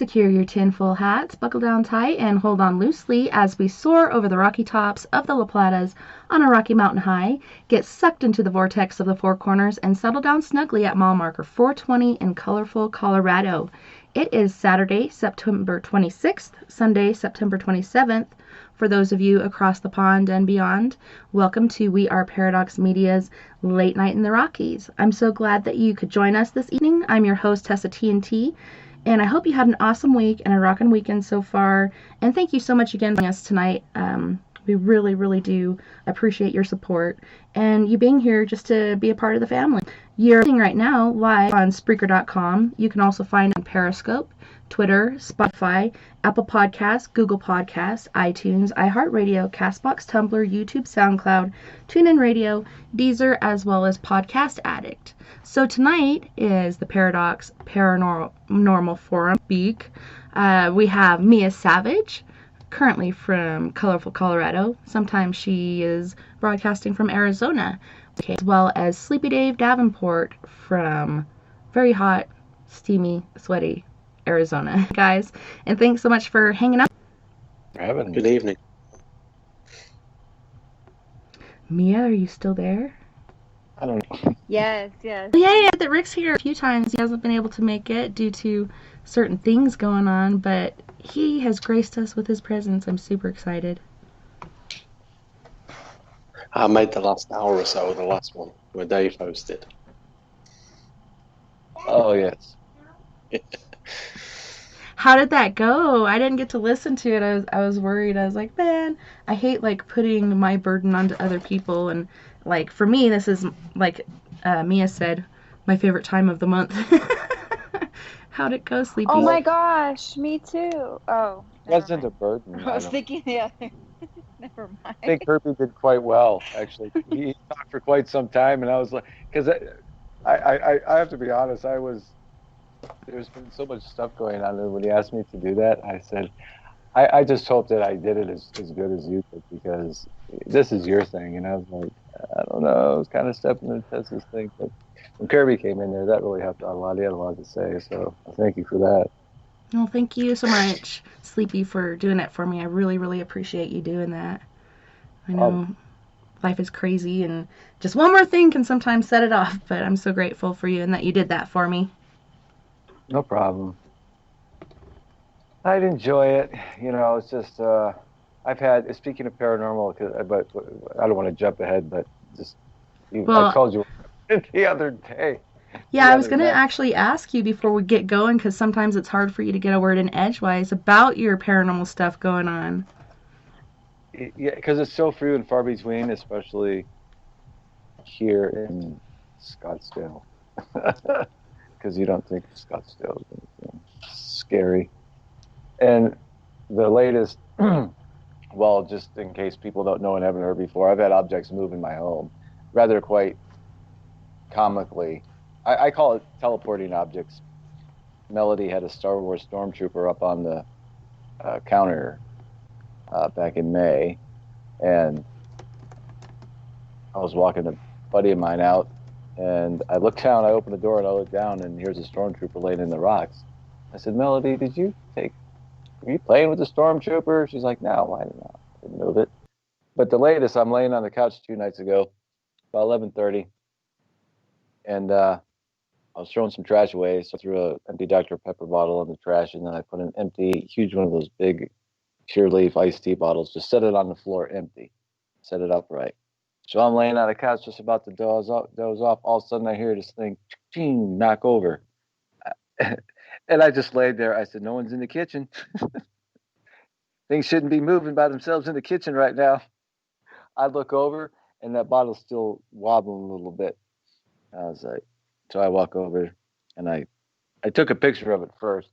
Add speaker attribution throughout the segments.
Speaker 1: Secure your tinfoil hats, buckle down tight, and hold on loosely as we soar over the rocky tops of the La Platas on a Rocky Mountain high, get sucked into the vortex of the Four Corners, and settle down snugly at mile marker 420 in colorful Colorado. It is Saturday, September 26th, Sunday, September 27th. For those of you across the pond and beyond, welcome to We Are Paradox Media's Late Night in the Rockies. I'm so glad that you could join us this evening. I'm your host, TessaTNT, and I hope you had an awesome week and a rockin' weekend so far. And thank you so much again for joining us tonight. We really, really do appreciate your support and you being here just to be a part of the family. You're listening right now live on Spreaker.com. You can also find it on Periscope, Twitter, Spotify, Apple Podcasts, Google Podcasts, iTunes, iHeartRadio, CastBox, Tumblr, YouTube, SoundCloud, TuneIn Radio, Deezer, as well as Podcast Addict. So tonight is the Paradox Paranormal Forum Week. We have Mea Savage, currently from colorful Colorado. Sometimes she is broadcasting from Arizona, as well as SleepyDave Davenport from very hot, steamy, sweaty Arizona, guys. And thanks so much for hanging out.
Speaker 2: Good evening.
Speaker 1: Mea, are you still there?
Speaker 2: I don't know.
Speaker 3: Yes.
Speaker 1: Yeah, that Rick's here a few times. He hasn't been able to make it due to certain things going on, but he has graced us with his presence. I'm super excited.
Speaker 2: I made the last hour or so, the last one, where Dave hosted.
Speaker 4: Oh, yes.
Speaker 1: How did that go? I didn't get to listen to it. I was worried. I was like, man, I hate like putting my burden onto other people. And like for me, this is like Mea said, my favorite time of the month. How'd it go, Sleepy?
Speaker 3: Oh my gosh, me too. Oh,
Speaker 4: Wasn't a burden.
Speaker 3: I was thinking the other. Never mind.
Speaker 4: I think Kirkby did quite well, actually. He talked for quite some time, and I was like, because I have to be honest, there's been so much stuff going on, and when he asked me to do that, I said, I just hope that I did it as good as you did, because this is your thing, and I was like, I don't know, I was kind of stepping into Tessa's thing, but when Kirkby came in there, that really helped out a lot. He had a lot to say, so thank you for that.
Speaker 1: Well, thank you so much, Sleepy, for doing that for me. I really, really appreciate you doing that. I know life is crazy, and just one more thing can sometimes set it off, but I'm so grateful for you and that you did that for me.
Speaker 4: No problem. I'd enjoy it. You know, it's just, I've had, speaking of paranormal, but I don't want to jump ahead, but just, I told you the other day.
Speaker 1: Yeah, I was going to actually ask you before we get going, because sometimes it's hard for you to get a word in edgewise about your paranormal stuff going on.
Speaker 4: Yeah, because it's so few and far between, especially here in Scottsdale. Because you don't think Scottsdale is scary. And the latest, well, just in case people don't know and haven't heard before, I've had objects move in my home, rather quite comically. I call it teleporting objects. Melody had a Star Wars Stormtrooper up on the counter back in May, and I was walking a buddy of mine out, and I looked down, I opened the door, and I looked down, and here's a Stormtrooper laying in the rocks. I said, Melody, were you playing with the Stormtrooper? She's like, no, I didn't move it. But the latest, I'm laying on the couch 2 nights ago, about 11:30, and I was throwing some trash away, so I threw an empty Dr. Pepper bottle in the trash, and then I put an empty, huge one of those big Pure Leaf iced tea bottles, just set it on the floor empty, set it upright. So I'm laying on the couch just about to doze off. All of a sudden I hear this thing knock over. And I just laid there. I said, no one's in the kitchen. Things shouldn't be moving by themselves in the kitchen right now. I look over, and that bottle's still wobbling a little bit. I was like, so I walk over, and I took a picture of it first.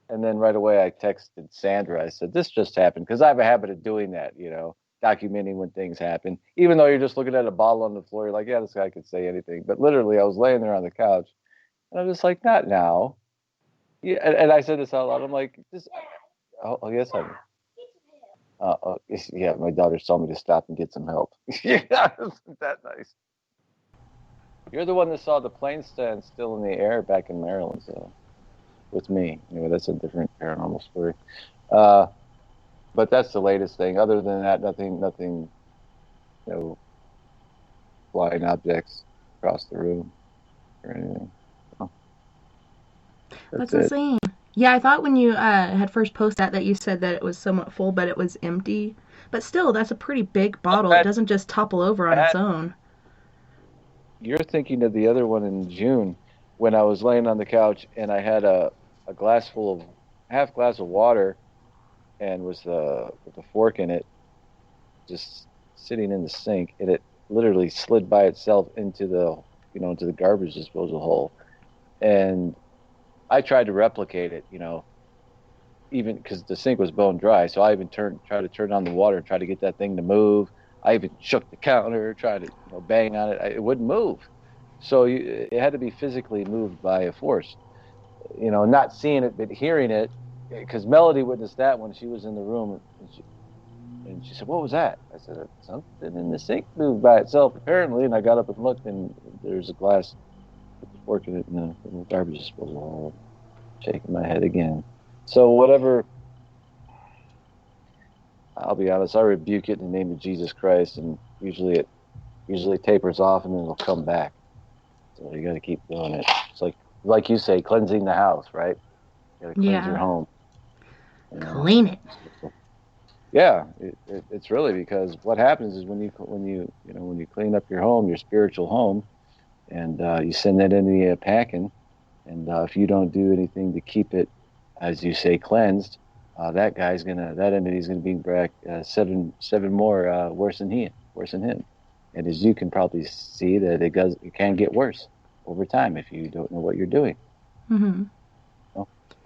Speaker 4: And then right away I texted Sandra. I said, this just happened, because I have a habit of doing that, documenting when things happen. Even though you're just looking at a bottle on the floor, you're like, yeah, this guy could say anything. But literally, I was laying there on the couch, and I was just like, not now. Yeah, and I said this out loud. I'm like, oh yes, I do. Yeah, my daughter told me to stop and get some help. Yeah, isn't that nice? You're the one that saw the plane stand still in the air back in Maryland, so. with me. Anyway, that's a different paranormal story. But that's the latest thing. Other than that, nothing, flying objects across the room or anything. So,
Speaker 1: That's
Speaker 4: it.
Speaker 1: insane. Yeah, I thought when you had first posted that you said that it was somewhat full, but it was empty. But still, that's a pretty big bottle. It doesn't just topple over on its own.
Speaker 4: You're thinking of the other one in June when I was laying on the couch and I had a half glass of water and was with a fork in it, just sitting in the sink, and it literally slid by itself into the garbage disposal hole. And I tried to replicate it, even because the sink was bone dry. So I even tried to turn on the water and try to get that thing to move. I even shook the counter, tried to bang on it. It wouldn't move. So it had to be physically moved by a force. Not seeing it but hearing it, because Melody witnessed that when she was in the room, and she said, "What was that?" I said, "Something in the sink moved by itself, apparently." And I got up and looked, and there's a glass with the fork in it in the garbage disposal. Shaking my head again. So whatever, I'll be honest, I rebuke it in the name of Jesus Christ, and usually it tapers off and then it'll come back. So you got to keep doing it. It's like you say, cleansing the house, right? You got to cleanse your home.
Speaker 1: Clean it.
Speaker 4: Yeah, it's really, because what happens is when you clean up your home, your spiritual home, and you send that into the packing, and if you don't do anything to keep it, as you say, cleansed, that entity's gonna bring back seven more worse than him. And as you can probably see, that it can get worse over time if you don't know what you're doing.
Speaker 1: Mm-hmm.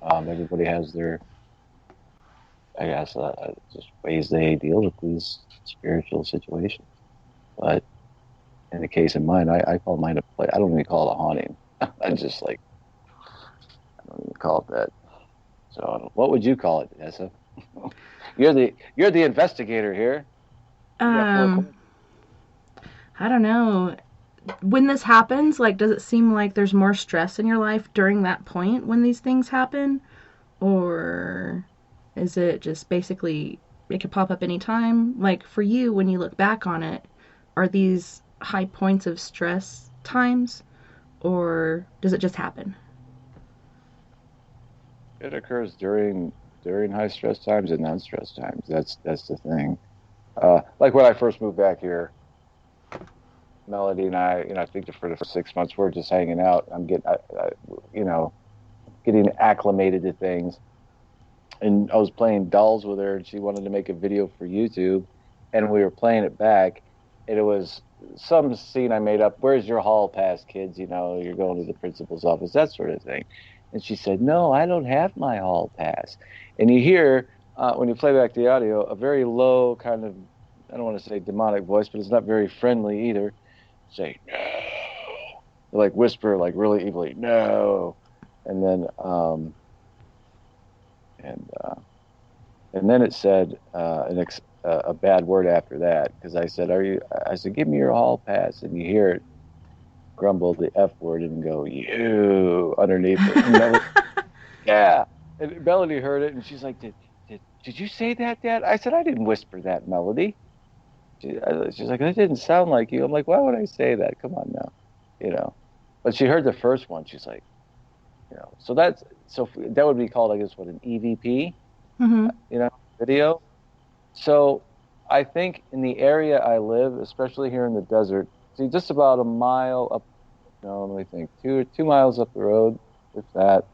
Speaker 4: Everybody has their, I guess, just ways they deal with these spiritual situations. But in the case of mine, I call mine a play. I don't even call it a haunting. I don't even call it that. So, what would you call it, Tessa? You're the investigator here.
Speaker 1: I don't know. When this happens, does it seem like there's more stress in your life during that point when these things happen? Or is it just basically, it could pop up anytime? For you, when you look back on it, are these high points of stress times? Or does it just happen?
Speaker 4: It occurs during high stress times and non-stress times. That's the thing. Like when I first moved back here, Melody and I think for the first 6 months we're just hanging out. I'm getting acclimated to things, and I was playing dolls with her, and she wanted to make a video for YouTube, and we were playing it back, and it was some scene I made up. Where's your hall pass, kids? You're going to the principal's office, that sort of thing. And she said, "No, I don't have my hall pass." And you hear, when you play back the audio, a very low kind of, I don't want to say demonic voice, but it's not very friendly either, say, "No." Like whisper, like really evilly, "No." And then, and then it said a bad word after that, because I said, I said, "Give me your hall pass," and you hear it grumble the F word and go, "You," underneath it. Yeah. And Melody heard it, and she's like, did you say that, Dad? I said, "I didn't whisper that, Melody." She's like, "That didn't sound like you." I'm like, "Why would I say that? Come on now." But she heard the first one. She's like, so that would be called, I guess, what, an EVP,
Speaker 1: Mm-hmm.
Speaker 4: video. So I think in the area I live, especially here in the desert, see, just about a mile up, no, let me think, 2 miles up the road, if that,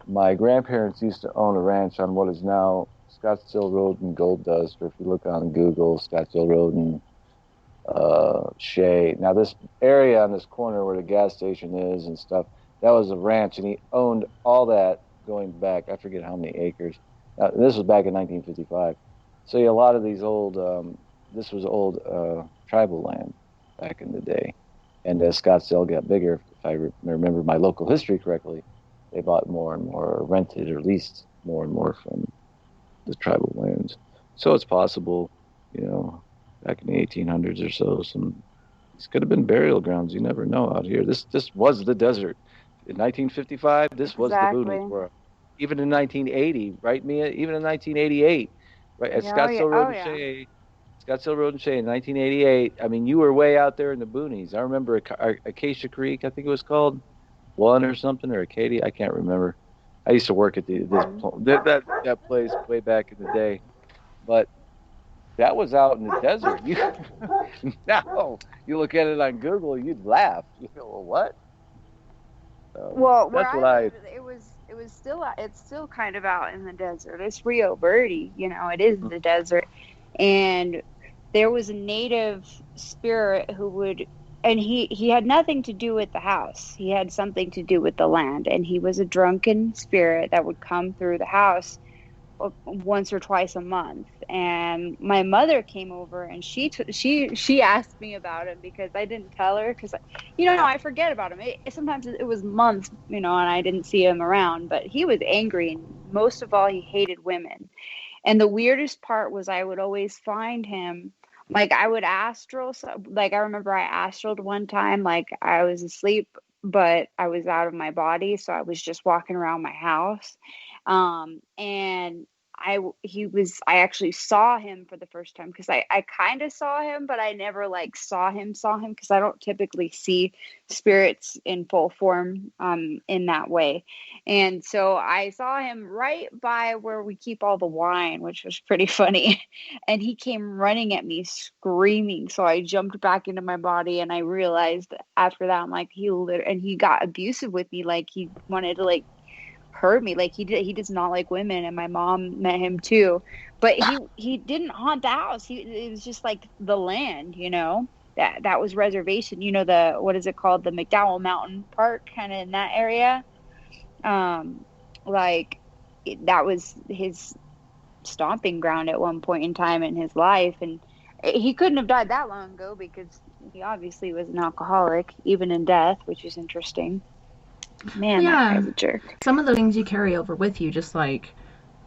Speaker 4: my grandparents used to own a ranch on what is now Scottsdale Road and Gold Dust, or if you look on Google, Scottsdale Road and Shea. Now, this area on this corner where the gas station is and stuff, that was a ranch, and he owned all that going back, I forget how many acres. This was back in 1955. So a lot of these this was old tribal land back in the day. And as Scottsdale got bigger, if I remember my local history correctly, they bought more and more, or rented or leased more and more from the tribal lands. So it's possible, back in the 1800s or so, these could have been burial grounds. You never know out here. This was the desert in 1955, this was the
Speaker 3: Exactly.
Speaker 4: boonies were. Even in 1980, right, Mia? Even in 1988, right, at
Speaker 3: Yeah, oh, yeah.
Speaker 4: Scottsdale Road
Speaker 3: Oh,
Speaker 4: and
Speaker 3: yeah.
Speaker 4: Shea, Scottsdale Road and Shea in 1988. I mean, you were way out there in the boonies. I remember Acacia Creek, I think it was called One or something, or Acadia. I can't remember. I used to work at that place way back in the day, but that was out in the desert. Now you look at it on Google, you'd laugh. You go, well, what?
Speaker 3: Well, where
Speaker 4: That's what
Speaker 3: I
Speaker 4: I.
Speaker 3: live, it was still it's still kind of out in the desert. It's Rio Verde, it is the desert, and there was a native spirit who would, and he had nothing to do with the house. He had something to do with the land, and he was a drunken spirit that would come through the house once or twice a month. And my mother came over, and she asked me about him because I didn't tell her, because I forget about him. Sometimes it was months, and I didn't see him around, but he was angry, and most of all he hated women. And the weirdest part was I would always find him, like I would astral, like I remember I astraled one time, like I was asleep but I was out of my body, so I was just walking around my house. And I actually saw him for the first time, because I kind of saw him, but I never like saw him because I don't typically see spirits in full form in that way. And so I saw him right by where we keep all the wine, which was pretty funny. And he came running at me screaming, so I jumped back into my body, and I realized after that, I'm like, and he got abusive with me, like he wanted to like hurt me, like he does not like women, and my mom met him too, but he didn't haunt the house. It was just like the land, that was reservation, the, what is it called, the McDowell Mountain Park, kind of in that area. Like that was his stomping ground at one point in time in his life, and he couldn't have died that long ago, because he obviously was an alcoholic even in death, which is interesting. Man, that guy's a jerk.
Speaker 1: Some of the things you carry over with you, just like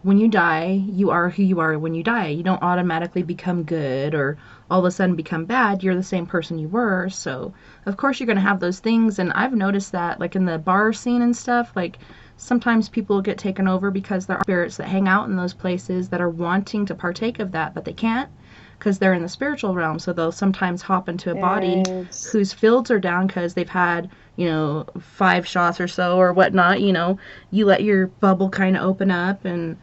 Speaker 1: when you die, you are who you are when you die. You don't automatically become good or all of a sudden become bad. You're the same person you were. So, of course, you're going to have those things. And I've noticed that, like in the bar scene and stuff, like sometimes people get taken over because there are spirits that hang out in those places that are wanting to partake of that, but they can't because they're in the spiritual realm. So they'll sometimes hop into a body whose fields are down because they've had 5 shots or so or whatnot. You let your bubble kind of open up, and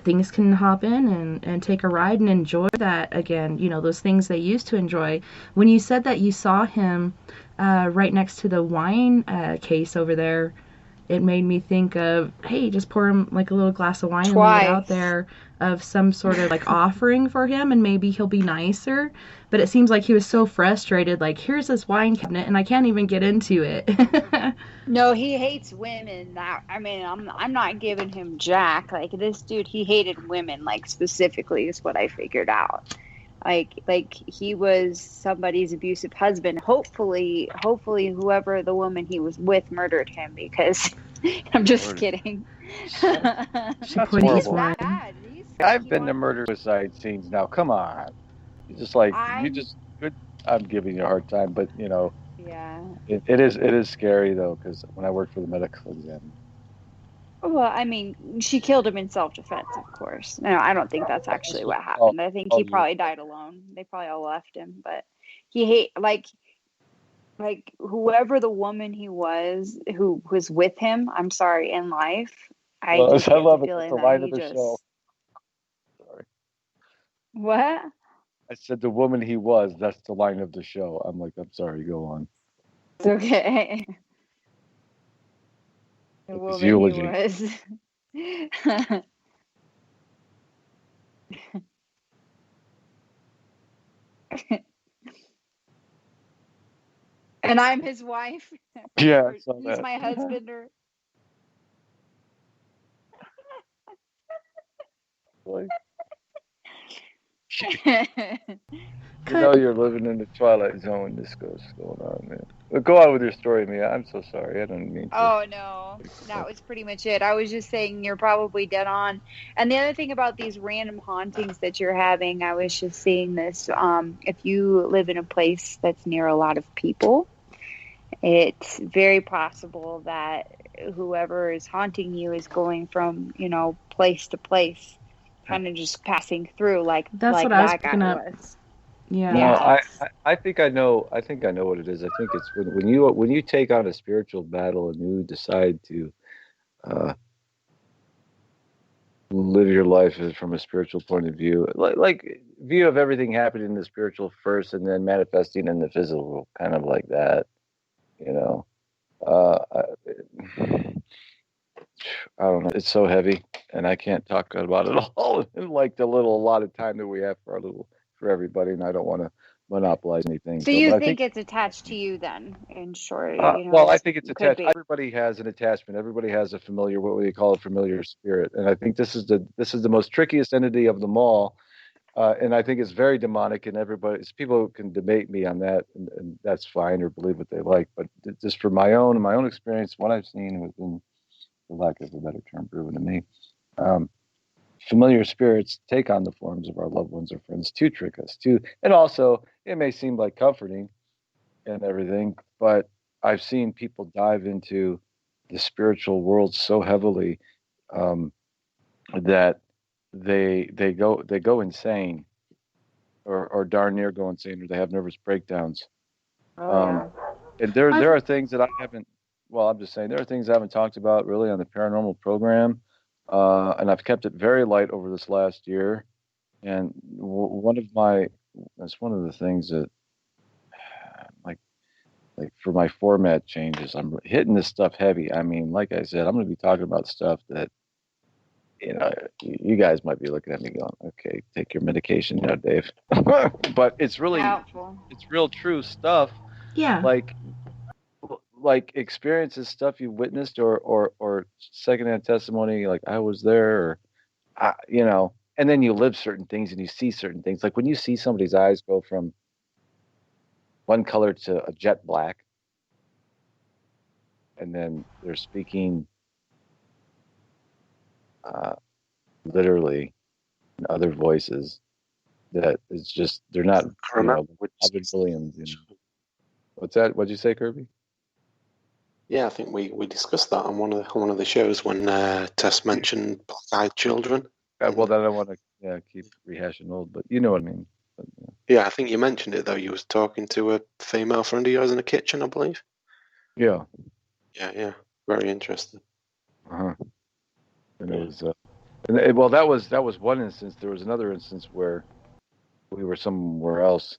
Speaker 1: things can hop in and take a ride and enjoy that again. Those things they used to enjoy. When you said that you saw him right next to the wine case over there, it made me think of, hey, just pour him like a little glass of wine and leave it out there of some sort of like offering for him, and maybe he'll be nicer. But it seems like he was so frustrated, like, here's this wine cabinet and I can't even get into it.
Speaker 3: No, he hates women. I'm not giving him jack. Like, this dude, he hated women, like, specifically, is what I figured out. Like he was somebody's abusive husband. Hopefully whoever the woman he was with murdered him, because I'm just kidding.
Speaker 1: She put his
Speaker 3: wine.
Speaker 4: I've been to murder-suicide scenes now. Come on. Just like, I'm giving you a hard time, but
Speaker 3: yeah.
Speaker 4: It is scary though, because when I worked for the medical examiner.
Speaker 3: Well, I mean, she killed him in self-defense, of course. No, I don't think that's actually what happened. I think he probably died alone. They probably all left him, but he like whoever the woman he was who was with him, I'm sorry, in life. I love it. That's the line of the show.
Speaker 4: Sorry.
Speaker 3: What?
Speaker 4: I said the woman he was, that's the line of the show. I'm like, I'm sorry, go on.
Speaker 3: It's okay. The woman he was. And I'm his wife.
Speaker 4: Yeah,
Speaker 3: he's my husband. Or...
Speaker 4: You're living in the Twilight Zone. This goes going on, man. But go on with your story, Mia. I'm so sorry. I didn't mean to.
Speaker 3: Oh, no. That was pretty much it. I was just saying you're probably dead on. And the other thing about these random hauntings that you're having, I was just seeing this. If you live in a place that's near a lot of people, it's very possible that whoever is haunting you is going from, place to place, kind of just passing through like
Speaker 1: That's what I was
Speaker 3: that guy
Speaker 1: picking up.
Speaker 3: was.
Speaker 1: Yeah.
Speaker 4: No,
Speaker 3: Yeah.
Speaker 4: I think I know. I think I know what it is. I think it's when you take on a spiritual battle and you decide to uh, live your life from a spiritual point of view, like view of everything happening in the spiritual first, and then manifesting in the physical, kind of like that. You know, uh, I, I don't know. It's so heavy, and I can't talk about it all in like the little allotted time that we have for everybody, and I don't want to monopolize anything.
Speaker 3: So
Speaker 4: So,
Speaker 3: you
Speaker 4: but I
Speaker 3: think
Speaker 4: think.
Speaker 3: it's attached to you then, in short,
Speaker 4: Well, I think it's
Speaker 3: could
Speaker 4: attached.
Speaker 3: be.
Speaker 4: Everybody has an attachment. Everybody has a familiar, what we call a familiar spirit, and I think this is the most trickiest entity of them all. And I think it's very demonic. And people can debate me on that, and that's fine, or believe what they like. But just for my own experience, what I've seen has been, for lack of a better term, proven to me. Um, Familiar spirits take on the forms of our loved ones or friends to trick us, too, and also it may seem like comforting and everything, but I've seen people dive into the spiritual world so heavily um, that they go insane, or darn near go insane, or they have nervous breakdowns.
Speaker 3: Oh
Speaker 4: Um,
Speaker 3: yeah.
Speaker 4: and there
Speaker 1: I
Speaker 4: there are things that I haven't. Well, I'm just saying there are things I haven't talked about really on the paranormal program, and I've kept it very light over this last year. And that's one of the things that like for my format changes, I'm hitting this stuff heavy. I mean, like I said, I'm going to be talking about stuff that you guys might be looking at me going, "Okay, take your medication now, Dave." But it's
Speaker 3: Doubtful.
Speaker 4: real true stuff,
Speaker 1: Yeah.
Speaker 4: like experiences, stuff you witnessed, or secondhand testimony, like I was there, or and then you live certain things and you see certain things, like when you see somebody's eyes go from one color to a jet black, and then they're speaking uh, literally in other voices that is just they're not
Speaker 2: I remember.
Speaker 4: Robin Williams. What's that? What'd you say, Kirby?
Speaker 2: Yeah, I think we discussed that on one of the shows when Tess mentioned black-eyed children.
Speaker 4: Well, then I don't want to keep rehashing old, but you know what I mean. But,
Speaker 2: Yeah, I think you mentioned it though. You was talking to a female friend of yours in the kitchen, I believe.
Speaker 4: yeah.
Speaker 2: Yeah, very interesting.
Speaker 4: Uh-huh. And it
Speaker 2: Yeah.
Speaker 4: was, well, that was one instance. There was another instance where we were somewhere else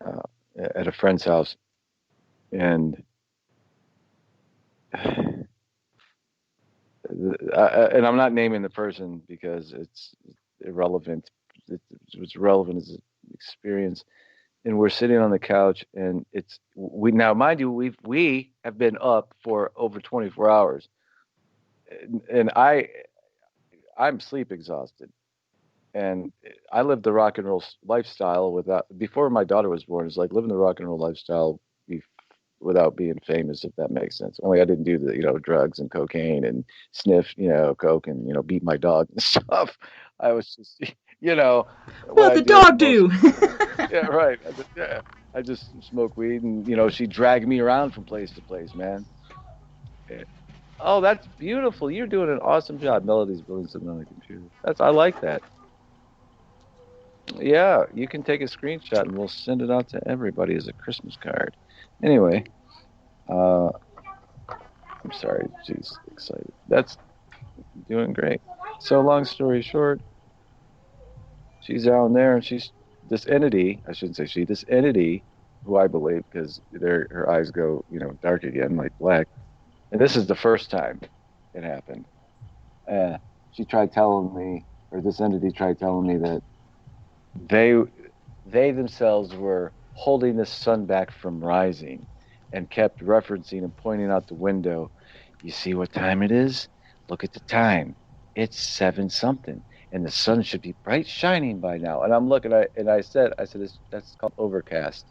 Speaker 4: uh, at a friend's house, and and I'm not naming the person because it's irrelevant. What's relevant is experience. And we're sitting on the couch, and we now, mind you, we have been up for over 24 hours, and I'm sleep exhausted, and I lived the rock and roll lifestyle before my daughter was born. It's like living the rock and roll lifestyle without being famous, if that makes sense. Only I didn't do the drugs and cocaine and sniff coke and beat my dog and stuff. I was just what
Speaker 1: What
Speaker 4: I
Speaker 1: the
Speaker 4: did
Speaker 1: dog
Speaker 4: most.
Speaker 1: do?
Speaker 4: Yeah, right. I just smoke weed, and she dragged me around from place to place, man. Yeah. Oh, that's beautiful. You're doing an awesome job. Melody's building something on the computer. I like that. Yeah, you can take a screenshot and we'll send it out to everybody as a Christmas card. Anyway, I'm sorry, she's excited. That's doing great. So long story short, she's down there, and she's this entity. I shouldn't say she. This entity, who I believe, because her eyes go dark again, like black. And this is the first time it happened. Uh, she tried telling me, or this entity tried telling me that they they themselves were holding the sun back from rising, and kept referencing and pointing out the window. You see what time it is? Look at the time. It's 7 something, and the sun should be bright shining by now. And I'm looking at, and I said, that's called overcast.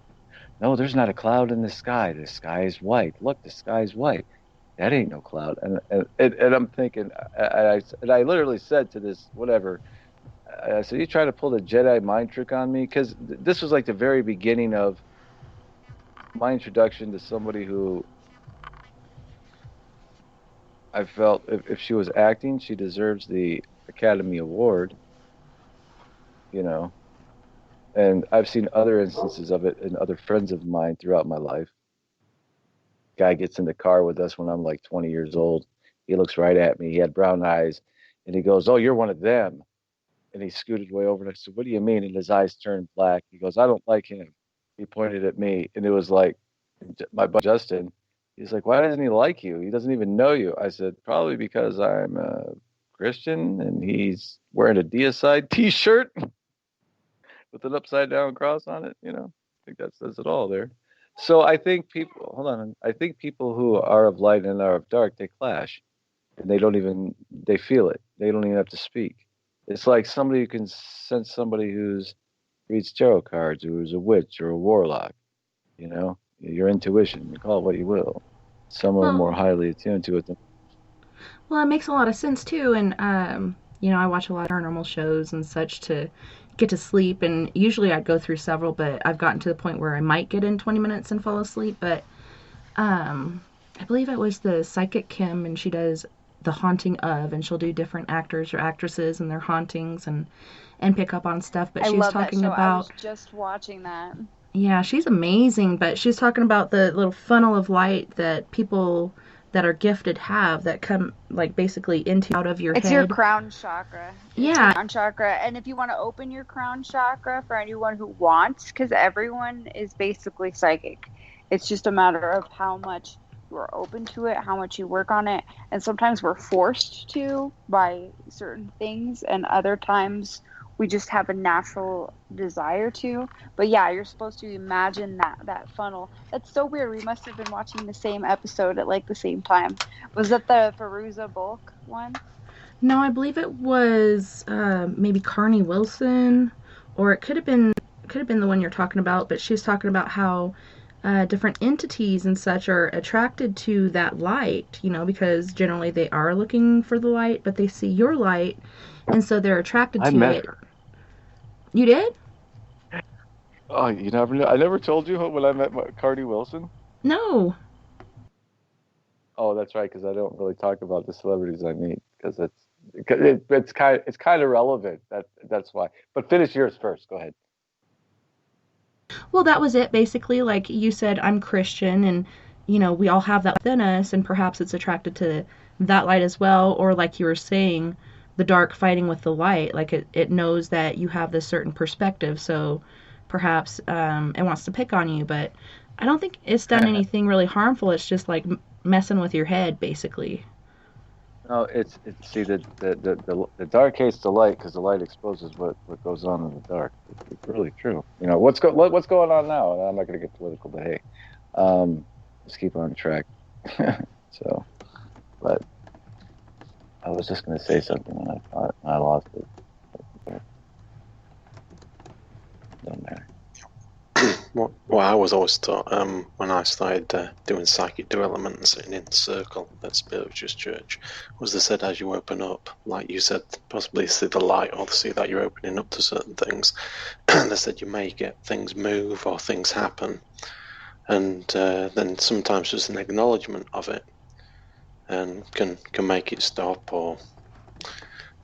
Speaker 4: No, there's not a cloud in the sky. The sky is white. Look, the sky is white. That ain't no cloud. And I'm thinking, I literally said to this whatever. I said, you trying to pull the Jedi mind trick on me? Because this was like the very beginning of my introduction to somebody who I felt if she was acting, she deserves the Academy Award, you know. And I've seen other instances of it in other friends of mine throughout my life. Guy gets in the car with us when I'm like 20 years old. He looks right at me. He had brown eyes, and he goes, "Oh, you're one of them." And he scooted way over, and I said, "What do you mean?" And his eyes turned black. He goes, "I don't like him." He pointed at me, and it was like my buddy Justin. He's like, "Why doesn't he like you? He doesn't even know you." I said, "Probably because I'm a Christian, and he's wearing a deicide T-shirt with an upside down cross on it. You know, I think that says it all there." So I think people, hold on, I think people who are of light and are of dark, they clash, and they feel it. They don't even have to speak. It's like somebody who can sense somebody who's reads tarot cards, or who's a witch or a warlock. You know, your intuition. You call it what you will. Some are more
Speaker 1: Well,
Speaker 4: highly attuned to it than.
Speaker 1: well, it makes a lot of sense too. And I watch a lot of paranormal shows and such to get to sleep. And usually I'd go through several, but I've gotten to the point where I might get in 20 minutes and fall asleep. But I believe it was the psychic Kim, and she does the haunting of, and she'll do different actors or actresses and their hauntings and pick up on stuff. But
Speaker 3: I
Speaker 1: she was
Speaker 3: love that
Speaker 1: talking
Speaker 3: show. I was
Speaker 1: about,
Speaker 3: just watching that.
Speaker 1: yeah, she's amazing. But she's talking about the little funnel of light that people that are gifted have that come like basically into out of your
Speaker 3: It's
Speaker 1: head.
Speaker 3: your crown chakra. It's
Speaker 1: Yeah.
Speaker 3: your crown chakra. And if you want to open your crown chakra for anyone who wants, because everyone is basically psychic, it's just a matter of how much you are open to it, how much you work on it. And sometimes we're forced to by certain things, and other times we just have a natural desire to. But yeah, you're supposed to imagine that funnel. That's so weird. We must have been watching the same episode at like the same time. Was that the Feruza Bulk one?
Speaker 1: No, I believe it was maybe Carney Wilson, or it could have been the one you're talking about. But she's talking about how different entities and such are attracted to that light, because generally they are looking for the light, but they see your light, and so they're attracted
Speaker 4: I
Speaker 1: to
Speaker 4: met
Speaker 1: it.
Speaker 4: her.
Speaker 1: You did?
Speaker 4: Oh, you never know. I never told you when I met Cardi Wilson.
Speaker 1: No.
Speaker 4: Oh, that's right, because I don't really talk about the celebrities I meet because it's kind of relevant. That's why. But finish yours first. Go ahead.
Speaker 1: Well, that was it basically. Like you said, I'm Christian, and we all have that within us, and perhaps it's attracted to that light as well. Or like you were saying, the dark fighting with the light. Like it knows that you have this certain perspective, so perhaps it wants to pick on you. But I don't think it's done anything really harmful. It's just like messing with your head, basically.
Speaker 4: No, it's see the dark hates the light because the light exposes what goes on in the dark. It's really true. What's going on now? And I'm not going to get political, but hey, let's keep on track. So, but I was just going to say something and I thought I lost it. Don't matter.
Speaker 2: What I was always taught when I started doing psychic development and sitting in circle at Spiritualist Church was they said as you open up, like you said, possibly see the light or see that you're opening up to certain things, they said you may get things move or things happen, and then sometimes just an acknowledgement of it and can make it stop, or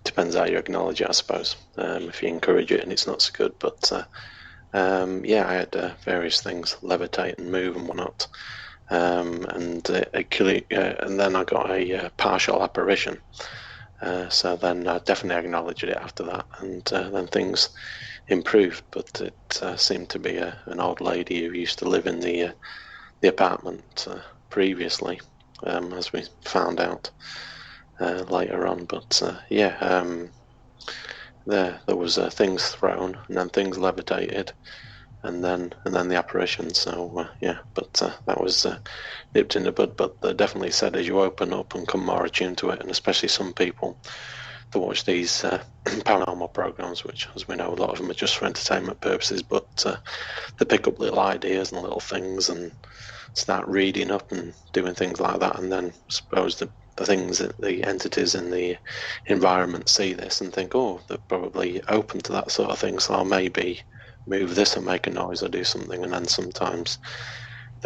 Speaker 2: depends how you acknowledge it, I suppose. If you encourage it and it's not so good, but I had various things levitate and move and whatnot, and then I got a partial apparition. So then I definitely acknowledged it after that, and then things improved. But it seemed to be an old lady who used to live in the apartment previously, as we found out later on. But there was things thrown, and then things levitated, and then the apparition. So but that was nipped in the bud. But they definitely said as you open up and come more attuned to it, and especially some people that watch these paranormal programs, which, as we know, a lot of them are just for entertainment purposes, but they pick up little ideas and little things and start reading up and doing things like that, and then I suppose the things that the entities in the environment see this and think, oh, they're probably open to that sort of thing, so I'll maybe move this and make a noise or do something. And then sometimes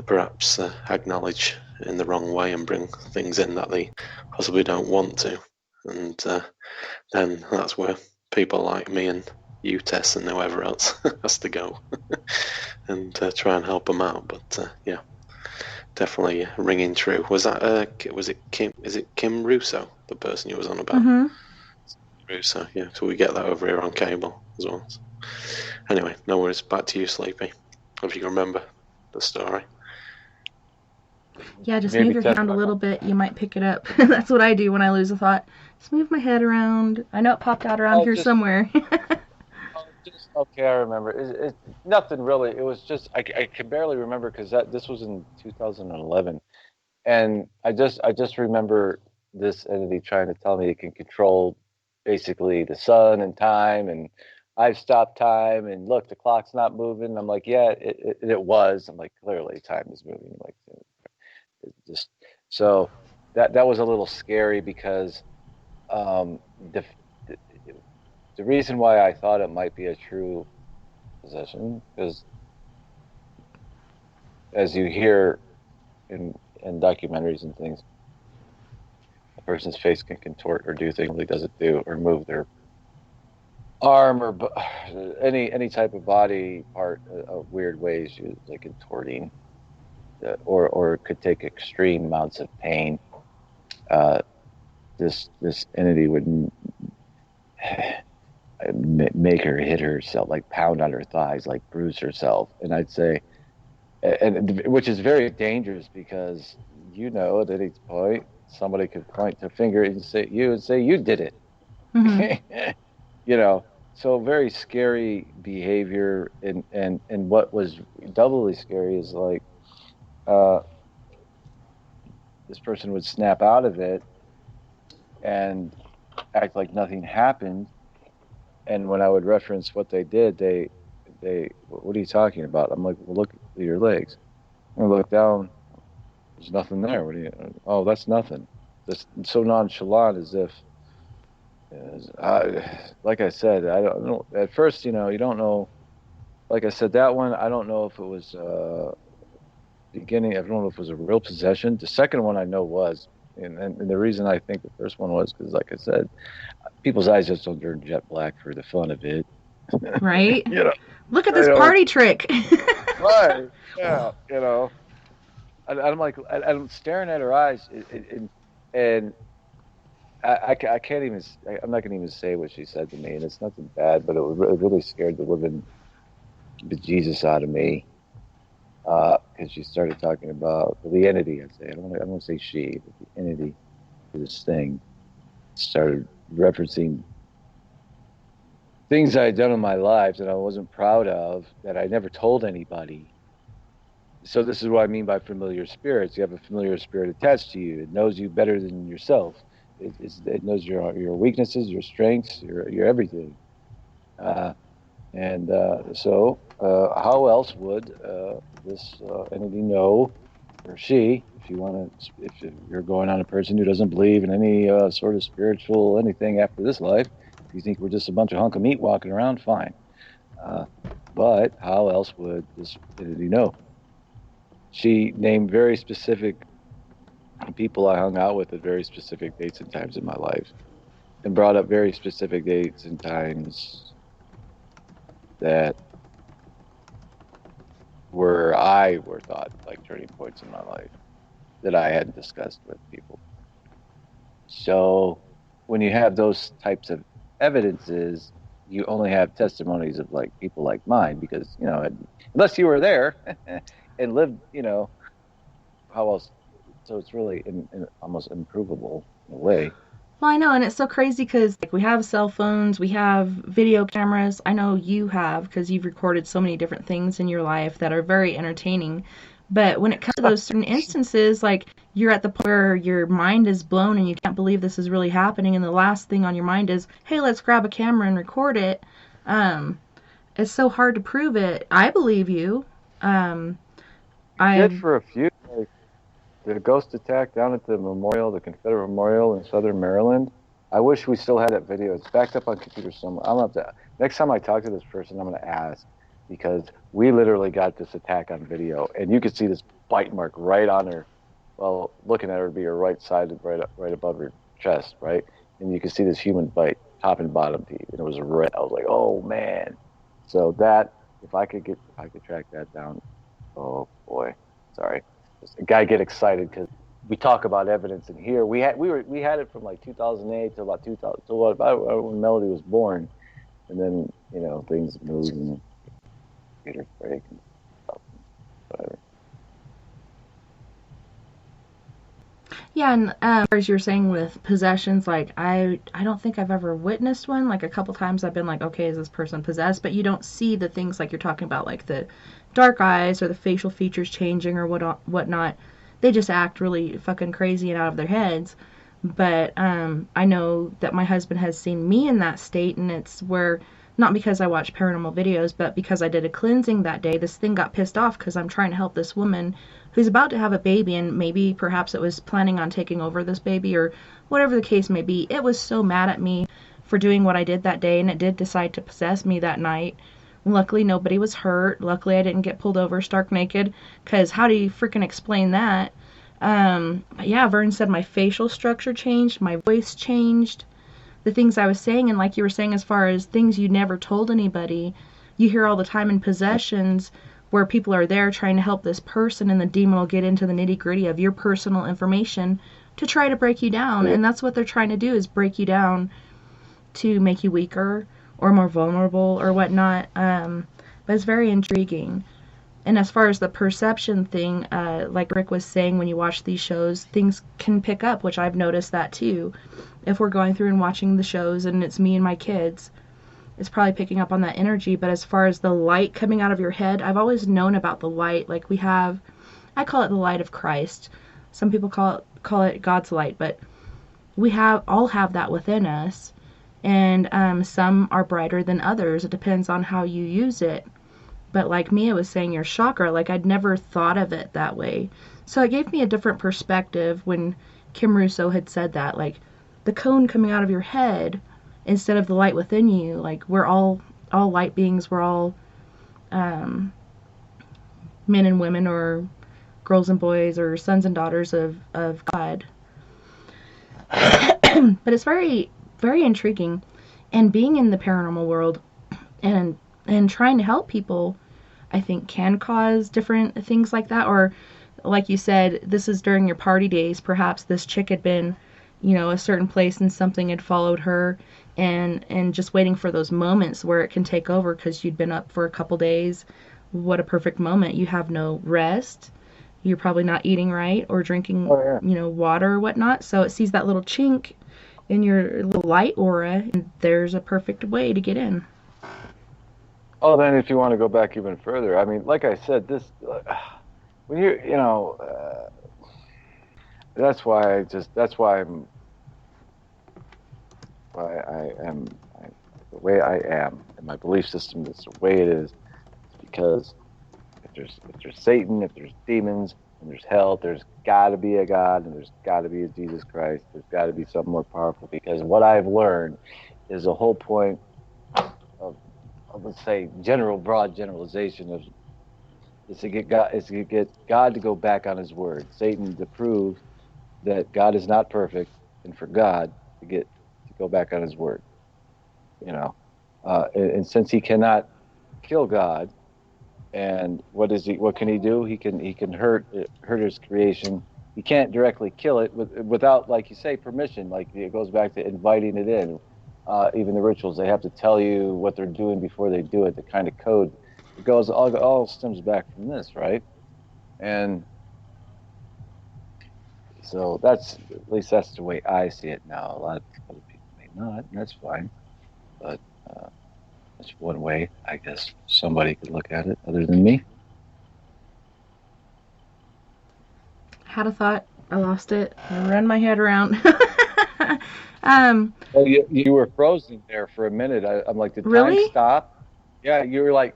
Speaker 2: perhaps acknowledge in the wrong way and bring things in that they possibly don't want to. And then that's where people like me and you, Tess, and whoever else has to go and try and help them out. But yeah, definitely ringing true. Was it Kim? Is it Kim Russo, the person you was on about?
Speaker 1: Mm-hmm.
Speaker 2: Russo, yeah. So we get that over here on cable as well. So, anyway, no worries. Back to you, Sleepy. If you can remember the story.
Speaker 1: Yeah, just
Speaker 4: Maybe
Speaker 1: move your
Speaker 4: test
Speaker 1: hand a
Speaker 4: my-
Speaker 1: little bit. You might pick it up. That's what I do when I lose a thought. Just move my head around. I know it popped out around here somewhere.
Speaker 4: Okay, I remember. It's nothing really. It was just I can barely remember because this was in 2011, and I just remember this entity trying to tell me it can control basically the sun and time, and I've stopped time, and look, the clock's not moving. I'm like, yeah, it was. I'm like, clearly time is moving. Like, it just so that was a little scary because the the reason why I thought it might be a true possession is, as you hear in documentaries and things, a person's face can contort or do things he doesn't do, or move their arm or any type of body part of weird ways, like contorting, or could take extreme amounts of pain. This entity would make her hit herself, like pound on her thighs, like bruise herself, and I'd say, and which is very dangerous because at any point somebody could point their finger and say you did it.
Speaker 1: Mm-hmm.
Speaker 4: So very scary behavior, and what was doubly scary is like this person would snap out of it and act like nothing happened, and when I would reference what they did, they what are you talking about? I'm like, well, look at your legs. I look down. There's nothing there. What do you? Oh, that's nothing. That's so nonchalant, as if, like I said, I don't know. At first, you don't know. Like I said, that one, I don't know if it was beginning. I don't know if it was a real possession. The second one I know was, and the reason I think the first one was because, like I said, people's eyes just don't turn jet black for the fun of it.
Speaker 1: Right? Look at
Speaker 4: I
Speaker 1: this
Speaker 4: know.
Speaker 1: party trick.
Speaker 4: Right. Yeah. I'm like, I'm staring at her eyes, and I can't even. I'm not going to even say what she said to me, and it's nothing bad, but it really scared the living bejesus out of me, because she started talking about the entity. I'd say I don't want to say she, but the entity, this thing, started referencing things I had done in my life that I wasn't proud of, that I never told anybody. So this is what I mean by familiar spirits. You have a familiar spirit attached to you. It knows you better than yourself. It knows your weaknesses, your strengths, your everything. So how else would this entity know, or she, if you're going on a person who doesn't believe in any sort of spiritual anything after this life, if you think we're just a bunch of hunk of meat walking around, fine. But how else would this entity know? She named very specific people I hung out with at very specific dates and times in my life, and brought up very specific dates and times that were thought like turning points in my life that I hadn't discussed with people. So when you have those types of evidences, you only have testimonies of like people like mine, because unless you were there and lived, how else? So it's really almost improvable in a way.
Speaker 1: Well, I know, and it's so crazy because we have cell phones, we have video cameras. I know you have, because you've recorded so many different things in your life that are very entertaining. But when it comes to those certain instances, like you're at the point where your mind is blown and you can't believe this is really happening, and the last thing on your mind is, hey, let's grab a camera and record it. It's so hard to prove it. I believe you.
Speaker 4: I did for a few. Like, the ghost attack down at the Confederate Memorial in Southern Maryland. I wish we still had that video. It's backed up on computer somewhere. I'm gonna have to, next time I talk to this person, I'm gonna ask, because we literally got this attack on video, and you could see this bite mark right on her. Well, looking at her would be her right side, right above her chest, right? And you could see this human bite, top and bottom teeth, and it was red. I was like, oh man. So that, if I could track that down, oh boy, sorry. A guy get excited because we talk about evidence in here. We had it from like 2008 to about 2000, to about when Melody was born, and then things moved and computers break and stuff, whatever.
Speaker 1: Yeah, and as you were saying with possessions, like I don't think I've ever witnessed one. Like a couple times I've been like, okay, is this person possessed? But you don't see the things like you're talking about, like the dark eyes or the facial features changing or whatnot. They just act really fucking crazy and out of their heads. But I know that my husband has seen me in that state, and it's where, not because I watch paranormal videos, but because I did a cleansing that day, this thing got pissed off because I'm trying to help this woman who's about to have a baby, and maybe perhaps it was planning on taking over this baby or whatever the case may be. It was so mad at me for doing what I did that day, and it did decide to possess me that night. Luckily, nobody was hurt. Luckily, I didn't get pulled over stark naked, because how do you freaking explain that? Yeah, Vern said my facial structure changed, my voice changed, the things I was saying, and like you were saying, as far as things you never told anybody, you hear all the time in possessions where people are there trying to help this person, and the demon will get into the nitty-gritty of your personal information to try to break you down. And that's what they're trying to do, is break you down to make you weaker or more vulnerable or whatnot. But it's very intriguing. And as far as the perception thing, like Rick was saying, when you watch these shows, things can pick up, which I've noticed that too. If we're going through and watching the shows and it's me and my kids, it's probably picking up on that energy. But as far as the light coming out of your head, I've always known about the light. Like I call it the light of Christ. Some people call it God's light, but we all have that within us. And some are brighter than others. It depends on how you use it. But like Mea was saying, your chakra, like I'd never thought of it that way. So it gave me a different perspective when Kim Russo had said that, like the cone coming out of your head instead of the light within you. Like we're all light beings. We're all men and women, or girls and boys, or sons and daughters of God. But it's very, very intriguing. And being in the paranormal world and trying to help people, I think, can cause different things like that. Or like you said, this is during your party days. Perhaps this chick had been, a certain place and something had followed her, and just waiting for those moments where it can take over because you'd been up for a couple days. What a perfect moment. You have no rest. You're probably not eating right or drinking, water or whatnot. So it sees that little chink in your little light aura, and there's a perfect way to get in.
Speaker 4: Oh, then if you want to go back even further, I mean, like I said, this, when that's why I am the way I am, and my belief system is the way it is, because if there's Satan, if there's demons, and there's hell, there's got to be a God, and there's got to be a Jesus Christ. There's got to be something more powerful, because what I've learned is the whole point of let's say broad generalization is to get God to go back on His word, Satan to prove that God is not perfect, and for God to go back on His word. And since he cannot kill God, and what can he do? He can hurt His creation. He can't directly kill it without, like you say, permission. Like it goes back to inviting it in. Even the rituals, they have to tell you what they're doing before they do it. The kind of code, it goes all stems back from this, right? And so at least that's the way I see it now. A lot of other people may not, and that's fine. But that's one way, I guess, somebody could look at it other than me.
Speaker 1: Had a thought, I lost it. I ran my head around.
Speaker 4: Well, you were frozen there for a minute. I'm like, did
Speaker 1: really?
Speaker 4: time stop? Yeah, you were like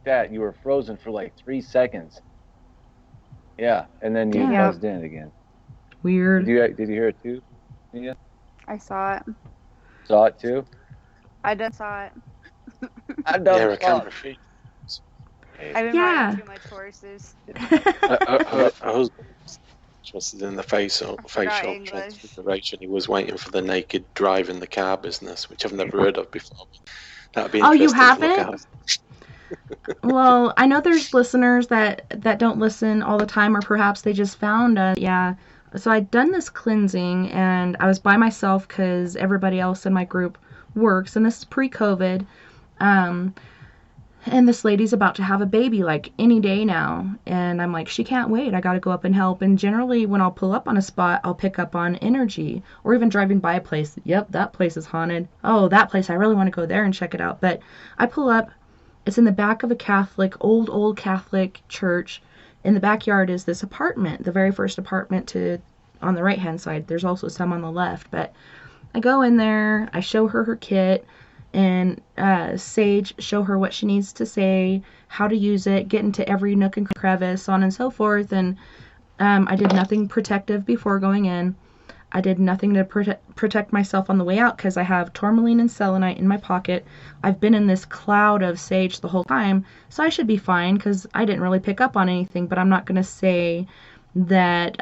Speaker 4: that. You were frozen for like 3 seconds. Yeah, and then you buzzed in again.
Speaker 1: Weird.
Speaker 4: Did you hear it too? Yeah.
Speaker 3: I saw it.
Speaker 4: Saw it too?
Speaker 3: I done saw it.
Speaker 2: Yeah, a camera feed.
Speaker 3: I've been
Speaker 1: Yeah.
Speaker 3: riding too much horses.
Speaker 2: Her husband was interested in the facial
Speaker 3: English.
Speaker 2: transfiguration. He was waiting for the naked drive in the car business, which I've never heard of before. That'd be
Speaker 1: Oh, you
Speaker 2: interesting to look
Speaker 1: haven't?
Speaker 2: at.
Speaker 1: Well, I know there's listeners that don't listen all the time, or perhaps they just found us. Yeah. So I'd done this cleansing, and I was by myself because everybody else in my group works, and this is pre-COVID. And this lady's about to have a baby like any day now. And I'm like, she can't wait. I got to go up and help. And generally, when I'll pull up on a spot, I'll pick up on energy, or even driving by a place. Yep, that place is haunted. Oh, that place, I really want to go there and check it out. But I pull up. It's in the back of a Catholic, old Catholic church. In the backyard is this apartment, the very first apartment on the right-hand side. There's also some on the left. But I go in there. I show her kit. And Sage, show her what she needs to say, how to use it, get into every nook and crevice, on and so forth. And I did nothing protective before going in. I did nothing to protect myself on the way out because I have tourmaline and selenite in my pocket. I've been in this cloud of sage the whole time, so I should be fine because I didn't really pick up on anything. But I'm not going to say that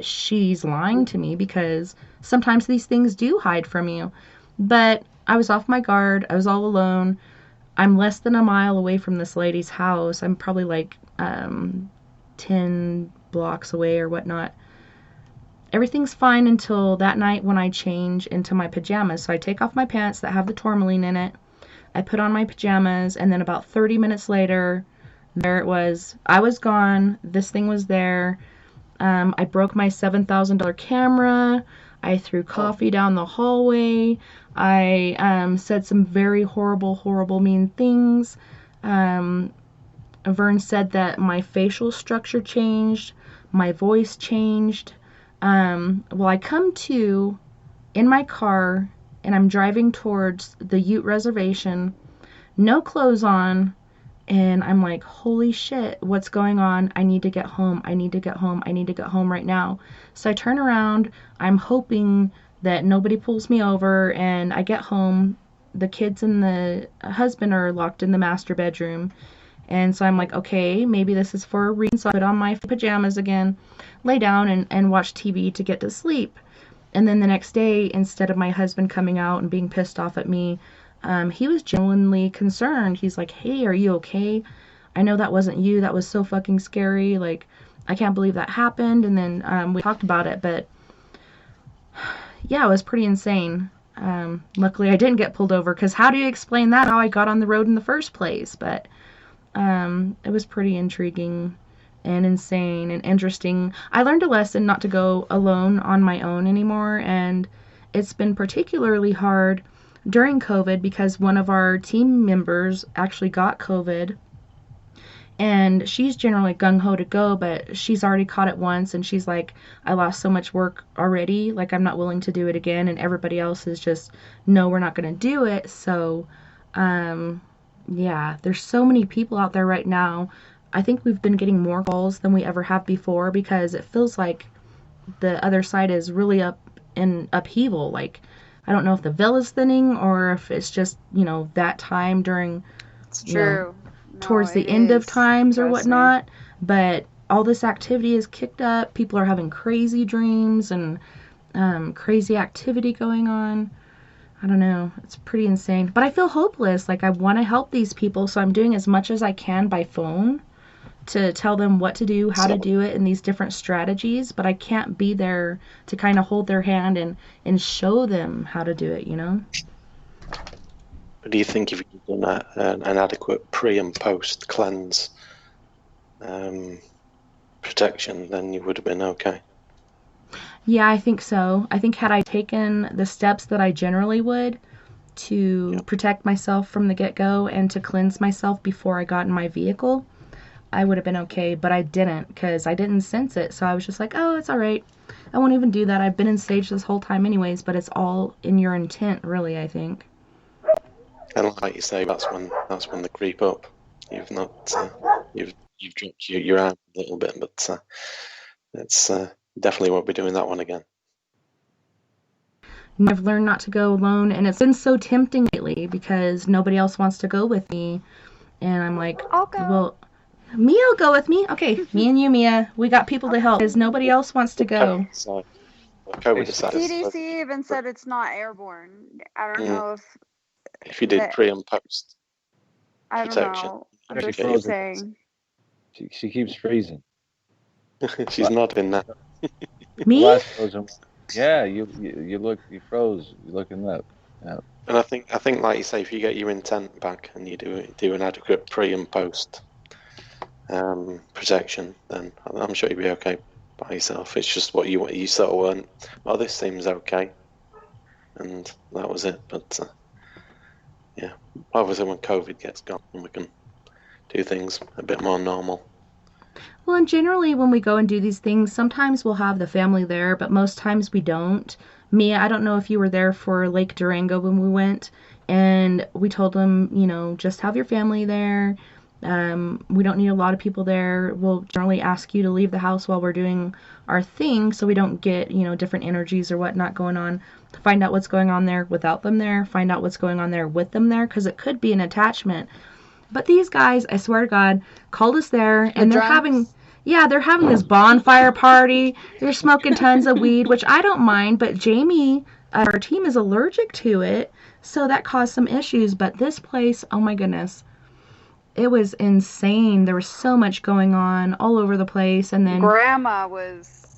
Speaker 1: she's lying to me, because sometimes these things do hide from you. But I was off my guard. I was all alone. I'm less than a mile away from this lady's house. I'm probably like 10 blocks away or whatnot. Everything's fine until that night when I change into my pajamas. So I take off my pants that have the tourmaline in it. I put on my pajamas, and then about 30 minutes later, there it was. I was gone. This thing was there. I broke my $7,000 camera. I threw coffee down the hallway. I said some very horrible, mean things. Vern said that my facial structure changed. My voice changed. Well, I come to in my car, and I'm driving towards the Ute Reservation. No clothes on. And I'm like, holy shit, what's going on? I need to get home. I need to get home. I need to get home right now. So I turn around. I'm hoping that nobody pulls me over, and I get home. The kids and the husband are locked in the master bedroom. And so I'm like, okay, maybe this is for a reason. So I put on my pajamas again, lay down and watch TV to get to sleep. And then the next day, instead of my husband coming out and being pissed off at me, he was genuinely concerned. He's like, hey, are you okay? I know that wasn't you. That was so fucking scary. Like, I can't believe that happened. And then we talked about it, but yeah, it was pretty insane. Luckily, I didn't get pulled over, because how do you explain that, how I got on the road in the first place? But it was pretty intriguing and insane and interesting. I learned a lesson not to go alone on my own anymore, and it's been particularly hard during COVID because one of our team members actually got COVID, and she's generally gung-ho to go, but she's already caught it once, and she's like, I lost so much work already, like I'm not willing to do it again. And everybody else is just, no, we're not going to do it. So yeah, there's so many people out there right now. I think we've been getting more calls than we ever have before, because it feels like the other side is really up in upheaval. Like, I don't know if the veil is thinning, or if it's just, that time during,
Speaker 3: It's true.
Speaker 1: towards the end of times or whatnot. But all this activity is kicked up. People are having crazy dreams and crazy activity going on. I don't know. It's pretty insane. But I feel hopeless. Like, I want to help these people, so I'm doing as much as I can by phone to tell them what to do, how to do it, and these different strategies. But I can't be there to kind of hold their hand and show them how to do it,
Speaker 2: But do you think if you've done an adequate pre and post cleanse protection, then you would have been okay?
Speaker 1: Yeah, I think so. I think had I taken the steps that I generally would to protect myself from the get-go and to cleanse myself before I got in my vehicle, I would have been okay. But I didn't, because I didn't sense it. So I was just like, oh, it's all right. I won't even do that. I've been in sage this whole time anyways. But it's all in your intent, really, I think.
Speaker 2: And like you say, that's when they creep up. You've not you've dropped your arm a little bit, but it's definitely won't be doing that one again.
Speaker 1: I've learned not to go alone, and it's been so tempting lately because nobody else wants to go with me. And I'm like,
Speaker 3: I'll go.
Speaker 1: well, Mia'll go with me. Okay, me and you, Mia. We got people to help because nobody else wants to go.
Speaker 2: COVID decided.
Speaker 3: CDC even said it's not airborne. I don't know
Speaker 2: if you did pre and post
Speaker 3: I don't
Speaker 2: protection.
Speaker 3: know. I'm just saying.
Speaker 4: She keeps freezing.
Speaker 2: She's nodding now.
Speaker 1: Me?
Speaker 4: Yeah, you froze. You're looking up. Yeah.
Speaker 2: And I think, like you say, if you get your intent back and you do an adequate pre and post protection, then I'm sure you'll be okay by yourself. It's just what you sort of weren't. Well, this seems okay, and that was it. But yeah, obviously when COVID gets gone, we can do things a bit more normal.
Speaker 1: Well, and generally when we go and do these things, sometimes we'll have the family there, but most times we don't. Mia, I don't know if you were there for Lake Durango when we went, and we told them, just have your family there. We don't need a lot of people there. We'll generally ask you to leave the house while we're doing our thing so we don't get, different energies or whatnot going on. Find out what's going on there without them there. Find out what's going on there with them there, because it could be an attachment. But these guys, I swear to God, called us there, and they're having this bonfire party. They're smoking tons of weed, which I don't mind, but Jamie, our team, is allergic to it, so that caused some issues. But this place, oh my goodness, it was insane. There was so much going on all over the place, and then
Speaker 3: Grandma was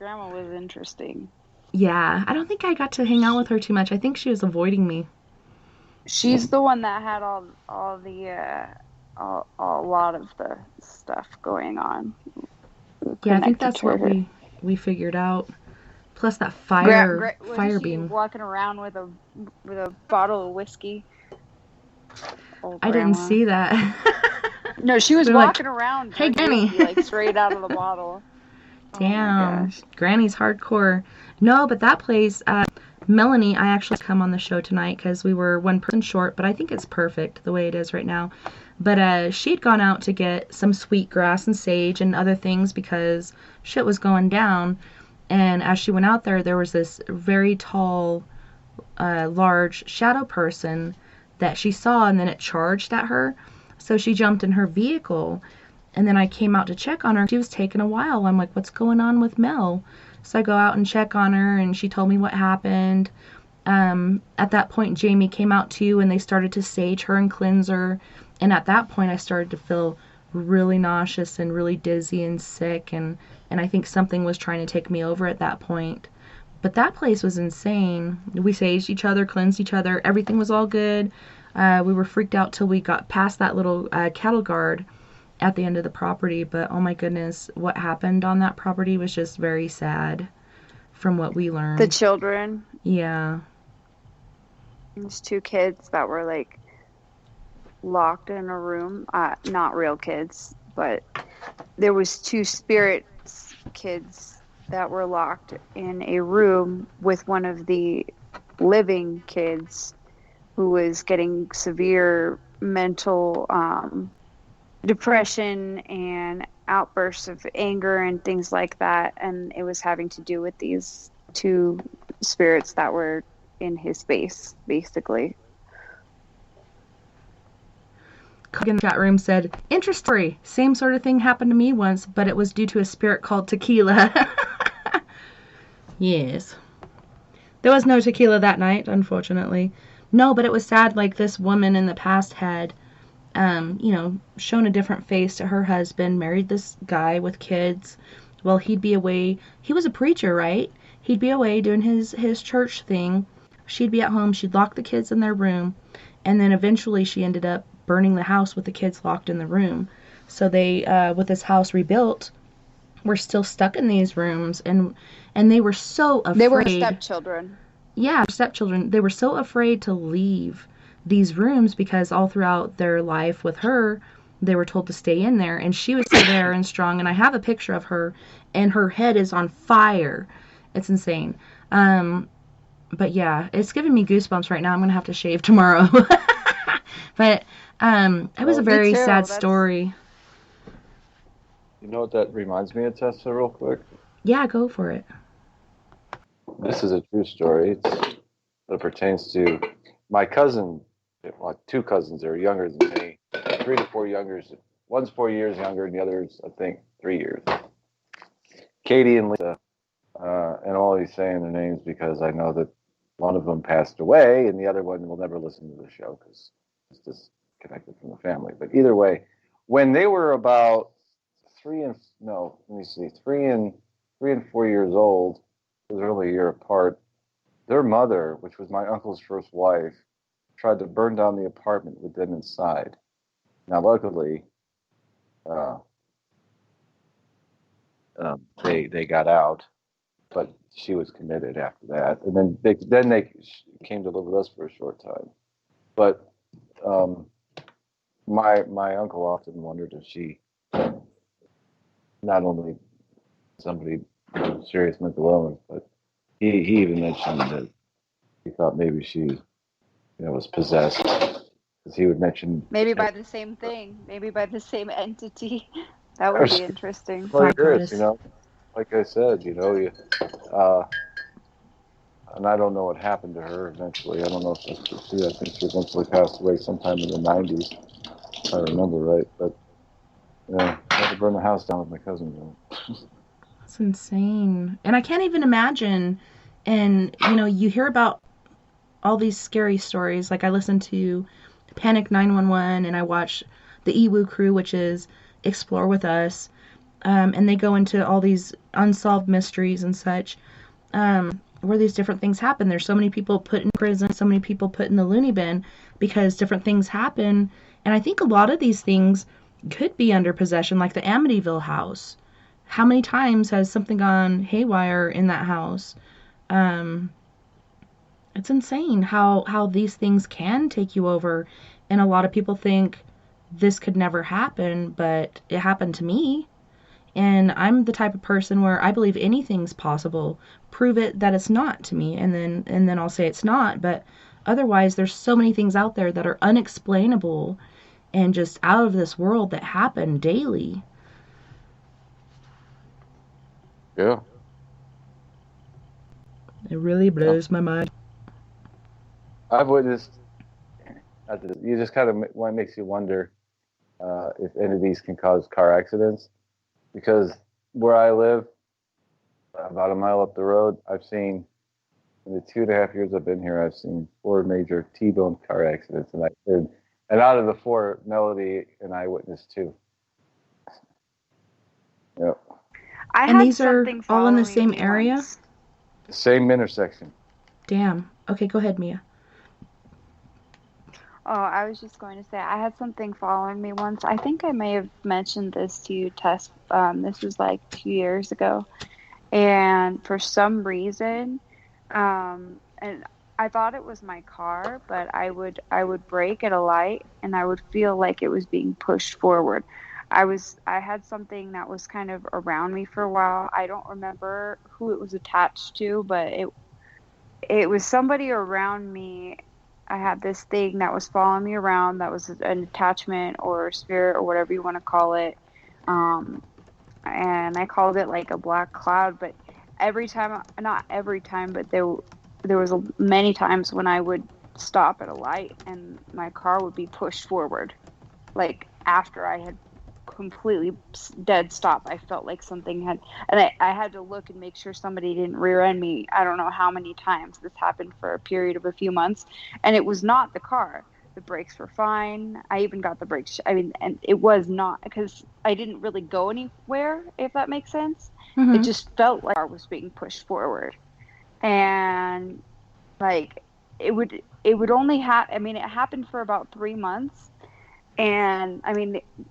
Speaker 3: interesting.
Speaker 1: Yeah, I don't think I got to hang out with her too much. I think she was avoiding me.
Speaker 3: She's the one that had a lot of the stuff going on.
Speaker 1: Yeah, I think that's what we figured out. Plus that fire beam.
Speaker 3: Walking around with a bottle of whiskey.
Speaker 1: I didn't see that.
Speaker 3: No, she was walking around.
Speaker 1: Hey, Granny.
Speaker 3: Like straight out of the bottle.
Speaker 1: Damn, Granny's hardcore. No, but that place, Melanie, I actually come on the show tonight because we were one person short, but I think it's perfect the way it is right now. But she'd gone out to get some sweet grass and sage and other things because shit was going down. And as she went out there was this very tall, large shadow person that she saw, and then it charged at her. So she jumped in her vehicle, and then I came out to check on her. She was taking a while. I'm like, what's going on with Mel? So I go out and check on her, and she told me what happened. At that point, Jamie came out too, and they started to sage her and cleanse her. And at that point, I started to feel really nauseous and really dizzy and sick, and I think something was trying to take me over at that point. But that place was insane. We saged each other, cleansed each other. Everything was all good. We were freaked out till we got past that little cattle guard at the end of the property. But oh my goodness, what happened on that property was just very sad from what we learned.
Speaker 3: The children.
Speaker 1: Yeah.
Speaker 3: There's 2 kids that were like locked in a room. Not real kids, but there was 2 spirit kids that were locked in a room with one of the living kids who was getting severe mental depression and outbursts of anger and things like that, and it was having to do with these 2 spirits that were in his space, basically.
Speaker 1: In the chat room said, interesting story. Same sort of thing happened to me once, but it was due to a spirit called tequila. Yes. There was no tequila that night, unfortunately. No, but it was sad. Like, this woman in the past had, shown a different face to her husband, married this guy with kids. Well, he'd be away. He was a preacher, right? He'd be away doing his church thing. She'd be at home. She'd lock the kids in their room. And then eventually she ended up burning the house with the kids locked in the room. So they, with this house rebuilt, were still stuck in these rooms, and they were so afraid.
Speaker 3: They were stepchildren.
Speaker 1: Yeah, stepchildren. They were so afraid to leave these rooms because all throughout their life with her, they were told to stay in there, and she was still there and strong. And I have a picture of her, and her head is on fire. It's insane. But yeah, it's giving me goosebumps right now. I'm gonna have to shave tomorrow. But it was a very sad story.
Speaker 4: You know what that reminds me of, Tessa, real quick?
Speaker 1: Yeah, go for it.
Speaker 4: This is a true story. It pertains to my cousin well, 2 cousins that are younger than me, 3 to 4 younger. One's 4 years younger, and the other's, I think, 3 years. Katie and Lisa, and I'm only saying their names because I know that one of them passed away, and the other one will never listen to the show because it's disconnected from the family. But either way, when they were about 3 and 4 years old, because they're only a year apart, their mother, which was my uncle's first wife, tried to burn down the apartment with them inside. Now, luckily, they got out, but she was committed after that. And then they came to live with us for a short time. But my uncle often wondered if she not only somebody with serious mental illness, but he even mentioned that he thought maybe she was possessed, because he would mention
Speaker 3: Maybe by the same thing, maybe by the same entity. That would be interesting.
Speaker 4: Well, there is, like I said, and I don't know what happened to her eventually. I don't know if that's true. I think she eventually passed away sometime in the 90s, if I remember right. But I had to burn the house down with my cousin.
Speaker 1: That's insane. And I can't even imagine. And, you hear about all these scary stories. Like, I listen to Panic 911, and I watch the EWU crew, which is Explore With Us. And they go into all these unsolved mysteries and such, where these different things happen. There's so many people put in prison, so many people put in the loony bin because different things happen. And I think a lot of these things could be under possession, like the Amityville house. How many times has something gone haywire in that house? It's insane how these things can take you over. And a lot of people think this could never happen, but it happened to me. And I'm the type of person where I believe anything's possible. Prove it that it's not to me, and then I'll say it's not. But otherwise, there's so many things out there that are unexplainable and just out of this world that happen daily.
Speaker 4: Yeah.
Speaker 1: It really blows my mind.
Speaker 4: I've witnessed. You just kind of makes you wonder if any of these can cause car accidents. Because where I live, about a mile up the road, I've seen, in the 2.5 years I've been here, I've seen 4 major T-bone car accidents. And out of the 4, Melody and I witnessed 2. Yep.
Speaker 1: And these are all in the same area?
Speaker 4: The same intersection.
Speaker 1: Damn. Okay, go ahead, Mia.
Speaker 3: Oh, I was just going to say, I had something following me once. I think I may have mentioned this to you, Tess. This was like 2 years ago. And for some reason, and I thought it was my car, but I would brake at a light, and I would feel like it was being pushed forward. I had something that was kind of around me for a while. I don't remember who it was attached to, but it was somebody around me. I had this thing that was following me around that was an attachment or spirit or whatever you want to call it. And I called it like a black cloud, but not every time, but there was many times when I would stop at a light and my car would be pushed forward. Like after I had completely dead stop, I felt like something had, and I had to look and make sure somebody didn't rear end me. I don't know how many times this happened for a period of a few months, and it was not the car. The brakes were fine. I even got the brakes. And it was not, because I didn't really go anywhere, if that makes sense. Mm-hmm. It just felt like I was being pushed forward, and like it would only happen. It happened for about 3 months. And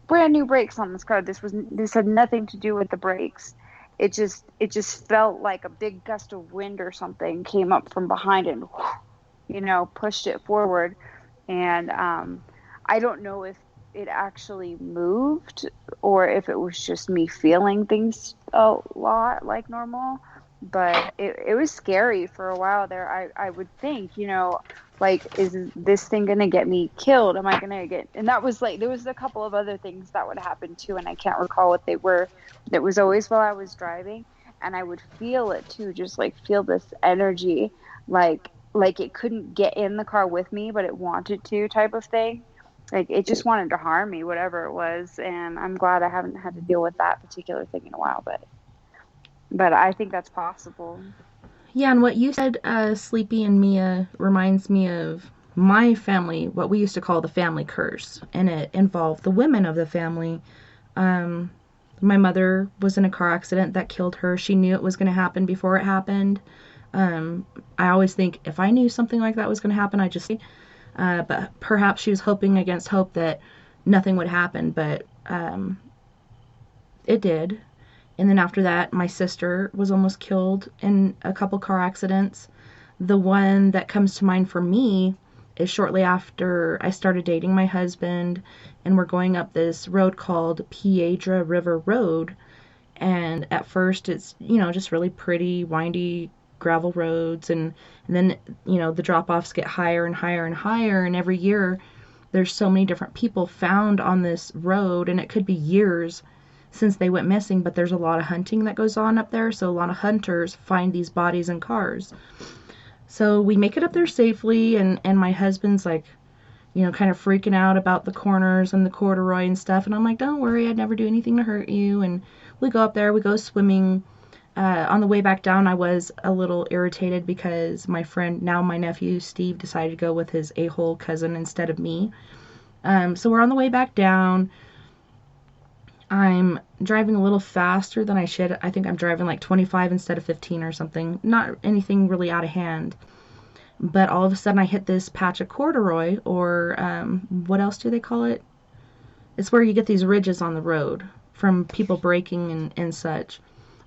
Speaker 3: brand new brakes on this car. This had nothing to do with the brakes. It just felt like a big gust of wind or something came up from behind and, pushed it forward. And I don't know if it actually moved or if it was just me feeling things a lot like normal. But it was scary for a while there. I would think, like, is this thing going to get me killed? Am I going to get... And that was like, there was a couple of other things that would happen too, and I can't recall what they were. It was always while I was driving, and I would feel it too, just like feel this energy, like like it couldn't get in the car with me, but it wanted to, type of thing. Like it just wanted to harm me, whatever it was. And I'm glad I haven't had to deal with that particular thing in a while, but I think that's possible.
Speaker 1: Yeah, and what you said, Sleepy and Mia, reminds me of my family, what we used to call the family curse, and it involved the women of the family. Um, my mother was in a car accident that killed her. She knew it was going to happen before it happened. I always think if I knew something like that was going to happen, I'd just, but perhaps she was hoping against hope that nothing would happen, but it did. And then after that, my sister was almost killed in a couple car accidents. The one that comes to mind for me is shortly after I started dating my husband, and we're going up this road called Piedra River Road. And at first it's, just really pretty, windy gravel roads. And then, the drop-offs get higher and higher and higher. And every year there's so many different people found on this road, and it could be years since they went missing, but there's a lot of hunting that goes on up there, so a lot of hunters find these bodies in cars. So we make it up there safely, and my husband's like, kind of freaking out about the corners and the corduroy and stuff, and I'm like, don't worry, I'd never do anything to hurt you. And we go up there, we go swimming. On the way back down, I was a little irritated because my friend, now my nephew, Steve, decided to go with his a-hole cousin instead of me. So we're on the way back down. I'm driving a little faster than I should. I think I'm driving like 25 instead of 15 or something. Not anything really out of hand. But all of a sudden I hit this patch of corduroy, or what else do they call it? It's where you get these ridges on the road from people braking and such.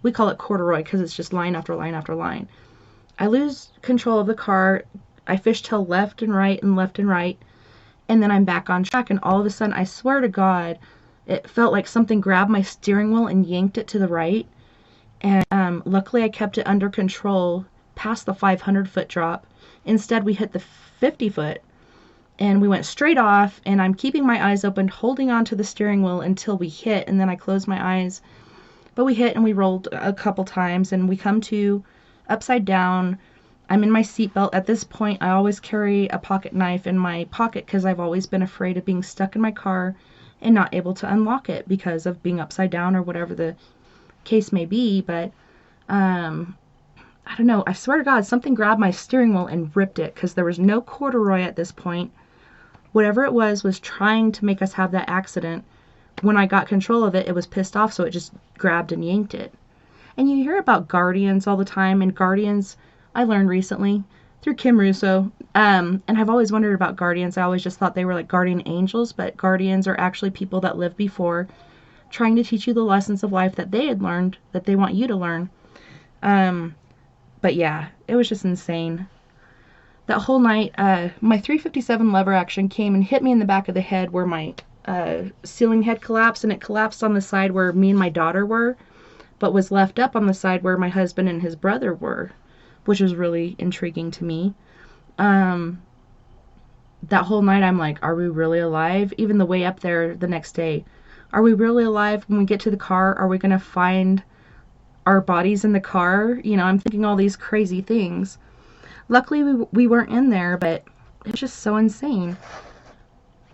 Speaker 1: We call it corduroy because it's just line after line after line. I lose control of the car. I fishtail left and right and left and right. And then I'm back on track. And all of a sudden, I swear to God, it felt like something grabbed my steering wheel and yanked it to the right. And luckily I kept it under control past the 500-foot drop. Instead, we hit the 50-foot, and we went straight off, and I'm keeping my eyes open, holding on to the steering wheel until we hit, and then I closed my eyes. But we hit, and we rolled a couple times, and we come to upside down. I'm in my seatbelt. At this point, I always carry a pocket knife in my pocket because I've always been afraid of being stuck in my car and not able to unlock it because of being upside down or whatever the case may be. But I don't know, I swear to God, something grabbed my steering wheel and ripped it, because there was no corduroy at this point. Whatever it was trying to make us have that accident. When I got control of it, it was pissed off, so it just grabbed and yanked it. And you hear about guardians all the time, and guardians, I learned recently through Kim Russo, and I've always wondered about guardians. I always just thought they were like guardian angels, but guardians are actually people that lived before, trying to teach you the lessons of life that they had learned, that they want you to learn. But yeah, it was just insane. That whole night, my 357 lever action came and hit me in the back of the head where my ceiling head collapsed, and it collapsed on the side where me and my daughter were, but was left up on the side where my husband and his brother were, which was really intriguing to me. That whole night I'm like, are we really alive? Even the way up there the next day, are we really alive? When we get to the car, are we going to find our bodies in the car? I'm thinking all these crazy things. Luckily we weren't in there, but it's just so insane.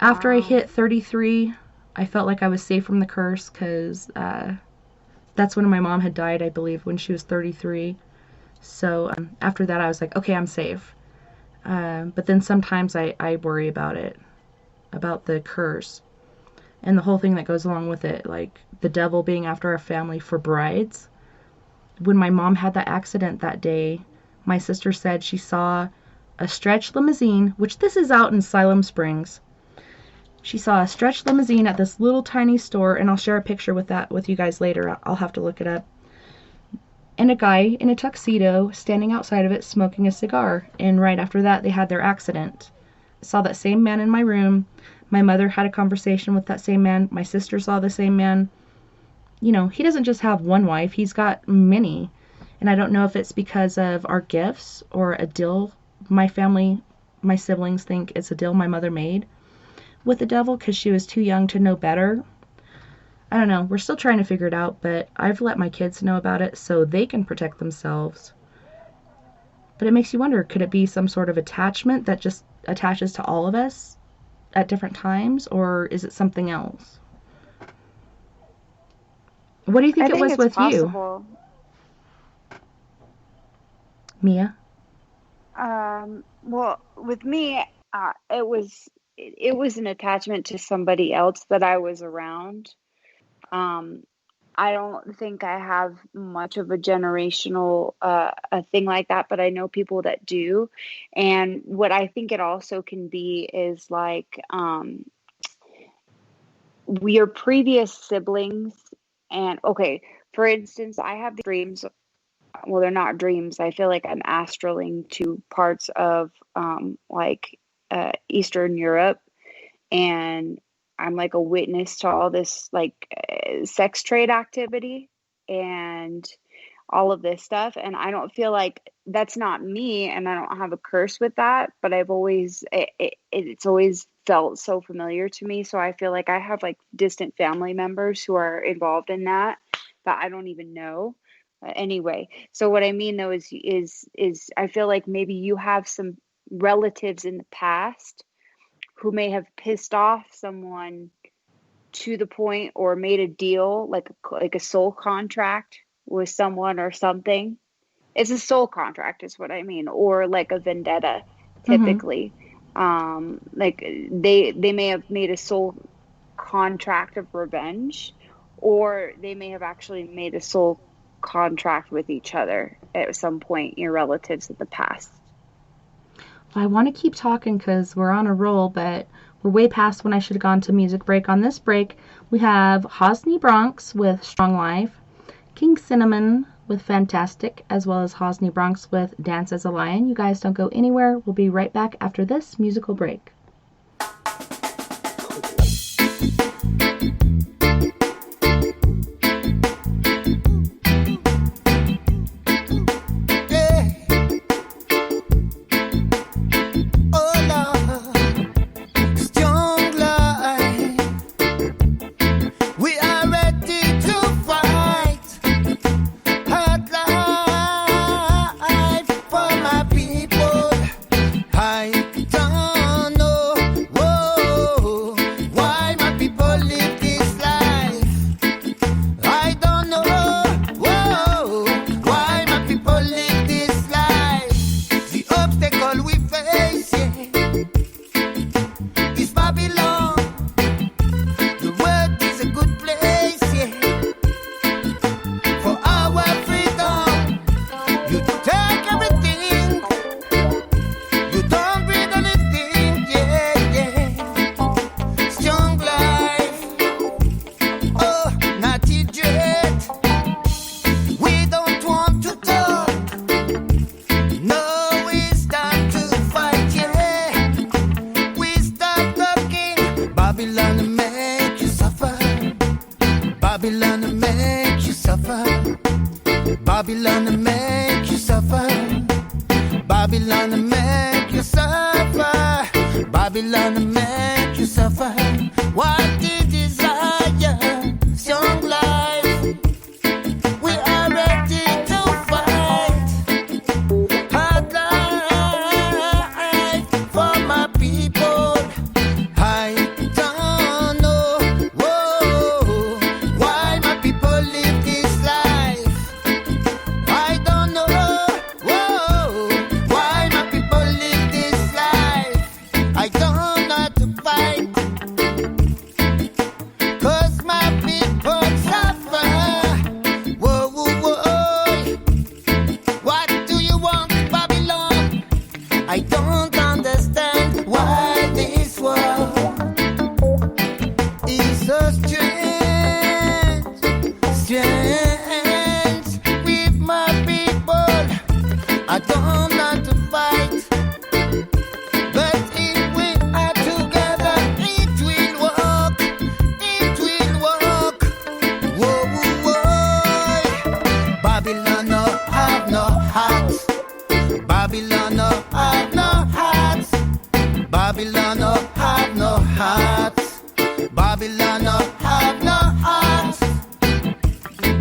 Speaker 1: After I hit 33, I felt like I was safe from the curse, because that's when my mom had died, I believe, when she was 33. So after that, I was like, okay, I'm safe. But then sometimes I worry about it, about the curse, and the whole thing that goes along with it, like the devil being after our family for brides. When my mom had that accident that day, my sister said she saw a stretch limousine, which this is out in Siloam Springs. She saw a stretch limousine at this little tiny store, and I'll share a picture with you guys later. I'll have to look it up. And a guy in a tuxedo standing outside of it smoking a cigar. And right after that, they had their accident. I saw that same man in my room. My mother had a conversation with that same man. My sister saw the same man. He doesn't just have one wife. He's got many. And I don't know if it's because of our gifts or a deal my siblings think it's a deal my mother made with the devil because she was too young to know better. I don't know. We're still trying to figure it out, but I've let my kids know about it so they can protect themselves. But it makes you wonder, could it be some sort of attachment that just attaches to all of us at different times, or is it something else? What do you think it was with
Speaker 3: possible.
Speaker 1: you, Mea?
Speaker 3: Well, with me, it was an attachment to somebody else that I was around. I don't think I have much of a generational a thing like that, but I know people that do. And what I think it also can be is like we are previous siblings. And okay, for instance, I have the dreams. Well, they're not dreams. I feel like I'm astraling to parts of Eastern Europe, and I'm like a witness to all this sex trade activity and all of this stuff. And I don't feel like that's not me, and I don't have a curse with that, but it's always felt so familiar to me. So I feel like I have like distant family members who are involved in that I don't even know. Anyway, so what I mean though is I feel like maybe you have some relatives in the past who may have pissed off someone to the point, or made a deal like a soul contract with someone or something. It's a soul contract is what I mean, or like a vendetta typically. Like they may have made a soul contract of revenge, or they may have actually made a soul contract with each other at some point, your relatives in the past.
Speaker 1: I want to keep talking because we're on a roll, but we're way past when I should have gone to music break. On this break, we have Hosni Bronx with Strong Life, King Cinnamon with Fantastic, as well as Hosni Bronx with Dance as a Lion. You guys don't go anywhere. We'll be right back after this musical break.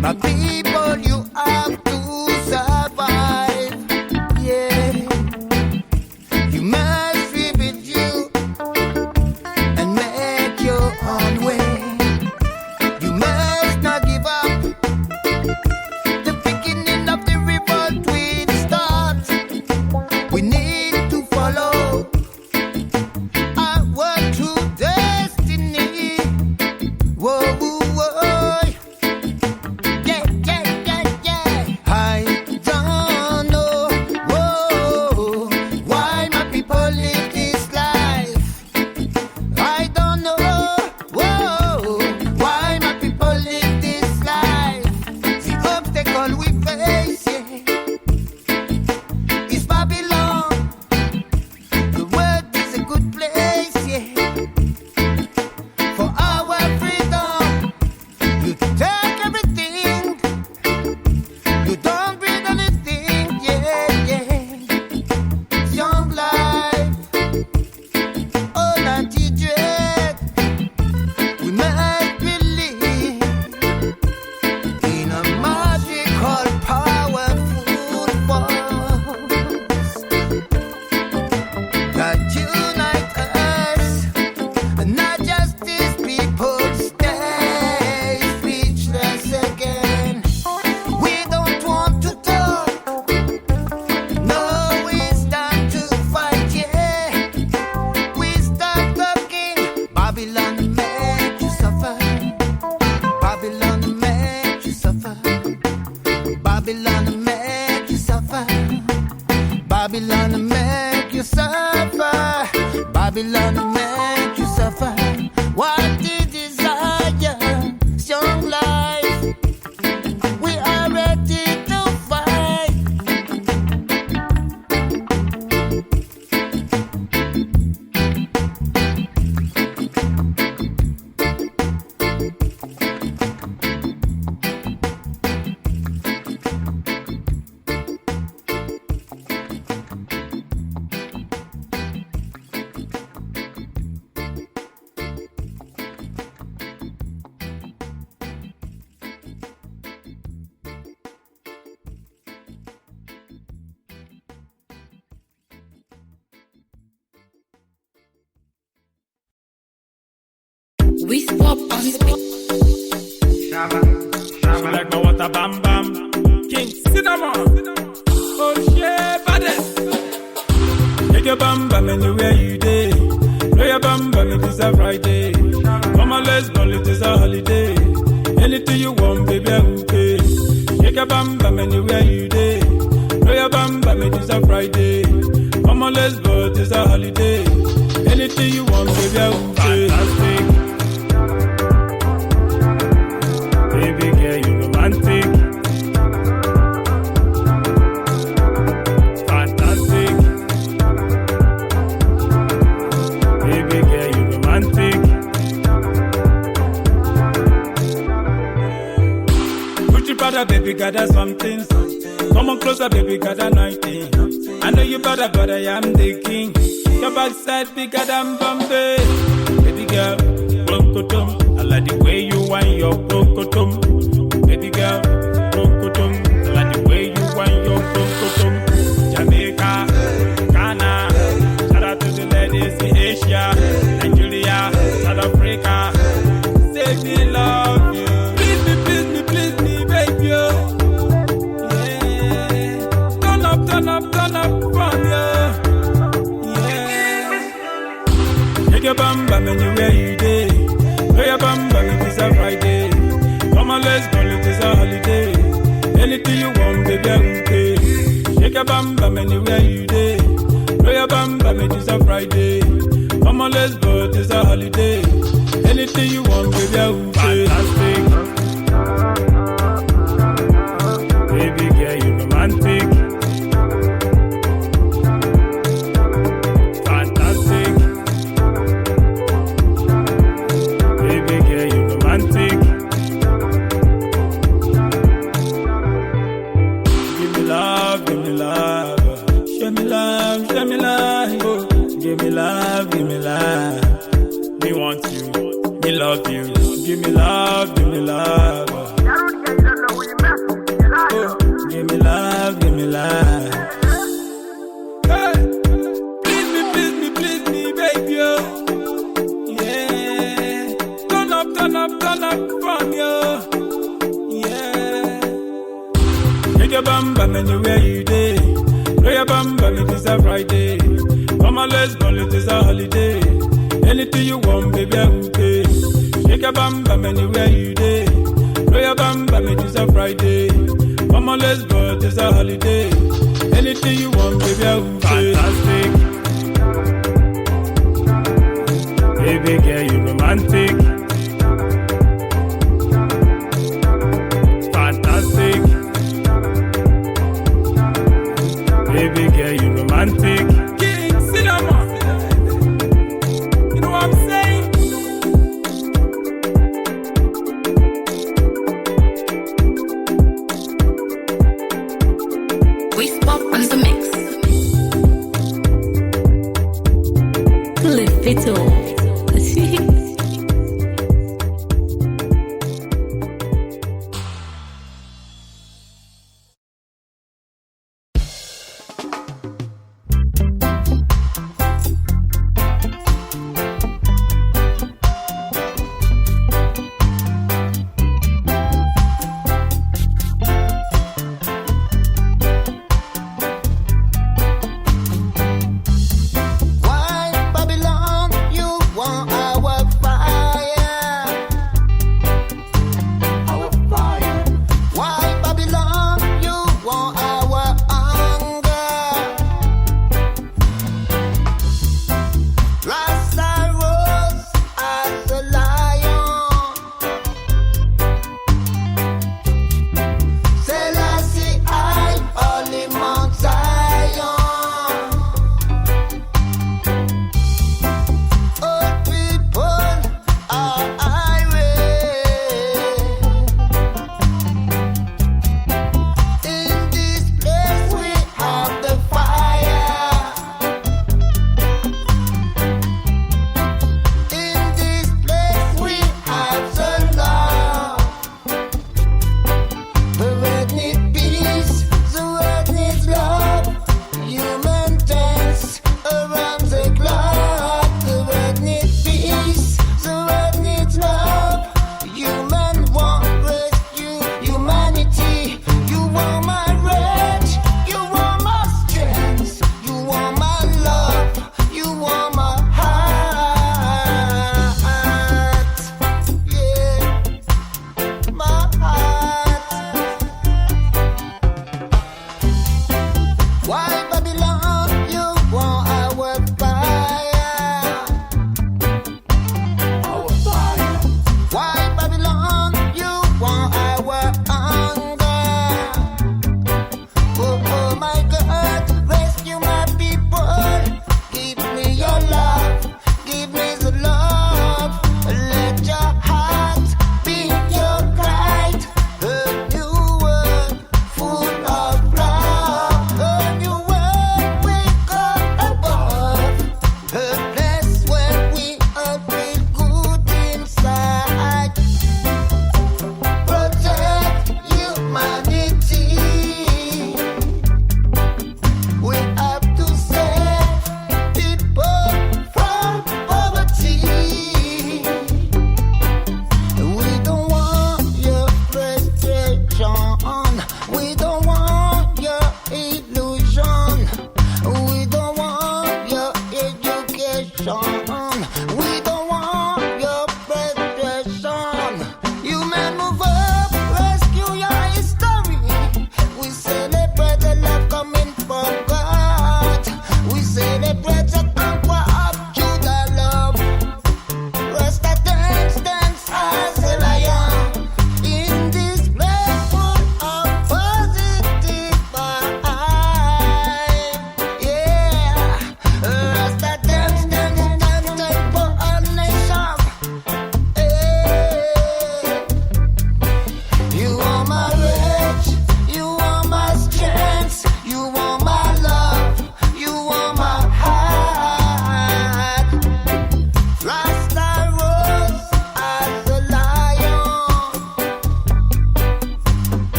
Speaker 5: My people, you have to survive. Yeah. gonna make you suffer. What you desire, strong life. We are ready to fight.
Speaker 6: We swap on speed.
Speaker 7: She like my water bam bam. King Cinnamon. Oh shit, baddest. Take your bam bam anywhere you day. Throw your bam bam, it is a Friday. Come on, let's ball, it is a holiday. Anything you want, baby, I will pay. Take your bam bam anywhere you day. Throw your bam bam, it is a Friday. Come on, let's ball, it is a holiday. Anything you want, baby, I will pay. Fantastic. Baby girl, you romantic. Fantastic. Baby girl, you romantic. Gucci brother, baby, gather something. Come on closer, baby, gather 19. I know you better, but I am the king. Your backside bigger than Bombay. Baby girl, broncotum. I like the way you wind your broncotum. Baby girl, broncotum. I like the way you wind your broncotum. Jamaica, Ghana. Shout out to the ladies in Asia, Nigeria, South Africa. Say me love you. Please me, please me, please me, baby. Yeah. Turn up from you. Take your bam bam anywhere you day. Throw your bam bam, it is a Friday. Come on, let's go, it is a holiday. Anything you want, baby, I will pay. Take your bam bam anywhere you day. Throw your bam bam, it is a Friday. Come on, let's go, it is a holiday. Anything you want, baby, I will pay. Fantastic. Baby girl, you romantic. Give me love. Me want you, me love you. Give me love. Oh, give me love. Hey, please me, baby. Oh. Yeah, turn up from you. Yeah, take your bam bam anywhere you day. Throw your bam bam, it is a Friday. Come on, let's go, it is a holiday. Anything you want, baby, I will pay. Shake your bam bam anywhere you day. Throw your bam bam, it is a Friday. Come on, let's go, it is a holiday. Anything you want, baby, I will pay. Fantastic. Baby girl, you romantic. Fantastic. Baby girl, you romantic. King Cinnamon. You know what I'm saying?
Speaker 6: We swap on the mix. Live it all.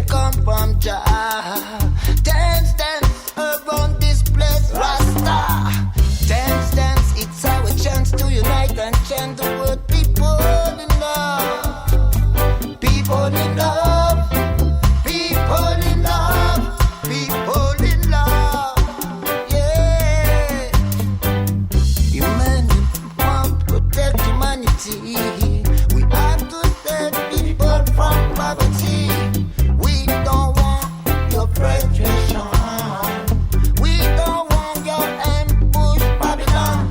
Speaker 5: come from Jah. Dance, dance around this place, Rasta. Dance, dance, it's our chance to unite and chant the word. People in love, people in love, people in love, people in love. Yeah. Humanity, want to protect humanity. We have to save people from poverty. We don't want your frustration. We don't want your ambush, Babylon.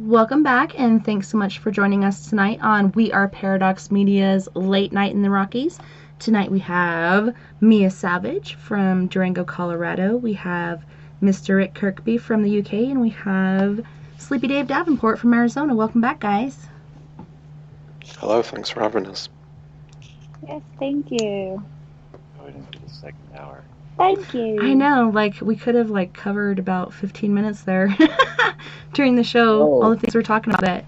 Speaker 1: Welcome back, and thanks so much for joining us tonight on We Are Paradox Media's Late Night in the Rockies. Tonight we have Mea Savage from Durango, Colorado. We have Mr. Rick Kirkby from the UK, and we have SleepyDave Davenport from Arizona. Welcome back, guys.
Speaker 2: Hello, thanks for having us.
Speaker 3: Yes, thank you.
Speaker 4: Going into the second hour.
Speaker 3: Thank you.
Speaker 1: I know, like, we could have, like, covered about 15 minutes there during the show, all the things we're talking about. But,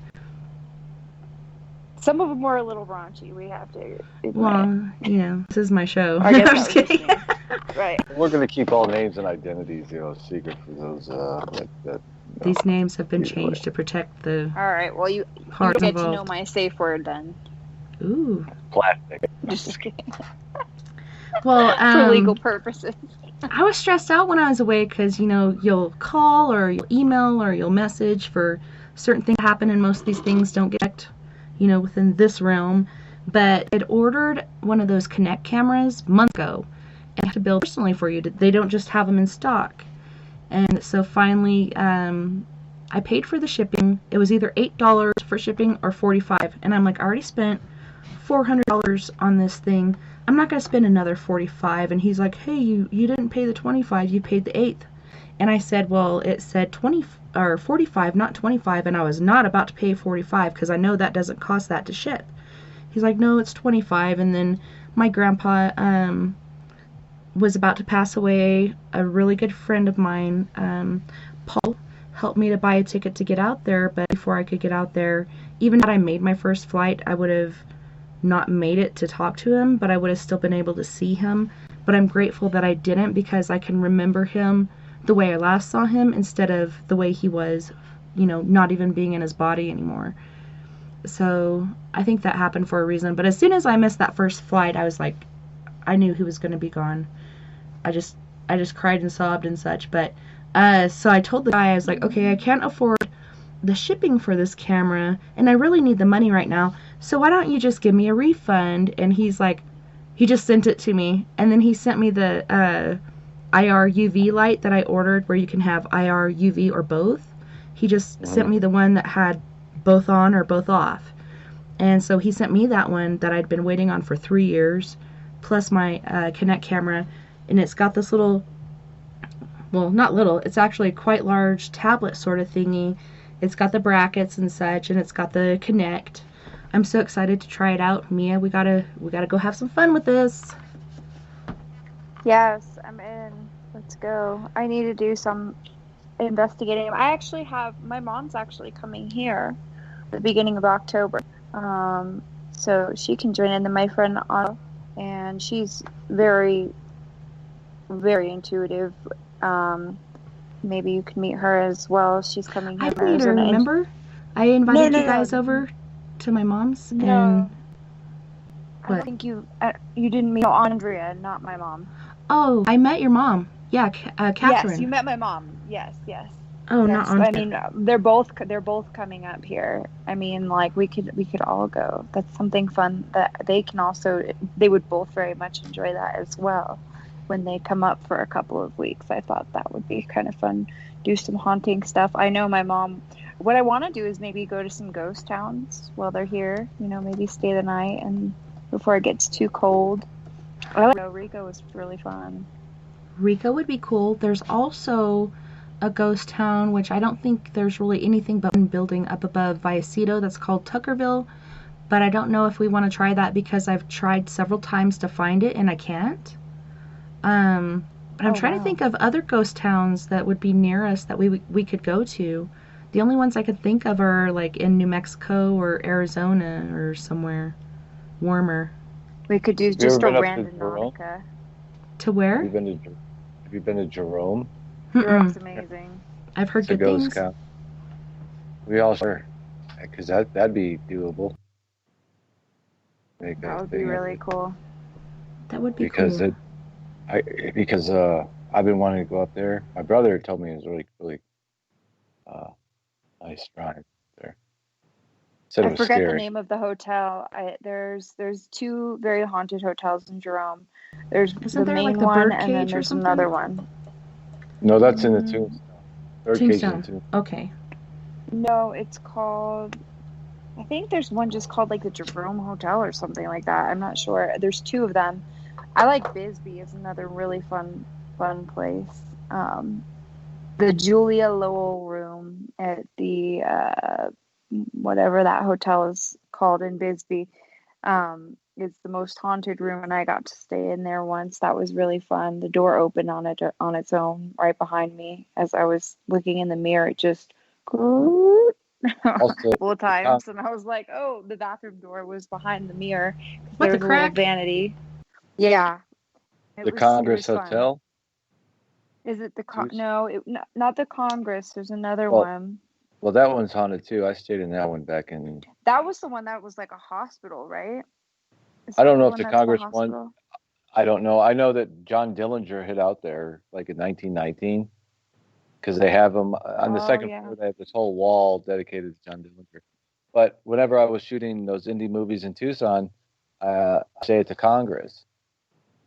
Speaker 3: Some of them were a little raunchy. We have to admit.
Speaker 1: well, you know, this is my show.
Speaker 3: I guess
Speaker 1: I'm just
Speaker 3: that was
Speaker 1: kidding.
Speaker 3: Right.
Speaker 4: We're going to keep all names and identities, secret for those that
Speaker 1: These names have been changed to protect the
Speaker 3: All right. Well, you
Speaker 1: parts
Speaker 3: get to know
Speaker 1: involved.
Speaker 3: my safe word then.
Speaker 1: Ooh.
Speaker 4: plastic.
Speaker 3: Just kidding.
Speaker 1: Well,
Speaker 3: For legal purposes.
Speaker 1: I was stressed out when I was away because, you know, you'll call or you'll email or you'll message for certain things to happen, and most of these things don't get checked, you know, within this realm. But I'd ordered one of those Kinect cameras months ago, and I have to build personally for you. They don't just have them in stock. And so finally, I paid for the shipping. It was either $8 for shipping or $45, and I'm like, I already spent $400 on this thing. I'm not going to spend another $45. And he's like, hey, you didn't pay the $25, you paid the $8. And I said, well, it said $45, not $25, and I was not about to pay $45 because I know that doesn't cost that to ship. He's like, no, it's $25. And then my grandpa was about to pass away. A really good friend of mine, Paul, helped me to buy a ticket to get out there, but before I could get out there, even had I made my first flight, I would have not made it to talk to him, but I would have still been able to see him. But I'm grateful that I didn't, because I can remember him the way I last saw him instead of the way he was, you know, not even being in his body anymore. So I think that happened for a reason. But as soon as I missed that first flight, I was like, I knew he was going to be gone. I just cried and sobbed and such. But so I told the guy, I was like, okay, I can't afford the shipping for this camera, and I really need the money right now, so why don't you just give me a refund? And he's like, he just sent it to me, and then he sent me the IR UV light that I ordered, where you can have IR UV or both. He just sent me the one that had both on or both off. And so he sent me that one that I'd been waiting on for 3 years, plus my Kinect camera, and it's got this little, well, not little, it's actually a quite large tablet sort of thingy. It's got the brackets and such, and it's got the Kinect. I'm so excited to try it out. Mia, we gotta go have some fun with this.
Speaker 3: Yes, I'm in. Let's go. I need to do some investigating. I actually have, my mom's actually coming here at the beginning of October. So she can join in. Then my friend Anna, and she's very, very intuitive. Maybe you can meet her as well. She's coming here.
Speaker 1: I need her, remember? I invited you guys over to my mom's.
Speaker 3: No.
Speaker 1: And
Speaker 3: I don't think you didn't meet Andrea, not my mom.
Speaker 1: Oh, I met your mom. Yeah, Catherine.
Speaker 3: Yes, you met my mom. Yes.
Speaker 1: Oh,
Speaker 3: Yes,
Speaker 1: not Andrea.
Speaker 3: I mean, they're both coming up here. I mean, like we could all go. That's something fun that they would both very much enjoy that as well. When they come up for a couple of weeks, I thought that would be kind of fun. Do some haunting stuff. I know my mom. What I want to do is maybe go to some ghost towns while they're here. You know, maybe stay the night and before it gets too cold. Rico was really fun.
Speaker 1: Rico would be cool. There's also a ghost town, which I don't think there's really anything but one building up above Vallecito that's called Tuckerville. but I don't know if we want to try that because I've tried several times to find it and I can't. But I'm trying to think of other ghost towns that would be near us that we could go to. The only ones I could think of are like in New Mexico or Arizona or somewhere warmer.
Speaker 3: We could do
Speaker 4: Have you
Speaker 3: just
Speaker 4: ever
Speaker 3: a
Speaker 4: been up to
Speaker 3: random
Speaker 4: Jerome?
Speaker 3: Nautica.
Speaker 1: To where?
Speaker 4: Have you been to Jerome?
Speaker 3: Europe's
Speaker 1: Mm-mm.
Speaker 3: amazing.
Speaker 1: I've heard
Speaker 4: It's a
Speaker 1: good
Speaker 4: ghost
Speaker 1: things.
Speaker 4: town. We all sure, because that'd be doable. Make a
Speaker 3: That would be
Speaker 4: thing of
Speaker 3: really
Speaker 4: it.
Speaker 3: cool.
Speaker 1: That would be
Speaker 4: Because
Speaker 1: cool.
Speaker 4: I've been wanting to go up there. My brother told me it was really, really nice drive there. Said it
Speaker 3: I
Speaker 4: was
Speaker 3: forget the
Speaker 4: scary.
Speaker 3: name of the hotel. There's two very haunted hotels in Jerome. There's
Speaker 1: Isn't
Speaker 3: the
Speaker 1: there
Speaker 3: main
Speaker 1: like the
Speaker 3: one,
Speaker 1: bird
Speaker 3: and then
Speaker 1: cage or
Speaker 3: there's
Speaker 1: something?
Speaker 3: another one.
Speaker 4: No, that's in the
Speaker 3: Mm,
Speaker 4: Tombstone. Third cage in
Speaker 1: Tombstone.
Speaker 4: the Tombstone.
Speaker 1: Okay.
Speaker 3: No, it's called. I think there's one just called like the Jerome Hotel or something like that. I'm not sure. There's two of them. I like Bisbee. It's another really fun place. The Julia Lowell room at the whatever that hotel is called in Bisbee. It's the most haunted room, and I got to stay in there once. That was really fun. The door opened on its own right behind me as I was looking in the mirror. It just a
Speaker 4: Also,
Speaker 3: couple of times, and I was like, "Oh, the bathroom door was behind the mirror because
Speaker 1: What,
Speaker 3: there
Speaker 1: the
Speaker 3: was a little
Speaker 1: crack?
Speaker 3: vanity." Yeah,
Speaker 4: the
Speaker 3: it
Speaker 4: Congress
Speaker 3: was fun.
Speaker 4: Hotel.
Speaker 3: Is it the
Speaker 4: Tucson?
Speaker 3: no? Not the Congress. There's another
Speaker 4: Well,
Speaker 3: one.
Speaker 4: well, that one's haunted too. I stayed in that one back in.
Speaker 3: That was the one that was like a hospital, right? Is
Speaker 4: I
Speaker 3: that
Speaker 4: don't
Speaker 3: the
Speaker 4: know if
Speaker 3: one
Speaker 4: the
Speaker 3: that's the
Speaker 4: Congress one.
Speaker 3: hospital?
Speaker 4: I don't know. I know that John Dillinger hid out there like in 1919 because they have him on the
Speaker 3: Oh
Speaker 4: second
Speaker 3: yeah.
Speaker 4: floor. They have this whole wall dedicated to John Dillinger. But whenever I was shooting those indie movies in Tucson, I stayed at the Congress,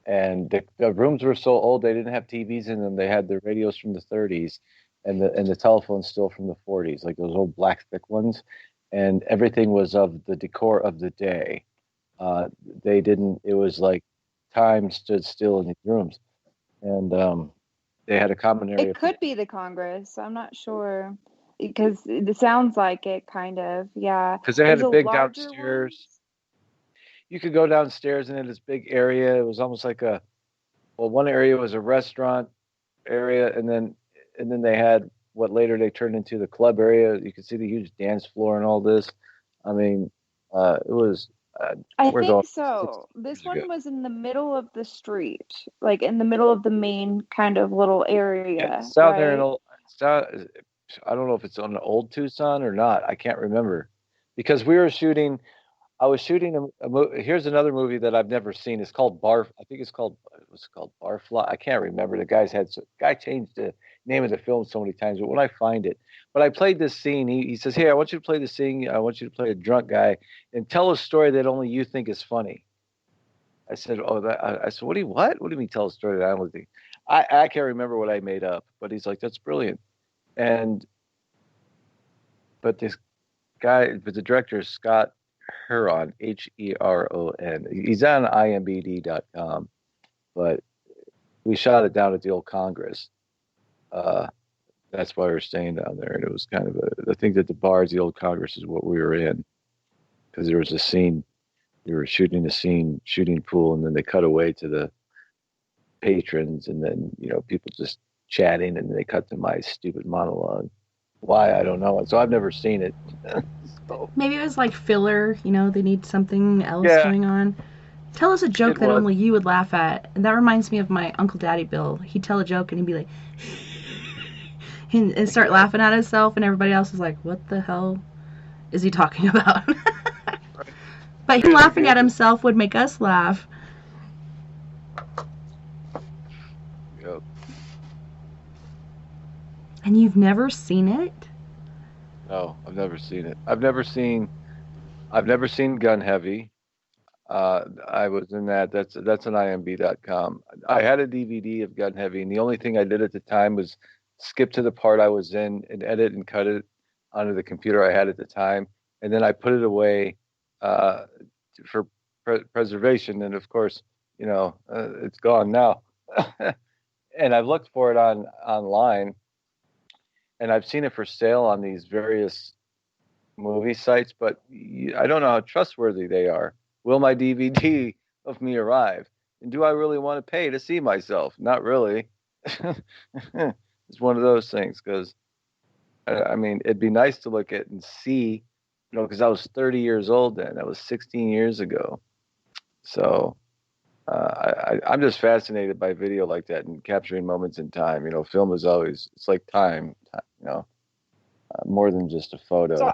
Speaker 4: and the rooms were so old they didn't have TVs in them. They had the radios from the 30s, and the telephones still from the 40s, like those old black thick ones, and everything was of the decor of the day. They didn't. It was like time stood still in these rooms, and they had a common area
Speaker 3: It could be the Congress. I'm not sure because it sounds like it kind of. Yeah.
Speaker 4: because they had
Speaker 3: There's
Speaker 4: a
Speaker 3: a
Speaker 4: big
Speaker 3: larger one.
Speaker 4: downstairs. You could go downstairs and in this big area. It was almost like one area was a restaurant area, and then they had what later they turned into the club area. You could see the huge dance floor and all this. I mean, it was.
Speaker 3: I
Speaker 4: We're going
Speaker 3: think so.
Speaker 4: 60
Speaker 3: This
Speaker 4: years ago.
Speaker 3: one was in the middle of the street, like in the middle of the main kind of little
Speaker 4: Yeah,
Speaker 3: area,
Speaker 4: it's down there in
Speaker 3: right?
Speaker 4: old. It's down, I don't know if it's on the old Tucson or not. I can't remember because we were shooting. I was shooting a movie. Here's another movie that I've never seen. It's called Bar. I think it's called. It was called Barfly. I can't remember. Guy changed the name of the film so many times. But when I find it, but I played this scene. He says, "Hey, I want you to play the scene. I want you to play a drunk guy and tell a story that only you think is funny." I said, "Oh, that." I said, "What do you what? What do you mean tell a story that I don't think?" I can't remember what I made up, but he's like, "That's brilliant." And but this guy, but the director is Scott Heron, Heron. He's on IMBD.com, but we shot it down at the old Congress. Uh, that's why we were staying down there, and it was kind of I think that the bars, the old Congress, is what we were in because there was a scene. We were shooting a scene, shooting pool, and then they cut away to the patrons, and then people just chatting, and they cut to my stupid monologue. Why I don't know. So I've never seen it. So,
Speaker 1: Maybe it was like filler, they need something else
Speaker 4: yeah,
Speaker 1: going on. Tell us a joke
Speaker 4: it
Speaker 1: that
Speaker 4: was.
Speaker 1: only you would laugh at. And that reminds me of my Uncle Daddy Bill. He'd tell a joke and he'd be like, and start laughing at himself, and everybody else is like, what the hell is he talking about? But him laughing at himself would make us laugh.
Speaker 4: Yep.
Speaker 1: And you've never seen it?
Speaker 4: No, I've never seen it. I've never seen Gun Heavy. I was in that. That's an IMB.com. I had a DVD of Gun Heavy, and the only thing I did at the time was skip to the part I was in and edit and cut it onto the computer I had at the time, and then I put it away for preservation. And of course, it's gone now. And I've looked for it online, and I've seen it for sale on these various movie sites, but I don't know how trustworthy they are. Will my DVD of me arrive? And do I really want to pay to see myself? Not really. It's one of those things because, I mean, it'd be nice to look at and see, because I was 30 years old then. That was 16 years ago. So I'm just fascinated by video like that and capturing moments in time. Film is always, it's like time, more than just a photo.
Speaker 3: So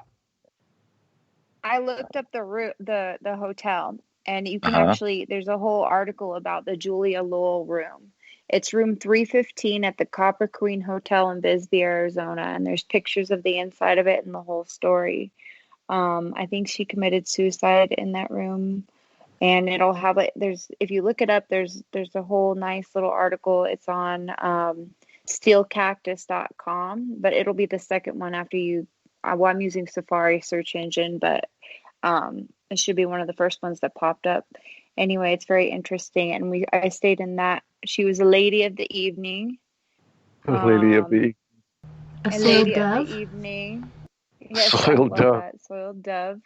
Speaker 3: I looked up the hotel, and you can
Speaker 4: Uh-huh.
Speaker 3: actually, there's a whole article about the Julia Lowell room. It's room 315 at the Copper Queen Hotel in Bisbee, Arizona, and there's pictures of the inside of it and the whole story. I think she committed suicide in that room, and it'll have it. If you look it up, there's a whole nice little article. It's on steelcactus.com, but it'll be the second one after you. Well, I'm using Safari search engine, but it should be one of the first ones that popped up. Anyway, it's very interesting, and I stayed in that. She was a lady of the evening.
Speaker 4: Lady of the
Speaker 1: A
Speaker 3: A
Speaker 1: soiled
Speaker 3: lady of
Speaker 1: dove.
Speaker 3: the evening. Yes,
Speaker 4: Soiled
Speaker 3: I love
Speaker 4: dove.
Speaker 3: that. Soiled dove.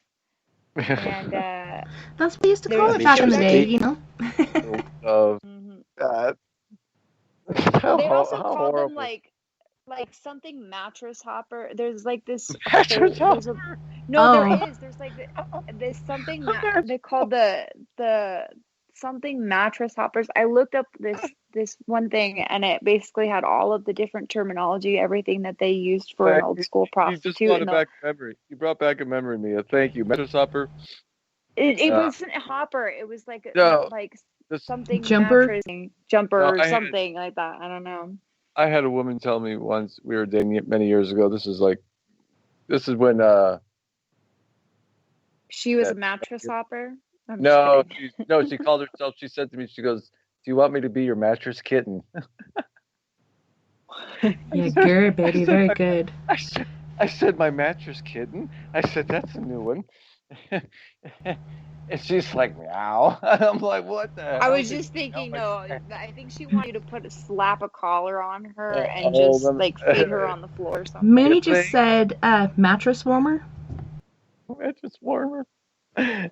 Speaker 3: And
Speaker 1: That's what we used to call
Speaker 3: there's
Speaker 1: it back in the day,
Speaker 3: actually
Speaker 4: Of
Speaker 3: Mhm.
Speaker 4: that.
Speaker 3: Well, they also
Speaker 4: How
Speaker 3: call them
Speaker 4: horrible.
Speaker 3: like something mattress hopper. There's like this
Speaker 4: Mattress
Speaker 3: whole there's a
Speaker 4: hopper.
Speaker 3: no there
Speaker 1: Oh.
Speaker 3: is there's like there's something
Speaker 4: Mattress
Speaker 3: they call the something mattress hoppers. I looked up this one thing, and it basically had all of the different terminology, everything that they used for an old school
Speaker 4: You just
Speaker 3: prostitute,
Speaker 4: brought
Speaker 3: and
Speaker 4: it back a memory. You brought back a memory, Mia. Thank you. Mattress hopper.
Speaker 3: it wasn't a hopper. It was
Speaker 4: No,
Speaker 3: like
Speaker 4: this,
Speaker 3: something
Speaker 1: Jumper.
Speaker 3: mattress jumper
Speaker 4: no,
Speaker 3: or something like that. I don't know.
Speaker 4: I had a woman tell me once, we were dating many years ago. This is when
Speaker 3: She was a
Speaker 4: that
Speaker 3: mattress hopper. I'm just kidding.
Speaker 4: she called herself. She said to me, she goes, "Do you want me to be your mattress kitten?"
Speaker 1: Yeah, good,
Speaker 4: I
Speaker 1: baby.
Speaker 4: said,
Speaker 1: Very
Speaker 4: my,
Speaker 1: good.
Speaker 4: I said, my mattress kitten. I said, that's a new one. And she's like, meow. I'm like, what the hell?
Speaker 3: I was just thinking, no, I think she wanted you to slap a collar on her and
Speaker 4: Oh,
Speaker 3: just like feed her on the floor or something.
Speaker 1: Mooney just said mattress warmer.
Speaker 4: mattress warmer. I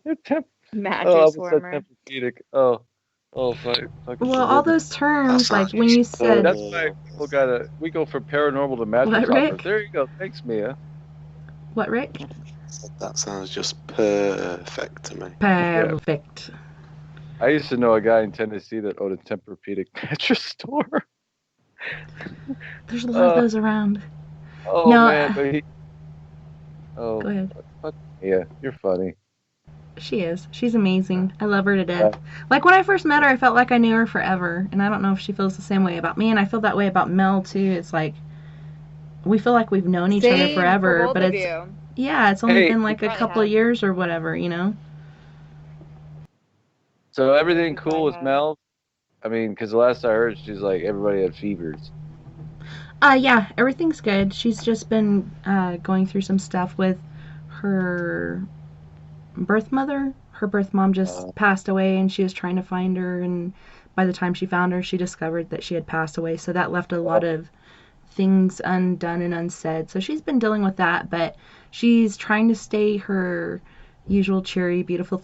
Speaker 3: Mattress
Speaker 4: was so
Speaker 3: warmer.
Speaker 4: Tempur-Pedic. Oh, fuck.
Speaker 1: Well, all those terms,
Speaker 2: That
Speaker 1: like when
Speaker 2: sounds
Speaker 1: you
Speaker 2: just
Speaker 1: said,
Speaker 4: That's why we go from paranormal to mattress
Speaker 1: What,
Speaker 4: hopper.
Speaker 1: Rick?
Speaker 4: There you go. Thanks, Mia.
Speaker 1: what, Rick?
Speaker 2: that sounds just perfect to me.
Speaker 1: Perfect.
Speaker 4: I used to know a guy in Tennessee that owned a Tempur-Pedic mattress store.
Speaker 1: There's a lot of those around.
Speaker 4: Oh
Speaker 1: No,
Speaker 4: man, but
Speaker 1: Go ahead.
Speaker 4: fuck Mia, you're funny.
Speaker 1: She is. She's amazing. I love her to death. Like when I first met her, I felt like I knew her forever, and I don't know if she feels the same way about me. And I feel that way about Mel too. It's like we feel like we've known each other
Speaker 3: Same
Speaker 1: forever,
Speaker 3: for both
Speaker 1: but
Speaker 3: of
Speaker 1: it's
Speaker 3: you.
Speaker 1: it's only
Speaker 4: Hey,
Speaker 1: been like a
Speaker 3: probably
Speaker 1: couple of
Speaker 3: have.
Speaker 1: years or whatever, you know.
Speaker 4: So everything
Speaker 3: We
Speaker 4: cool
Speaker 3: probably
Speaker 4: with
Speaker 3: have.
Speaker 4: Mel? I mean, because the last I heard, she's like everybody had fevers.
Speaker 1: Yeah, everything's good. She's just been going through some stuff with her birth mother. Her birth mom just passed away, and she was trying to find her, and by the time she found her, she discovered that she had passed away. So that left a lot of things undone and unsaid. So she's been dealing with that, but she's trying to stay her usual cheery, beautiful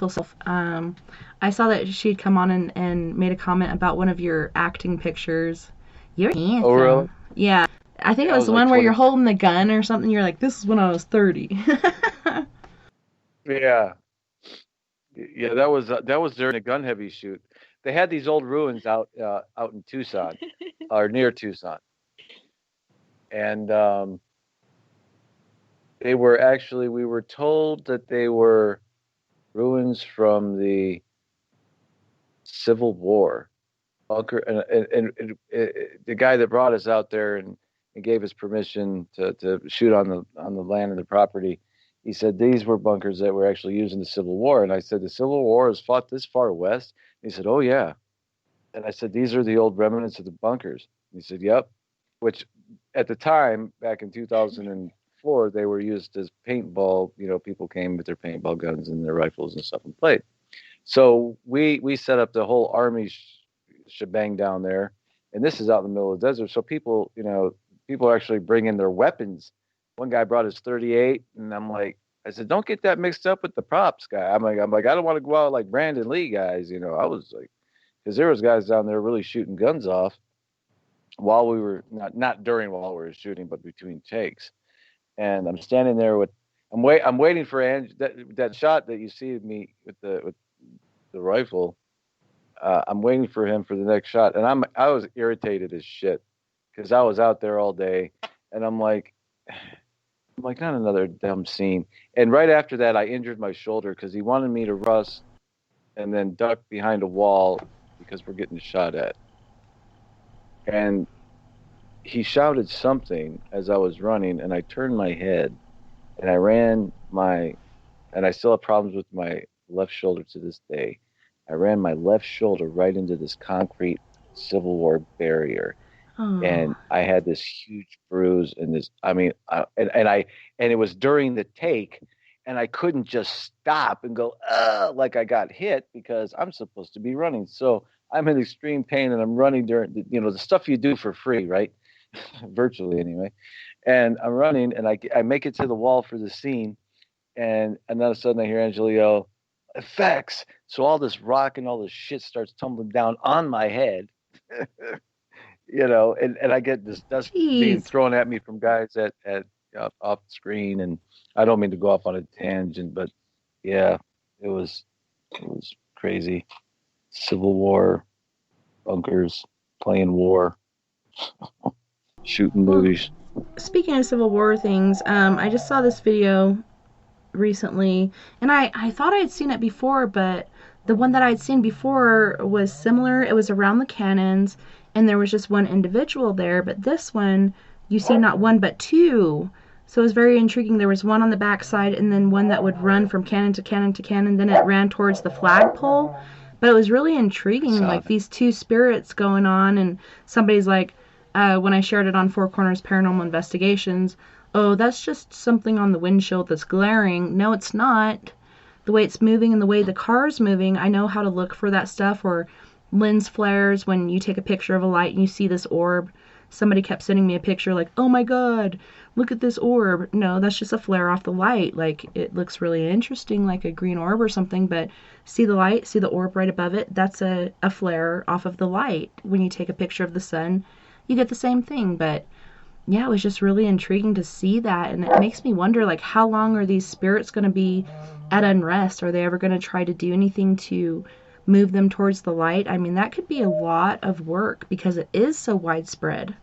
Speaker 1: self. I saw that she'd come on and made a comment about one of your acting pictures. You're handsome.
Speaker 4: Oh, really?
Speaker 1: Yeah. I think it
Speaker 4: I
Speaker 1: was the
Speaker 4: was like
Speaker 1: one where
Speaker 4: 20.
Speaker 1: you're holding the gun or something. You're like, this is when I was 30.
Speaker 4: Yeah, that was during the gun heavy shoot. They had these old ruins out in Tucson, or near Tucson, and they were actually, we were told that they were ruins from the Civil War bunker, and the guy that brought us out there and gave us permission to shoot on the land of the property. He said these were bunkers that were actually used in the Civil War, and I said the Civil War is fought this far west. And he said, "Oh yeah," and I said these are the old remnants of the bunkers. And he said, "Yep," which at the time back in 2004 they were used as paintball. People came with their paintball guns and their rifles and stuff and played. So we set up the whole army shebang down there, and this is out in the middle of the desert. So people, people actually bring in their weapons one guy brought his 38, and I'm like, I said, don't get that mixed up with the props guy. I'm like, I don't want to go out like Brandon Lee guys, you know. I was like, because there was guys down there really shooting guns off while we were not during while we were shooting, but between takes. And I'm standing there I'm waiting for that shot that you see of me with the rifle. I'm waiting for him for the next shot, and I was irritated as shit because I was out there all day, and I'm like, not another dumb scene. And right after that, I injured my shoulder because he wanted me to rust and then duck behind a wall because we're getting shot at. And he shouted something as I was running, and I turned my head, and and I still have problems with my left shoulder to this day. I ran my left shoulder right into this concrete Civil War barrier. And I had this huge bruise and and it was during the take, and I couldn't just stop and go, like I got hit because I'm supposed to be running. So I'm in extreme pain and I'm running during, the stuff you do for free, right? Virtually anyway. And I'm running and I make it to the wall for the scene. And then all of a sudden I hear Angelio, effects. So all this rock and all this shit starts tumbling down on my head. And I get this dust being thrown at me from guys at off the screen, and I don't mean to go off on a tangent, but yeah, it was crazy. Civil War, bunkers, playing war, shooting movies.
Speaker 1: Speaking of Civil War things, I just saw this video recently, and I thought I'd seen it before, but the one that I'd seen before was similar. It was around the cannons, and there was just one individual there, but this one, you see not one but two. So it was very intriguing. There was one on the backside, and then one that would run from cannon to cannon to cannon, then it ran towards the flagpole. But it was really intriguing, like these two spirits going on, and somebody's like, when I shared it on Four Corners Paranormal Investigations, oh, that's just something on the windshield that's glaring. No, it's not. The way it's moving and the way the car's moving, I know how to look for that stuff. Or lens flares, when you take a picture of a light and you see this orb. Somebody kept sending me a picture like, oh my god, look at this orb. No, that's just a flare off the light. Like, it looks really interesting, like a green orb or something, but see the light, see the orb right above it? That's a flare off of the light. When you take a picture of the sun, you get the same thing. But yeah, it was just really intriguing to see that, and it makes me wonder, like, how long are these spirits going to be at unrest? Are they ever going to try to do anything to move them towards the light? I mean, that could be a lot of work because it is so widespread.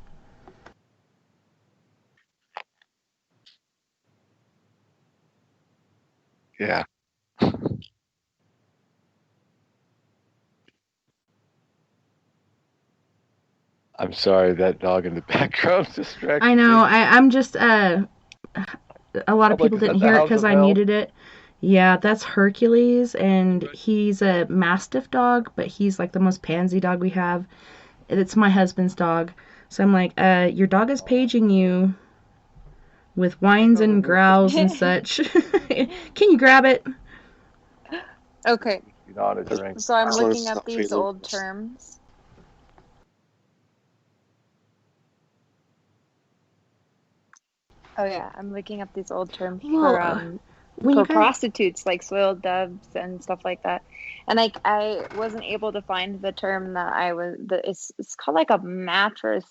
Speaker 4: Yeah. I'm sorry, that dog in the background's distracted.
Speaker 1: I know. I'm just a lot of people didn't hear it because I muted it. Yeah, that's Hercules, and he's a Mastiff dog, but he's like the most pansy dog we have. It's my husband's dog. So I'm like, your dog is paging you with whines and growls and such. Can you grab it?
Speaker 3: Okay. So I'm
Speaker 2: Slow
Speaker 3: looking up
Speaker 2: stuff,
Speaker 3: these
Speaker 2: you
Speaker 3: old
Speaker 2: know.
Speaker 3: terms. Oh yeah, I'm looking up these old terms
Speaker 1: Well,
Speaker 3: for prostitutes, like soiled doves and stuff like that. And I wasn't able to find the term that it's called like a mattress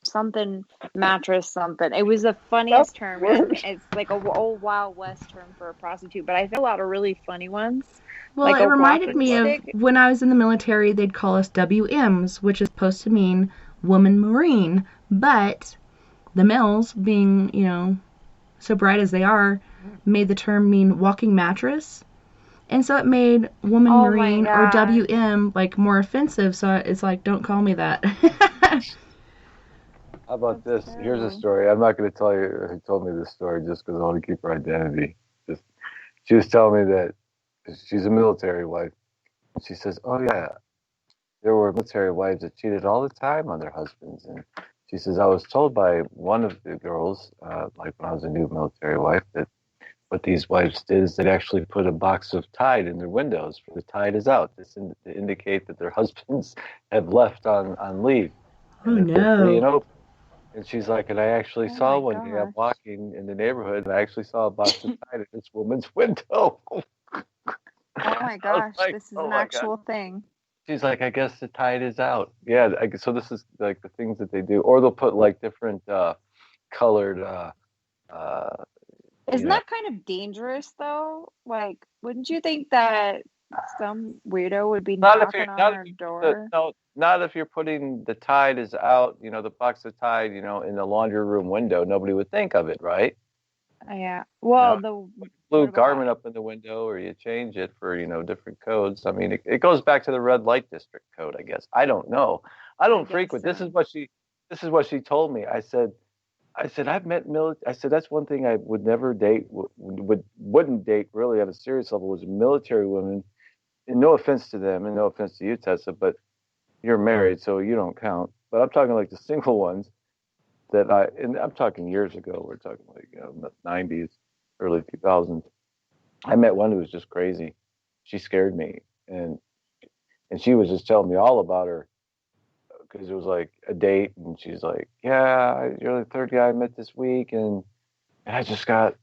Speaker 3: something. It was the funniest term, and it's like a old Wild West term for a prostitute. But I found a lot of really funny ones.
Speaker 1: Well,
Speaker 3: like
Speaker 1: it
Speaker 3: a
Speaker 1: reminded
Speaker 3: walking
Speaker 1: me
Speaker 3: stick.
Speaker 1: of when I was in the military, they'd call us WMs, which is supposed to mean woman marine. But the males, being, so bright as they are, made the term mean walking mattress. And so it made woman
Speaker 3: Oh my
Speaker 1: marine or
Speaker 3: God.
Speaker 1: WM like more offensive. So it's like, don't call me that.
Speaker 4: How about
Speaker 3: That's
Speaker 4: this? Here's a
Speaker 3: terrible.
Speaker 4: story. I'm not going to tell you who told me this story just because I want to keep her identity. She was telling me that she's a military wife. She says, oh, yeah, there were military wives that cheated all the time on their husbands. And she says, I was told by one of the girls, like when I was a new military wife, that what these wives did is they'd actually put a box of Tide in their windows. The Tide is out. This to indicate that their husbands have left on leave.
Speaker 1: Oh,
Speaker 4: And they're free and
Speaker 1: no.
Speaker 4: open. And she's like, and I actually
Speaker 3: Oh
Speaker 4: saw
Speaker 3: my
Speaker 4: one day I'm
Speaker 3: gosh.
Speaker 4: walking in the neighborhood, and I actually saw a box of tide at this woman's window.
Speaker 3: Oh my
Speaker 4: I was
Speaker 3: gosh,
Speaker 4: like,
Speaker 3: this is
Speaker 4: oh
Speaker 3: an
Speaker 4: my God.
Speaker 3: actual thing.
Speaker 4: She's like, I guess the tide is out. Yeah, so this is like the things that they do. Or they'll put like different colored,
Speaker 3: Isn't that kind of dangerous though? Like, wouldn't you think that some weirdo would be
Speaker 4: not if you're
Speaker 3: knocking on
Speaker 4: not if
Speaker 3: our
Speaker 4: you put
Speaker 3: door?
Speaker 4: no, not if you're putting the tide is out, the box of tide, in the laundry room window. Nobody would think of it, right?
Speaker 3: Yeah.
Speaker 4: You
Speaker 3: Well,
Speaker 4: know,
Speaker 3: what
Speaker 4: blue
Speaker 3: about
Speaker 4: garment up in the window, or you change it for different codes. I mean, it goes back to the red light district code, I guess. I don't know. I don't
Speaker 3: guess
Speaker 4: frequent.
Speaker 3: so.
Speaker 4: This is what she told me. I said I've met I said that's one thing I would never date. Wouldn't date really at a serious level was military women. And no offense to them, and no offense to you, Tessa, but you're married, so you don't count. But I'm talking like the single ones and I'm talking years ago. We're talking like the '90s, early 2000s. I met one who was just crazy. She scared me, and she was just telling me all about her because it was like a date, and she's like, "Yeah, you're the third guy I met this week, and I just got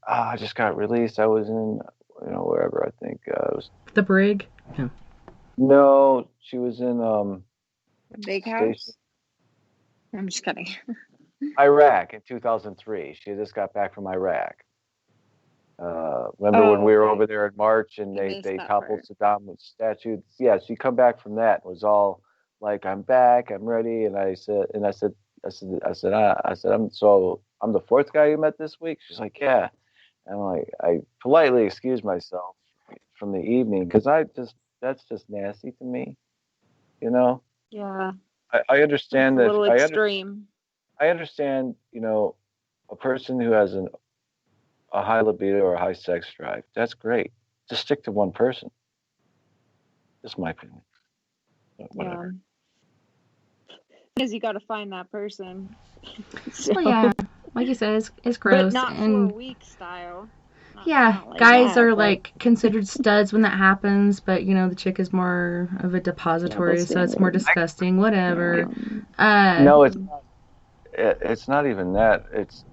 Speaker 4: released. I was in, wherever I think it was.
Speaker 1: The brig. Yeah.
Speaker 4: No, she was in
Speaker 3: Big
Speaker 4: station
Speaker 3: house? I'm just kidding.
Speaker 4: Iraq in 2003. She just got back from Iraq. Remember when we were over there in March and
Speaker 3: You missed
Speaker 4: they
Speaker 3: that
Speaker 4: toppled
Speaker 3: part.
Speaker 4: Saddam's statue? Yeah, she come back from that and was all like, "I'm back, I'm ready." And I said, I'm the fourth guy you met this week. She's like, "Yeah." And I'm like, I politely excused myself from the evening because that's just nasty to me, you know.
Speaker 3: Yeah.
Speaker 4: I
Speaker 3: It's
Speaker 4: understand
Speaker 3: a
Speaker 4: that.
Speaker 3: little extreme.
Speaker 4: I understand, a person who has a high libido or a high sex drive. That's great. Just stick to one person. That's my opinion. Whatever.
Speaker 3: Yeah. Because you got to find that person. So,
Speaker 1: Well, yeah, like you said, it's
Speaker 3: but
Speaker 1: gross.
Speaker 3: not
Speaker 1: And
Speaker 3: 4 week style.
Speaker 1: yeah,
Speaker 3: Not like
Speaker 1: guys
Speaker 3: that,
Speaker 1: are
Speaker 3: but
Speaker 1: like considered studs when that happens, but the chick is more of a depository, so it's more disgusting. Whatever.
Speaker 4: No, it's not. It's not even that. It's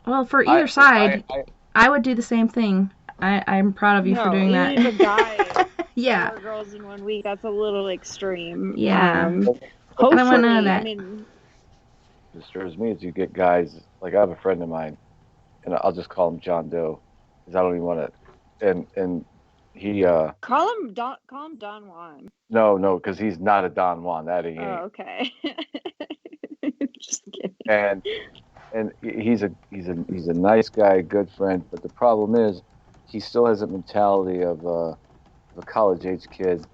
Speaker 1: Well, for either side, I would do the same thing. I'm proud of you for doing that.
Speaker 3: Even if a guy,
Speaker 1: yeah.
Speaker 3: 4 girls in 1 week, that's a little extreme.
Speaker 1: Yeah.
Speaker 3: Hopefully,
Speaker 1: I don't want none of that.
Speaker 3: I mean,
Speaker 4: disturbs me is you get guys like I have a friend of mine, and I'll just call him John Doe because I don't even want to. And he
Speaker 3: call him Don Juan.
Speaker 4: No, because he's not a Don Juan. That he ain't.
Speaker 3: Oh, okay. Just kidding.
Speaker 4: And he's a nice guy, a good friend. But the problem is, he still has a mentality of a college age kid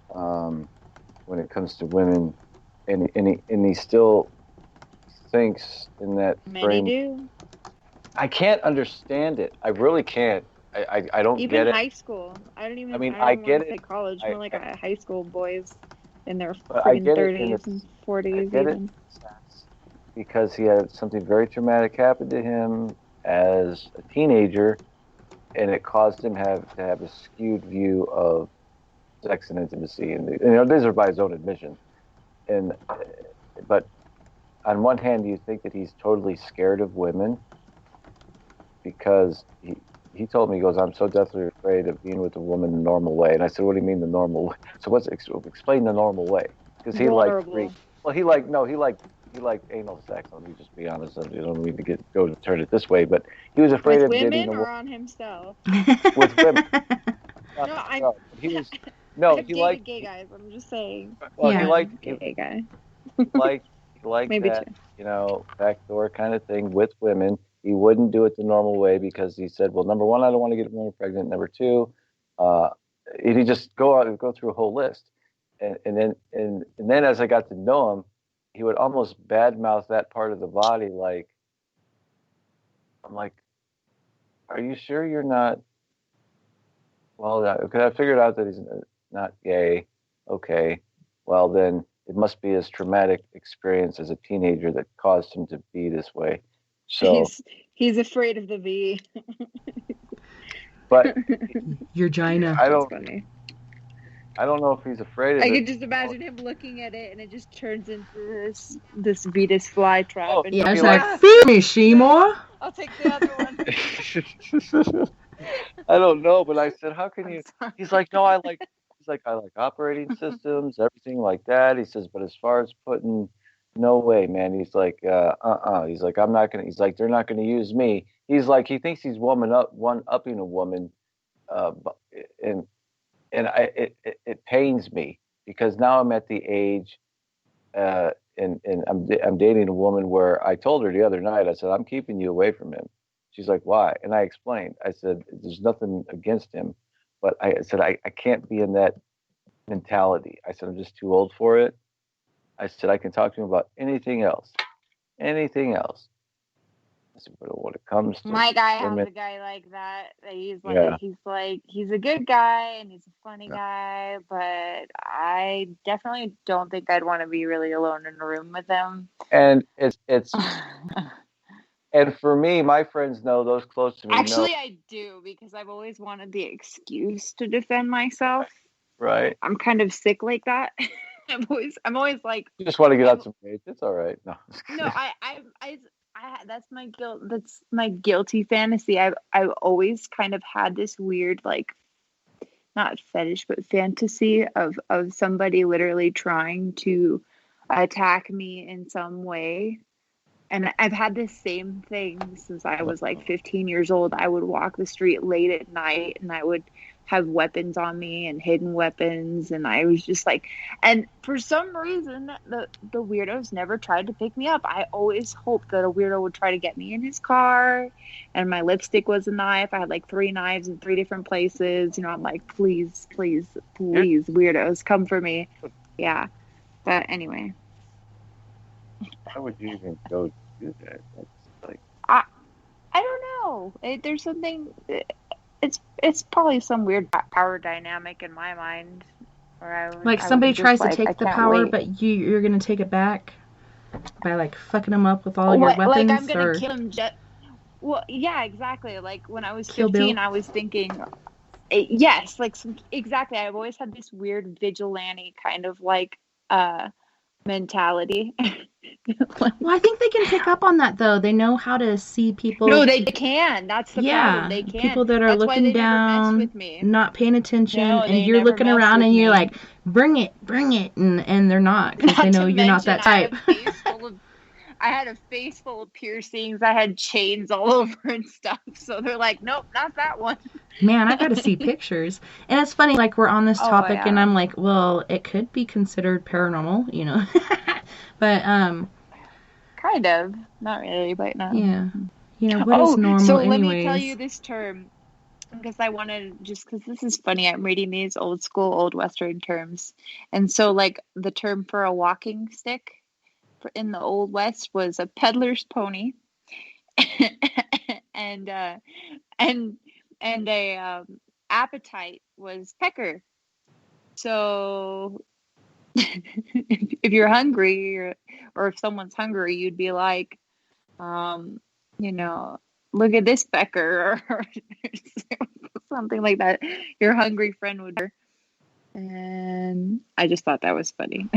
Speaker 4: when it comes to women, and he still thinks in that frame.
Speaker 3: Many do.
Speaker 4: I can't understand it. I really can't. I don't
Speaker 3: Even
Speaker 4: get it.
Speaker 3: high school. I don't
Speaker 4: get
Speaker 3: want to say college. More like high school boys in their
Speaker 4: I get
Speaker 3: 30s and 40s even.
Speaker 4: Because he had something very traumatic happen to him as a teenager, and it caused him to have a skewed view of sex and intimacy. And these are by his own admission. But on one hand, you think that he's totally scared of women because he told me, he goes, "I'm so deathly afraid of being with a woman the normal way." And I said, "What do you mean the normal way?" So explain the normal way? Because he liked anal sex. Let me just be honest. I don't mean to go to turn it this way, but he was afraid
Speaker 3: with
Speaker 4: of
Speaker 3: women
Speaker 4: dating a
Speaker 3: or on himself.
Speaker 4: With women.
Speaker 3: I've dated gay guys. I'm just saying.
Speaker 4: Well, he liked
Speaker 3: gay guy.
Speaker 4: he liked
Speaker 3: Maybe
Speaker 4: that,
Speaker 3: too.
Speaker 4: backdoor kind of thing with women. He wouldn't do it the normal way because he said, well, number one, I don't want to get a woman pregnant. Number two, he just go through a whole list. And then as I got to know him, he would almost badmouth that part of the body. Like, I'm like, are you sure you're not? Well, because I figured out that he's not gay. Okay. Well, then it must be his traumatic experience as a teenager that caused him to be this way. So
Speaker 3: he's afraid of the V.
Speaker 4: But
Speaker 1: your gina.
Speaker 4: I don't.
Speaker 3: Funny.
Speaker 4: I don't know if he's afraid of
Speaker 3: I
Speaker 4: it.
Speaker 3: could just imagine him looking at it, and it just turns into this Venus flytrap.
Speaker 4: Oh,
Speaker 3: and
Speaker 1: Yeah,
Speaker 3: he's
Speaker 1: it's like, feed me, Seymour.
Speaker 3: I'll take the other one.
Speaker 4: I don't know, but I said, how can
Speaker 3: I'm
Speaker 4: you?
Speaker 3: sorry.
Speaker 4: He's like, no, I like operating systems, everything like that. He says, but as far as putting, no way, man. He's like, He's like, I'm not gonna. He's like, they're not gonna use me. He's like, he thinks he's one upping a woman, and it pains me because now I'm at the age, and I'm dating a woman where I told her the other night, I said, I'm keeping you away from him. She's like, why? And I explained. I said, there's nothing against him, but I said, I can't be in that mentality. I said, I'm just too old for it. I said, I can talk to him about anything else. Anything else. I said, but when it comes to
Speaker 3: My guy has
Speaker 4: women,
Speaker 3: a guy like that. He's
Speaker 4: Yeah.
Speaker 3: he's a good guy and he's a funny guy, but I definitely don't think I'd want to be really alone in a room with him.
Speaker 4: and it's and for me, my friends know, those close to me
Speaker 3: Actually,
Speaker 4: know,
Speaker 3: I do, because I've always wanted the excuse to defend myself.
Speaker 4: right?
Speaker 3: I'm kind of sick like that. I'm always like,
Speaker 4: You just want to get out some rage. It's all right. No.
Speaker 3: no, that's my guilt. That's my guilty fantasy. I've always kind of had this weird, like, not fetish, but fantasy of somebody literally trying to attack me in some way. And I've had this same thing since I was like 15 years old. I would walk the street late at night and I would have weapons on me and hidden weapons. And I was just like, and for some reason, the weirdos never tried to pick me up. I always hoped that a weirdo would try to get me in his car. And my lipstick was a knife. I had like 3 knives in 3 different places. You know, I'm like, please, weirdos, come for me. Yeah. But anyway.
Speaker 4: Why would you even go do that? That's like,
Speaker 3: I don't know. There's something. It's probably some weird power dynamic in my mind, where I would,
Speaker 1: Like
Speaker 3: I
Speaker 1: somebody
Speaker 3: would just,
Speaker 1: tries to
Speaker 3: like, I
Speaker 1: take the
Speaker 3: can't
Speaker 1: power,
Speaker 3: wait.
Speaker 1: but you're gonna take it back by like fucking them up with all your
Speaker 3: Like
Speaker 1: weapons,
Speaker 3: I'm gonna
Speaker 1: or
Speaker 3: kill him. Well, yeah, exactly. Like when I was
Speaker 1: Kill
Speaker 3: 15,
Speaker 1: Bill?
Speaker 3: I was thinking, yes, like exactly. I've always had this weird vigilante kind of like mentality.
Speaker 1: Well, I think they can pick up on that though. They know how to see people.
Speaker 3: No, they can. That's the problem. They can.
Speaker 1: People that are
Speaker 3: That's why
Speaker 1: looking
Speaker 3: they never mess
Speaker 1: down,
Speaker 3: with me.
Speaker 1: not paying attention,
Speaker 3: No,
Speaker 1: and
Speaker 3: they
Speaker 1: you're
Speaker 3: never
Speaker 1: looking
Speaker 3: mess
Speaker 1: around
Speaker 3: with
Speaker 1: and you're
Speaker 3: me.
Speaker 1: like, bring it, and they're not, because they
Speaker 3: Not
Speaker 1: know
Speaker 3: to
Speaker 1: you're not that
Speaker 3: mention,
Speaker 1: type.
Speaker 3: I had a face full of piercings. I had chains all over and stuff. So they're like, nope, not that one.
Speaker 1: Man, I gotta see pictures. And it's funny, like we're on this
Speaker 3: Oh,
Speaker 1: topic, and
Speaker 3: yeah.
Speaker 1: I'm like, well, it could be considered paranormal, you know. But
Speaker 3: Kind of. Not really, but no.
Speaker 1: yeah, you know, what is normal
Speaker 3: so
Speaker 1: anyways?
Speaker 3: let me tell you this term, because I wanted, just because this is funny, I'm reading these old school, old Western terms. And so, like, the term for a walking stick in the Old West was a peddler's pony. and a appetite was pecker. So if you're hungry, or if someone's hungry, you'd be like, you know, look at this pecker, or something like that. Your hungry friend would be. And I just thought that was funny.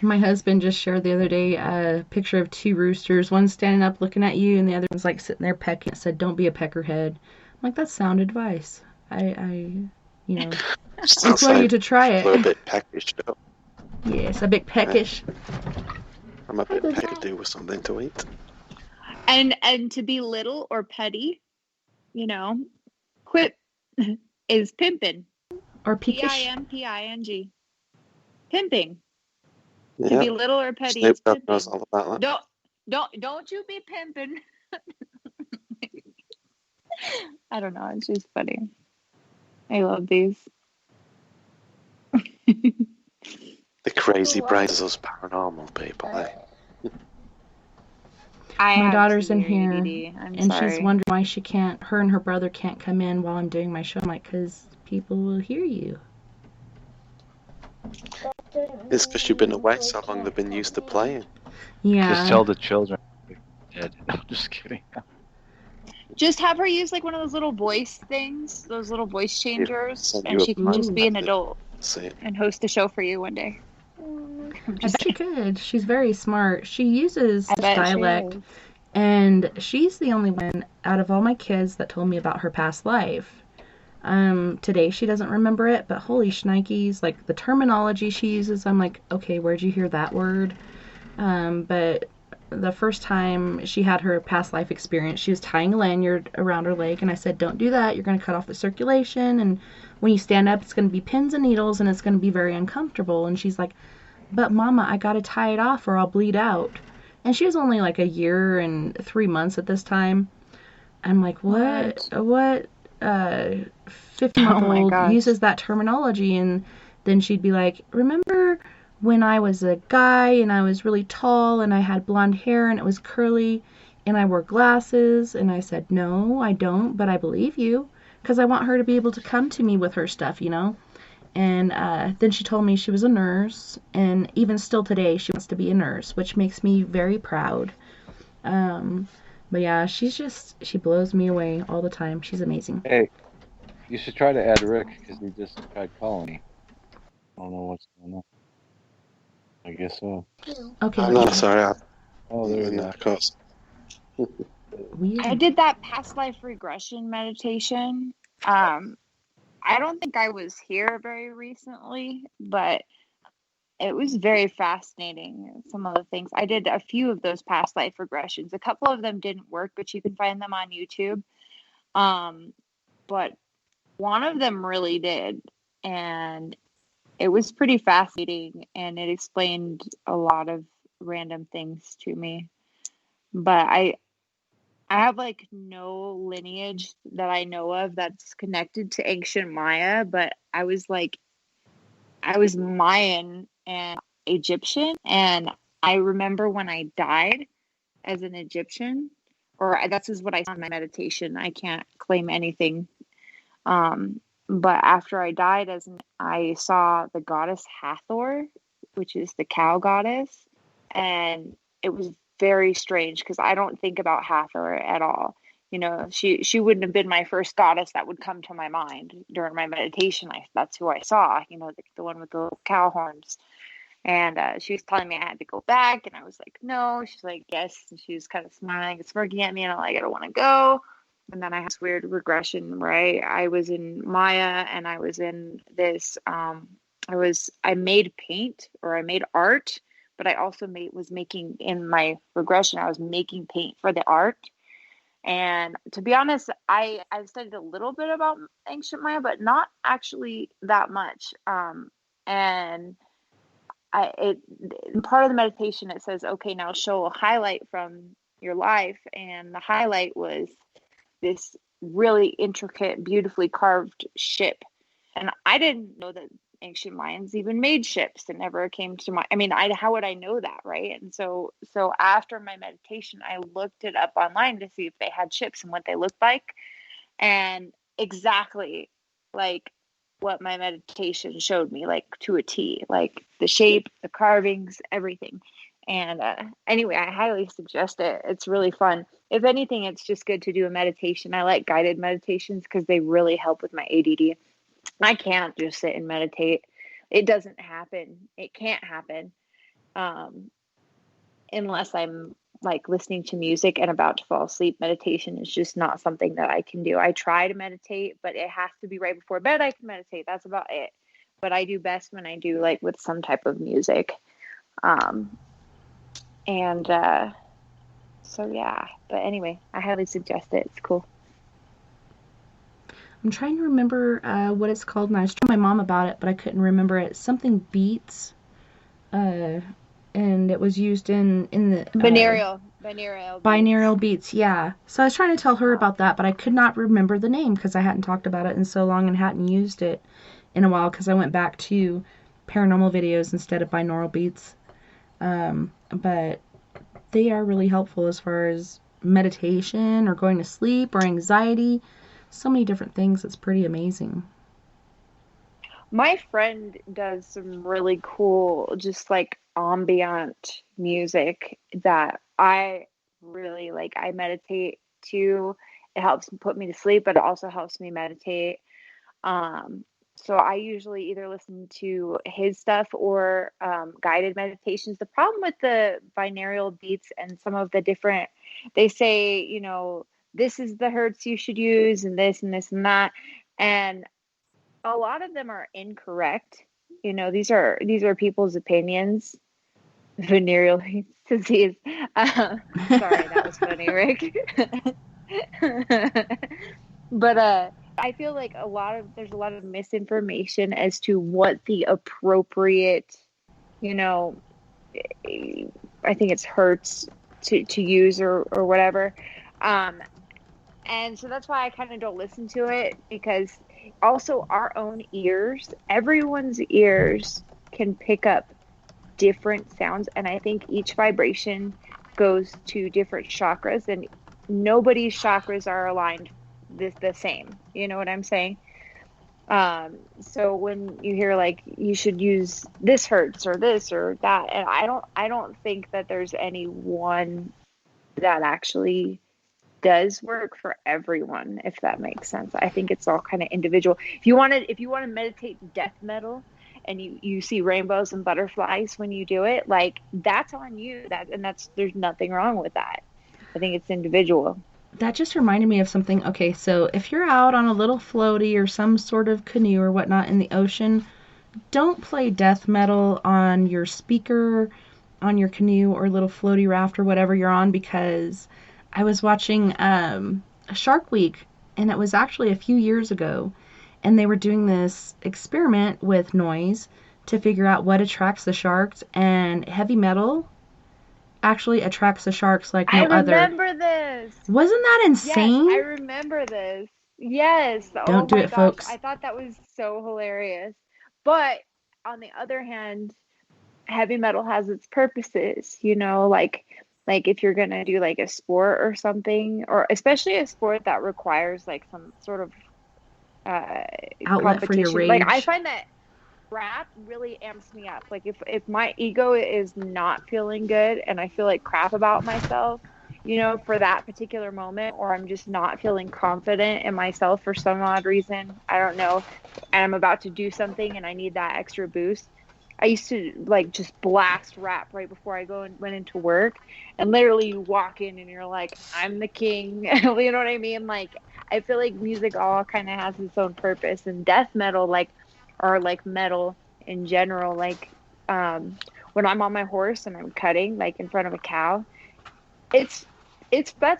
Speaker 1: My husband just shared the other day a picture of 2 roosters, one standing up looking at you, and the other one's like sitting there pecking. It said, "Don't be a peckerhead." I'm like, that's sound advice. I you know, implore you to try
Speaker 2: A little
Speaker 1: it.
Speaker 2: bit peckish, though.
Speaker 1: Yes, a bit peckish.
Speaker 2: I'm a bit pecky with something to eat.
Speaker 3: And to be little or petty, you know, quip is pimping.
Speaker 1: Or peakish.
Speaker 3: Pimping. Pimping.
Speaker 2: Yeah.
Speaker 3: To be little or petty
Speaker 2: Snoop
Speaker 3: is
Speaker 2: Dogg
Speaker 3: pimping.
Speaker 2: knows all about that.
Speaker 3: Don't you be pimping. I don't know. It's just funny. I love these.
Speaker 2: The crazy brains of us paranormal people, eh?
Speaker 1: My daughter's in here,
Speaker 3: I'm
Speaker 1: and
Speaker 3: sorry.
Speaker 1: she's wondering why her and her brother can't come in while I'm doing my show. I'm like, because people will hear you.
Speaker 2: It's because you've been away so long, they've been used to playing.
Speaker 1: Yeah.
Speaker 4: just tell the children they're dead. No, I'm just kidding.
Speaker 3: Just have her use like one of those little voice things, those little voice changers,
Speaker 4: send
Speaker 3: and
Speaker 4: you
Speaker 3: she
Speaker 4: a
Speaker 3: can just
Speaker 1: Ooh.
Speaker 3: be an adult
Speaker 2: See,
Speaker 3: and host a show for you one day. I'm
Speaker 1: I
Speaker 3: just
Speaker 1: bet she
Speaker 3: kidding.
Speaker 1: could. She's very smart. She uses
Speaker 3: I bet she
Speaker 1: dialect,
Speaker 3: is.
Speaker 1: and she's the only one out of all my kids that told me about her past life. Today she doesn't remember it, but holy shnikes, like the terminology she uses, I'm like, okay, where'd you hear that word? But the first time she had her past life experience, she was tying a lanyard around her leg, and I said, don't do that. You're going to cut off the circulation, and when you stand up, it's going to be pins and needles, and it's going to be very uncomfortable. And she's like, but Mama, I got to tie it off or I'll bleed out. And she was only like a year and 3 months at this time. I'm like, what 50-month
Speaker 3: Oh my
Speaker 1: old
Speaker 3: gosh.
Speaker 1: uses that terminology? And then she'd be like, remember when I was a guy and I was really tall and I had blonde hair and it was curly and I wore glasses? And I said, no, I don't, but I believe you, because I want her to be able to come to me with her stuff, you know? And then she told me she was a nurse, and even still today she wants to be a nurse, which makes me very proud. But yeah, she blows me away all the time. She's amazing.
Speaker 4: Hey, you should try to add Rick because he just tried calling me. I don't know what's going on. I guess so.
Speaker 1: Okay,
Speaker 2: I'm
Speaker 1: let me
Speaker 2: not sorry.
Speaker 4: Oh, there he
Speaker 2: No,
Speaker 4: is.
Speaker 2: of course.
Speaker 3: I
Speaker 1: weird.
Speaker 3: did that past life regression meditation. I don't think I was here very recently, but it was very fascinating. Some of the things I did, a few of those past life regressions. A couple of them didn't work, but you can find them on YouTube. But one of them really did, and it was pretty fascinating, and it explained a lot of random things to me. But I have like no lineage that I know of that's connected to ancient Maya, but I was Mayan and Egyptian, and I remember when I died as an Egyptian, or that's is what I saw in my meditation. I can't claim anything. But after I died, I saw the goddess Hathor, which is the cow goddess, and it was very strange because I don't think about Hathor at all. You know, she wouldn't have been my first goddess that would come to my mind during my meditation. That's who I saw. You know, the one with the little cow horns. And she was telling me I had to go back, and I was like, no. She's like, yes. And she was kind of smiling and smirking at me, and I'm like, I don't want to go. And then I had this weird regression where I was in Maya, and I was in this. I made paint, or I made art, but I also was making, in my regression, I was making paint for the art. And to be honest, I've studied a little bit about ancient Maya, but not actually that much. And in part of the meditation, it says, okay, now show a highlight from your life. And the highlight was this really intricate, beautifully carved ship. And I didn't know that ancient Mayans even made ships. It never came to my, I mean, how would I know that, right? And so after my meditation, I looked it up online to see if they had ships and what they looked like. And exactly like what my meditation showed me, like to a T, like the shape, the carvings, everything. And anyway, I highly suggest it. It's really fun. If anything, it's just good to do a meditation. I like guided meditations because they really help with my ADD. I can't just sit and meditate. It doesn't happen. It can't happen unless I'm like listening to music and about to fall asleep. Meditation is just not something that I can do. I try to meditate, but it has to be right before bed. I can meditate. That's about it. But I do best when I do like with some type of music. So yeah, but anyway, I highly suggest it. It's cool.
Speaker 1: I'm trying to remember what it's called, and I was telling my mom about it, but I couldn't remember it. Something beats, and it was used in the
Speaker 3: Binaural
Speaker 1: binaural beats. Yeah. So I was trying to tell her about that, but I could not remember the name because I hadn't talked about it in so long and hadn't used it in a while because I went back to paranormal videos instead of binaural beats. But they are really helpful as far as meditation or going to sleep or anxiety. So many different things. It's pretty amazing.
Speaker 3: My friend does some really cool, just like ambient music that I really like. I meditate too, It helps put me to sleep, but it also helps me meditate. So I usually either listen to his stuff or guided meditations. The problem with the binaural beats and some of the different, they say, you know, this is the hertz you should use and this and this and that. And a lot of them are incorrect. You know, these are people's opinions. Venereal disease. Sorry, that was funny, Rick. But I feel like there's a lot of misinformation as to what the appropriate, you know, I think it's hertz to use or whatever. And so that's why I kind of don't listen to it, because also our own ears, everyone's ears can pick up different sounds, and I think each vibration goes to different chakras, and nobody's chakras are aligned the same. You know what I'm saying? So when you hear like you should use this hertz or this or that, and I don't think that there's any one that actually does work for everyone, if that makes sense. I think it's all kind of individual. If you want to meditate death metal and you see rainbows and butterflies when you do it, like, that's on you. There's nothing wrong with that. I think it's individual.
Speaker 1: That just reminded me of something. Okay, so if you're out on a little floaty or some sort of canoe or whatnot in the ocean, don't play death metal on your speaker, on your canoe or little floaty raft or whatever you're on, because I was watching Shark Week, and it was actually a few years ago, and they were doing this experiment with noise to figure out what attracts the sharks, and heavy metal actually attracts the sharks like no other.
Speaker 3: I remember this.
Speaker 1: Wasn't that insane?
Speaker 3: Yes, I remember this. Yes.
Speaker 1: Don't do it, folks.
Speaker 3: I thought that was so hilarious. But on the other hand, heavy metal has its purposes, you know, like if you're going to do like a sport or something, or especially a sport that requires like some sort of
Speaker 1: outlet for your rage.
Speaker 3: Like, I find that rap really amps me up. Like if my ego is not feeling good and I feel like crap about myself, you know, for that particular moment, or I'm just not feeling confident in myself for some odd reason, I don't know, and I'm about to do something and I need that extra boost, I used to like just blast rap right before I went into work, and literally you walk in and you're like, I'm the king. You know what I mean? Like, I feel like music all kind of has its own purpose, and death metal, like, or like metal in general, like when I'm on my horse and I'm cutting like in front of a cow, that's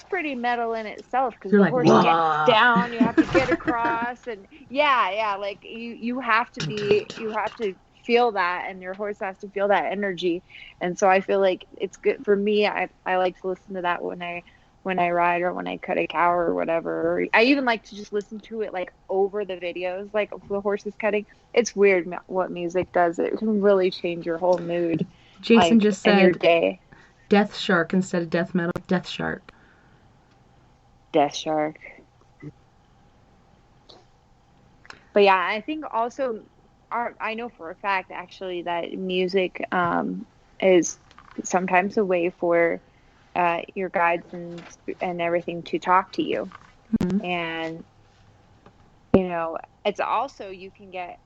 Speaker 3: pretty metal in itself, because the horse gets down, you have to get across, and yeah, like you have to feel that, and your horse has to feel that energy. And so I feel like it's good for me. I like to listen to that when I ride or when I cut a cow or whatever. Or I even like to just listen to it like over the videos, like the horse is cutting. It's weird what music does. It can really change your whole mood.
Speaker 1: Jason
Speaker 3: like,
Speaker 1: just said
Speaker 3: your day.
Speaker 1: Death Shark instead of death metal. Death Shark.
Speaker 3: Death Shark. But yeah, I think also I know for a fact actually that music is sometimes a way for your guides and everything to talk to you. Mm-hmm. And you know, it's also, you can get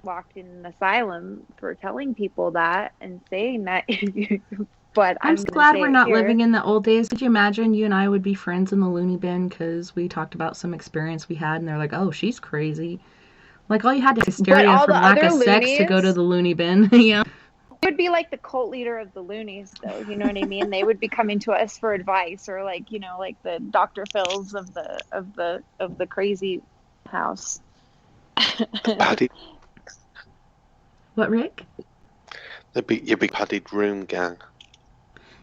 Speaker 3: locked in an asylum for telling people that and saying that. But
Speaker 1: I'm glad we're not living in the old days. Could you imagine you and I would be friends in the loony bin because we talked about some experience we had, and they're like, oh, she's crazy. Like, all you had to hysteria from lack of sex to go to the loony bin. Yeah.
Speaker 3: It would be like the cult leader of the loonies, though. You know what I mean? They would be coming to us for advice, or like, you know, like the Dr. Phil's of the crazy house.
Speaker 2: Padded.
Speaker 1: What, Rick?
Speaker 2: Your big padded room gang.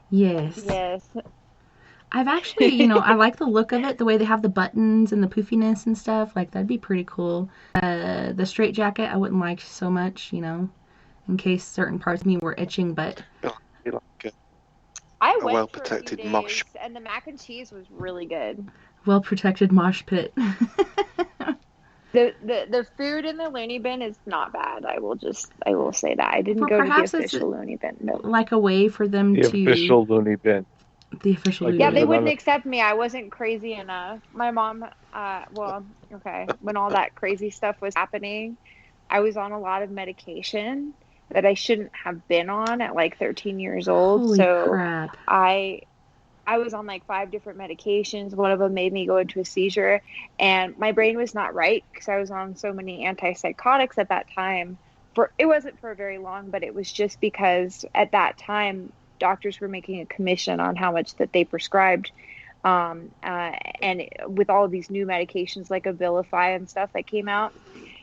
Speaker 1: Yes.
Speaker 3: Yes.
Speaker 1: I've actually, you know, I like the look of it, the way they have the buttons and the poofiness and stuff. Like, that'd be pretty cool. The straight jacket I wouldn't like so much, you know, in case certain parts of me were itching, but...
Speaker 3: I went well-protected mosh pit, and the mac and cheese was really good.
Speaker 1: Well-protected mosh pit.
Speaker 3: The food in the loony bin is not bad. I will say that. I didn't go to the official loony bin. No.
Speaker 1: Like a way for them
Speaker 4: the official loony bin.
Speaker 1: The official
Speaker 4: Like,
Speaker 1: Ludy
Speaker 3: Yeah,
Speaker 4: there's
Speaker 3: they
Speaker 1: Bin.
Speaker 3: wouldn't
Speaker 4: another-
Speaker 3: accept me. I wasn't crazy enough. My mom, okay, when all that crazy stuff was happening, I was on a lot of medication that I shouldn't have been on at like 13 years old.
Speaker 1: Holy
Speaker 3: So
Speaker 1: crap.
Speaker 3: I was on like 5 different medications. One of them made me go into a seizure, and my brain was not right because I was on so many antipsychotics at that time. It wasn't for very long, but it was just because at that time doctors were making a commission on how much that they prescribed, and with all of these new medications like Abilify and stuff that came out.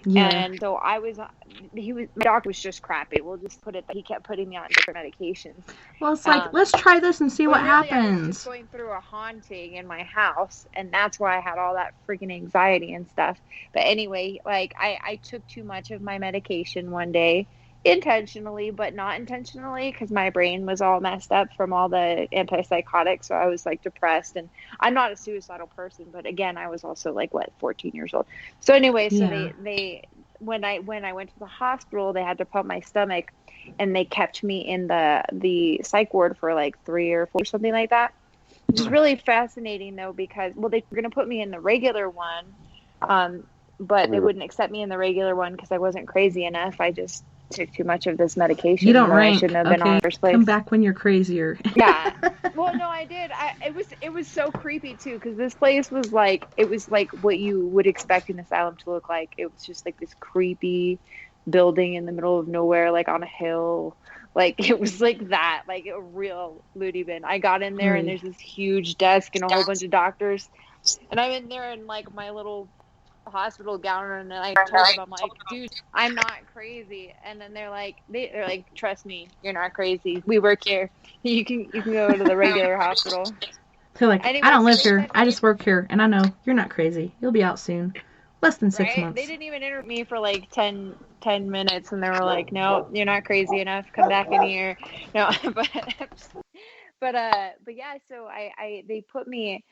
Speaker 1: Yeah.
Speaker 3: And so my doctor was just crappy. We'll just put it that he kept putting me on different medications.
Speaker 1: Well, it's like, let's try this and see what
Speaker 3: But really, I was
Speaker 1: happens.
Speaker 3: just going through a haunting in my house, and that's why I had all that freaking anxiety and stuff. But anyway, like I took too much of my medication one day, intentionally, but not intentionally, because my brain was all messed up from all the antipsychotics. So I was like depressed, and I'm not a suicidal person, but again, I was also like 14 years old. So anyway, so
Speaker 1: Yeah.
Speaker 3: they when I went to the hospital, they had to pump my stomach, and they kept me in the psych ward for like 3 or 4, something like that. Which is really fascinating though, because they were going to put me in the regular one, but they wouldn't accept me in the regular one because I wasn't crazy enough. I just took too much of this medication.
Speaker 1: You don't
Speaker 3: that I
Speaker 1: rank,
Speaker 3: shouldn't have been on in
Speaker 1: okay?
Speaker 3: the first place.
Speaker 1: Come back when you're crazier.
Speaker 3: Yeah. Well, no, I did. It was so creepy too, because this place was like, it was like what you would expect an asylum to look like. It was just like this creepy building in the middle of nowhere, like on a hill. Like it was like that, like a real Ludy Bin. I got in there and there's this huge desk and a whole bunch of doctors, and I'm in there in like my little hospital gown, and then I told them, I'm like, dude, I'm not crazy. And then they're like, trust me, you're not crazy. We work here. You can go to the regular hospital.
Speaker 1: So like,
Speaker 3: Anyway,
Speaker 1: I don't live
Speaker 3: so
Speaker 1: here.
Speaker 3: they
Speaker 1: I just work here, and I know you're not crazy. You'll be out soon. Less than 6 months.
Speaker 3: They didn't even interview me for like 10 minutes, and they were like, no, you're not crazy enough. Come back in here. No, but yeah. So they put me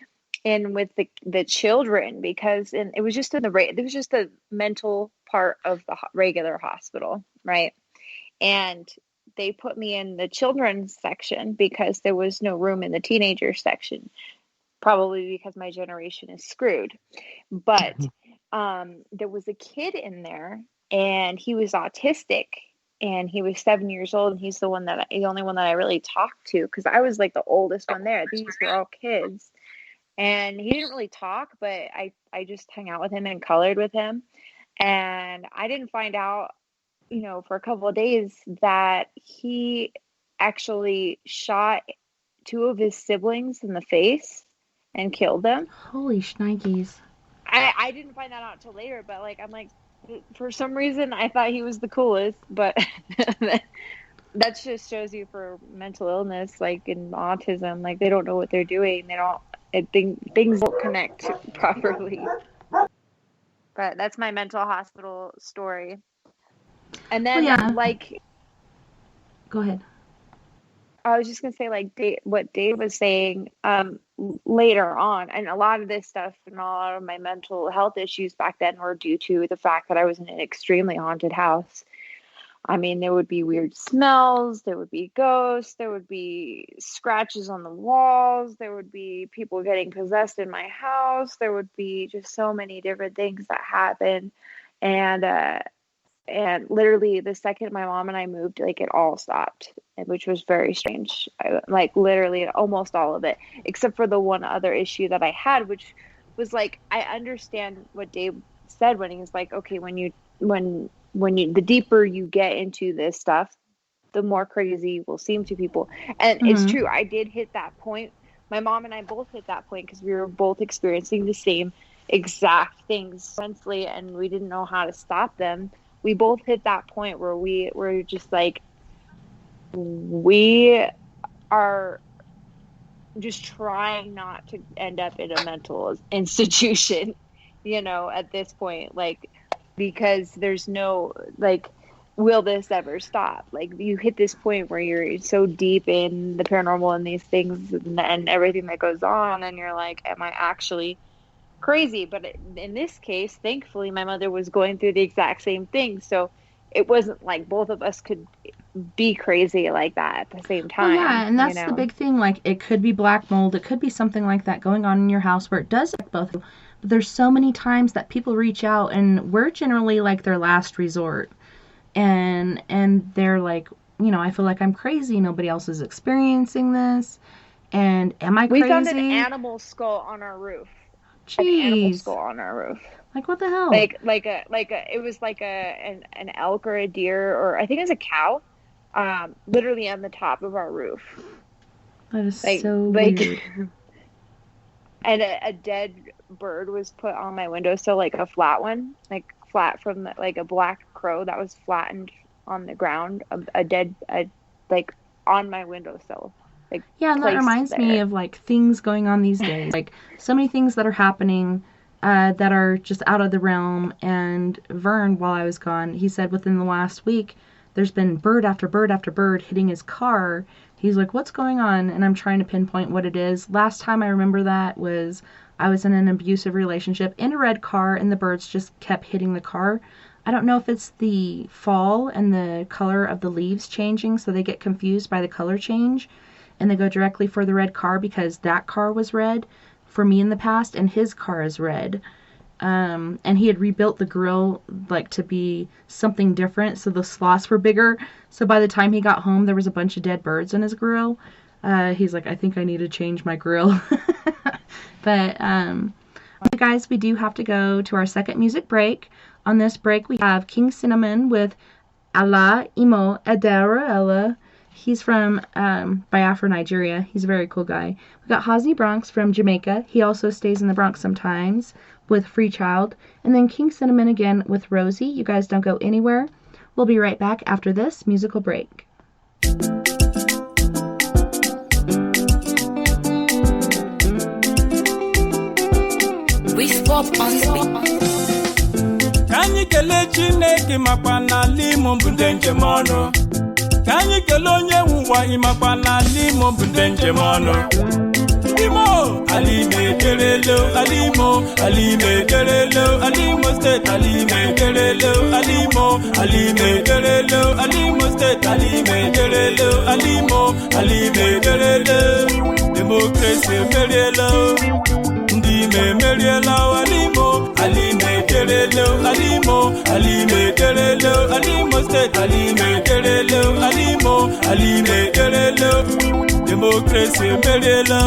Speaker 3: in with the children because it was just the mental part of the regular hospital, right? And they put me in the children's section because there was no room in the teenager section, probably because my generation is screwed. But there was a kid in there, and he was autistic, and he was 7 years old, and he's the only one that I really talked to, because I was like the oldest one there. These were all kids. And he didn't really talk, but I just hung out with him and colored with him. And I didn't find out, for a couple of days that he actually shot 2 of his siblings in the face and killed them.
Speaker 1: Holy shnikes.
Speaker 3: I didn't find that out till later, but like, I'm like, for some reason I thought he was the coolest, but that just shows you for mental illness, like in autism, like they don't know what they're doing. Things don't connect properly. But that's my mental hospital story. And then,
Speaker 1: Go ahead.
Speaker 3: I was just going to say, like, what Dave was saying later on, and a lot of this stuff and a lot of my mental health issues back then were due to the fact that I was in an extremely haunted house. I mean, there would be weird smells, there would be ghosts, there would be scratches on the walls, there would be people getting possessed in my house, there would be just so many different things that happened. And literally the second my mom and I moved, like, it all stopped, which was very strange. Like, literally almost all of it, except for the one other issue that I had, which was like, I understand what Dave said when he was like, okay, the deeper you get into this stuff, the more crazy you will seem to people. And it's true. I did hit that point. My mom and I both hit that point because we were both experiencing the same exact things mentally, and we didn't know how to stop them. We both hit that point where we were just like, we are just trying not to end up in a mental institution, at this point, like, because there's no, like, will this ever stop? Like, you hit this point where you're so deep in the paranormal and these things and everything that goes on, and you're like, am I actually crazy? But in this case, thankfully, my mother was going through the exact same thing, so it wasn't like both of us could be crazy like that at the same time.
Speaker 1: Well, yeah, and that's
Speaker 3: you
Speaker 1: the
Speaker 3: know?
Speaker 1: big thing. Like, it could be black mold. It could be something like that going on in your house where it does affect both of you. But there's so many times that people reach out, and we're generally like their last resort. And they're like, you know, I feel like I'm crazy. Nobody else is experiencing this. And am I crazy?
Speaker 3: We found an animal skull on our roof. An animal skull on our roof.
Speaker 1: Like, what the hell?
Speaker 3: It was like an elk or a deer, or I think it was a cow, literally on the top of our roof.
Speaker 1: That is so weird.
Speaker 3: And a dead bird was put on my windowsill, like a flat one, like flat from like a black crow that was flattened on the ground, like on my windowsill. Like,
Speaker 1: yeah, and that reminds me of like things going on these days, like so many things that are happening that are just out of the realm. And Vern, while I was gone, he said within the last week there's been bird after bird after bird hitting his car. He's like, what's going on? And I'm trying to pinpoint what it is. Last time I remember that was I was in an abusive relationship in a red car, and the birds just kept hitting the car. I don't know if it's the fall and the color of the leaves changing, so they get confused by the color change, and they go directly for the red car because that car was red for me in the past, and his car is red. And he had rebuilt the grill like to be something different, so the slots were bigger. So by the time he got home, there was a bunch of dead birds in his grill. He's like, I think I need to change my grill. But guys, we do have to go to our second music break. On this break, we have King Cinnamon with Ala Imo Adara Ella. He's from Biafra, Nigeria. He's a very cool guy. We got Hazy Bronx from Jamaica. He also stays in the Bronx sometimes with Free Child. And then King Cinnamon again with Rosie. You guys don't go anywhere. We'll be right back after this musical break.
Speaker 6: We swap on the beat.
Speaker 7: Kanyi kele Chineke makwa na limo mbunde njemono. Kanyi kele onye wuwa imakwa na limo mbunde njemono. Alimo, Alime Kerelo, Alimo, Alime Kerelo, Alimo State, Alime Kerelo, Alimo, Alime Kerelo, Alimo State, Alime Kerelo, Alimo, Alime Kerelo, Democracy Kerelo, Ndime Kerelo, Alimo, Alime Kerelo, Alimo, Alime Kerelo, Alimo State, Alime Kerelo, Alimo, Alime Kerelo, Democracy Kerelo.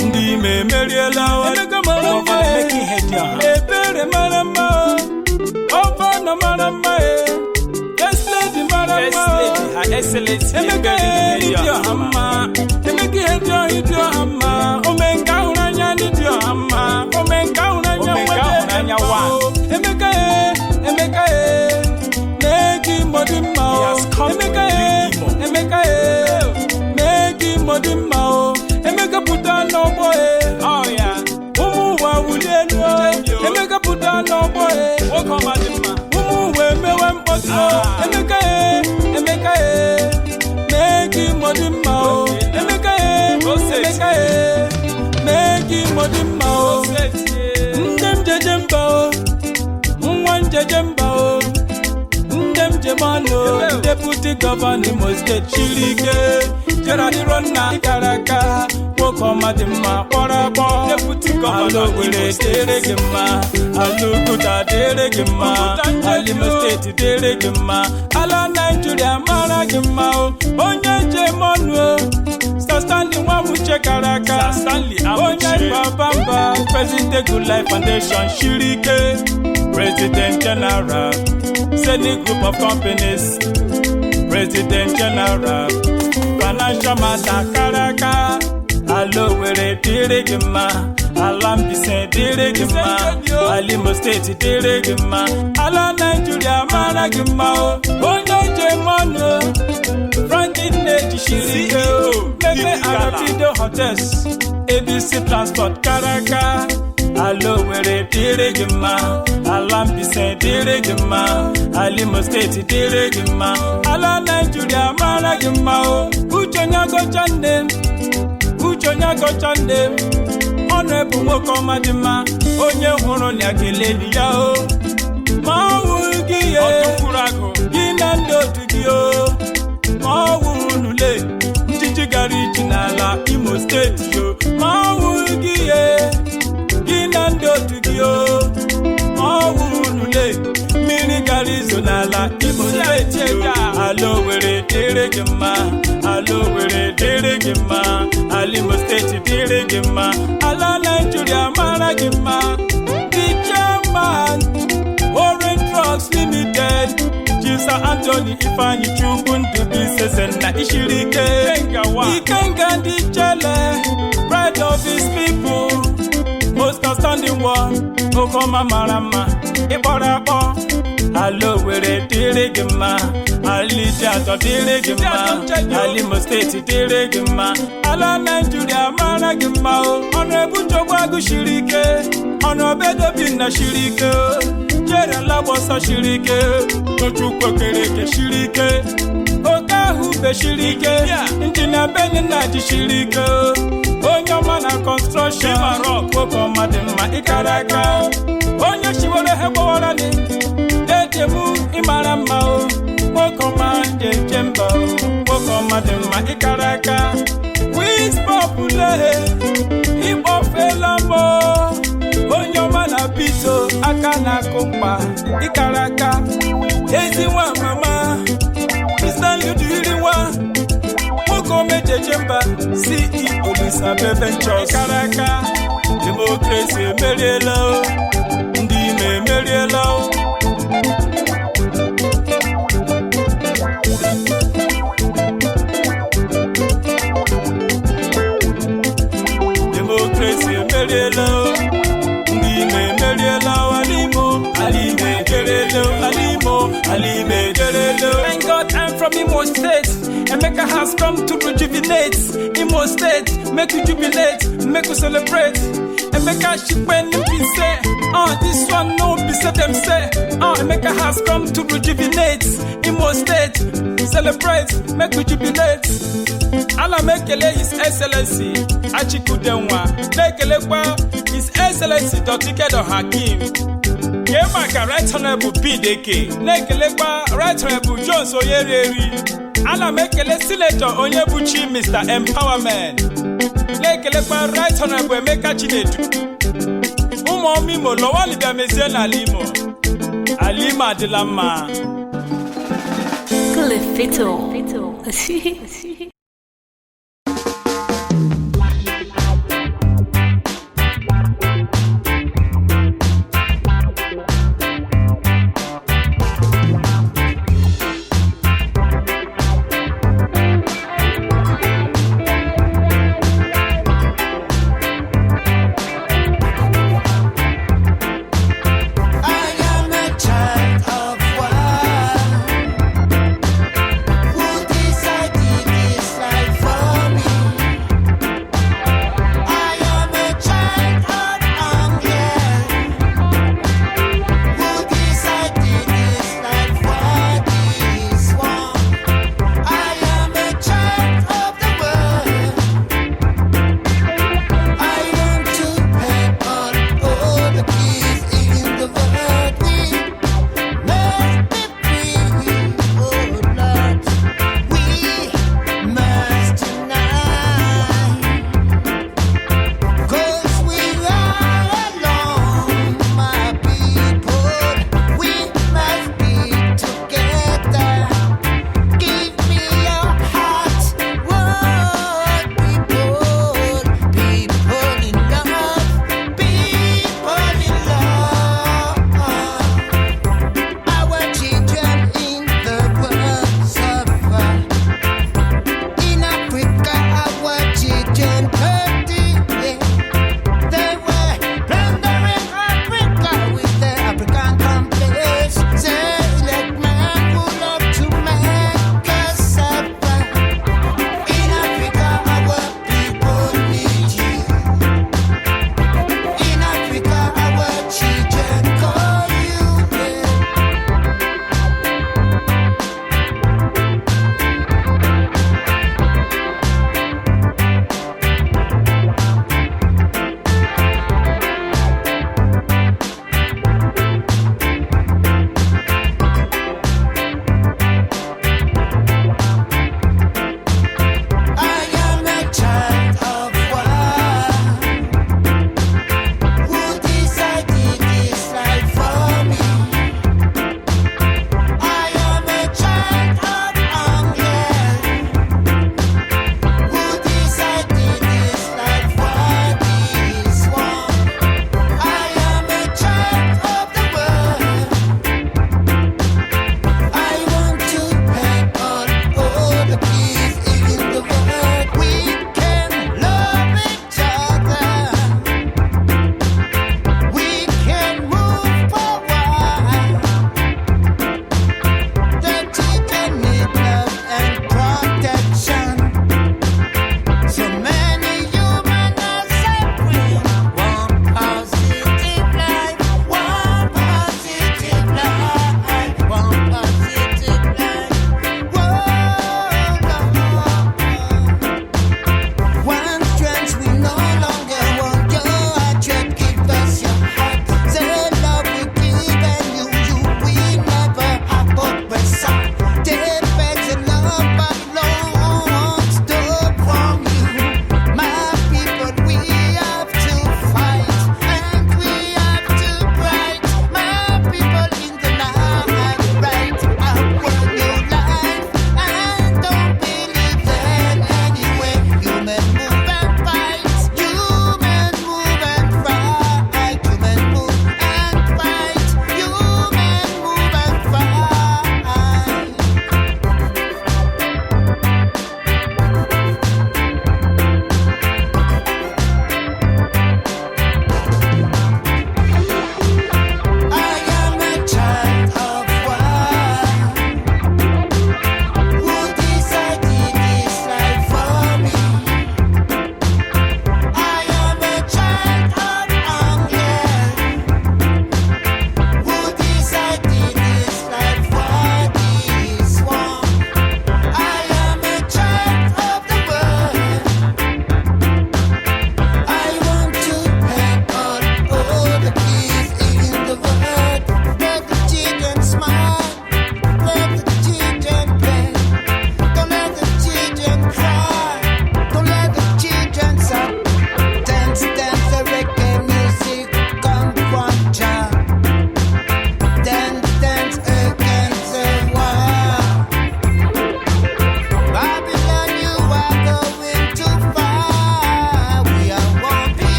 Speaker 7: Ndi me meriela enega marama making head ya ebere marama over no marama yes lady marama her excellence emega idio hamma emega idio hamma omenga hunanya idio hamma omenga hunanya wa emega neki modimma emega neki modimma emeka puta no boy, oh yeah. Wa wulenu, emeka puta no boy. Wokoma dima. We mewe mposo. Emeka meki modima. Emeka meki modima. Ndem jejemba, jejemba. Ndem jemano, deputy governor must get chilike. Gerard Ronna Karaka, Wokoma Dima, Porabo, Deputy Governor, Willie Deregima, Alukuta Deregima, Alimo State Deregima, Ala Nigeria Maragima, Onya Jemono, Stanley Wamuche Karaka, Stanley Onya Bamba, President Good Life Foundation, Shirike, President General, Senate Group of Companies, President General. Financial matter karaka alo were diregima alambise diregima alimo state diregima ala Nigeria maragima onye jemono frankin neji shirike mebe arabido hotels ABC transport karaka alo were diregima alambise diregima alimo state diregima ala Nigeria maragima Uchonya go chande Honorable Wokoma Dima Onye huru ni akeleli ya o Ma wugi ye Inando tugi o steeti n'ala Imo steeti yo ma ọwụ gị ye gị na ndị otu gị o ọwụ nule mmiri gara izo n'ala Imo steeti yo ala Owerri dịrị gị mma ala Owerri dịrị gị mma ala Imo steeti dịrị gị mma ala Nigeria mara gị mma the chairman Orange Drugs Limited Jisa Anthony Ifeanyi Chukwu Ndubisi Senna Ishirike Ikenga ndị chele pride of his people most outstanding one Okoma Marama Ịkpọrọ akpọ ala Owerri dịrị gị mma ala Ijato dịrị gị mma ala Imo steeti dịrị gị mma ala Nigeria mara gị mma Honorable Jogwagu Shirike Honorable Obinna Shirike Jere Labosa Shirike Tochukwu Kereke Shirike Okahube Shirike Injinia Beninadi Shirike Onye ọma na construction Okoma dị mma ịkaraka Onye shiwere hegbawara ni Ejemu ịmara mma Okoma jeje mba Okoma dị mma ịkaraka Quiz Popule Ịkpọfela mo onye ọma na pito aka na akụmkpa ịkaraka ezi nwa mama Stanley dịrị nwa nwoke omejeje mba CEO Elizabeth Ventures ịkaraka demokrasi emeriela ndị ime emeriela demokrasi emeriela Thank God I'm from Imo State. Emeka has come to rejuvenate. Imo State, make you jubilate, make you celebrate. Emeka shipwen be say, this one no be say them say. Emeka has come to rejuvenate. Imo State, celebrate, make you jubilate. Ala mekele His Excellency Achikudenwa. Mekele kwa His Excellency Dr. Hakim. Yemaka Right Honorable PDK, Nekelekwa Right Honorable Jones Oyereri, Ala Mekele Senator Onyebuchi Mr. Empowerment, Nekelekwa Right Honorable Emeka Chinedu, Umo Mimo Lowali Bamezela Alimo, Alima Dilama,
Speaker 6: Cliffito.
Speaker 5: Who decided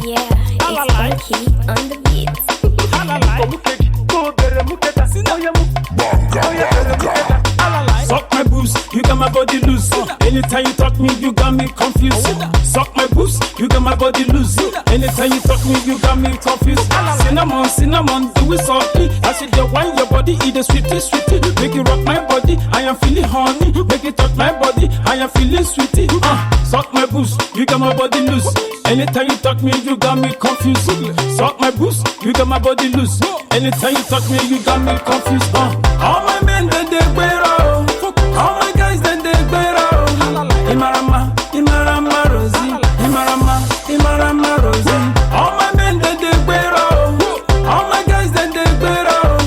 Speaker 6: yeah, it's funky on the beat.
Speaker 7: Suck my boobs, you got my body loose. Anytime you talk me, you got me confused. Suck my boobs, you got my body loose. Anytime you talk me, you got me confused. Cinnamon, cinnamon, do it softly. I said you wine your body, eat the sweetie, sweetie. Make it rock my body, I am feeling horny. Make it touch my body, I am feeling sweetie. Suck my boobs, you got my body loose. Anytime you talk me, you got me confused. Suck my boobs, you got my body loose. Anytime you talk me, you got me confused. All my men, they wear out. All my guys, they wear out. Imarama, Imarama, Rosie. Imarama, Imarama, Rosie. All my men, they wear out. All my guys, they wear out.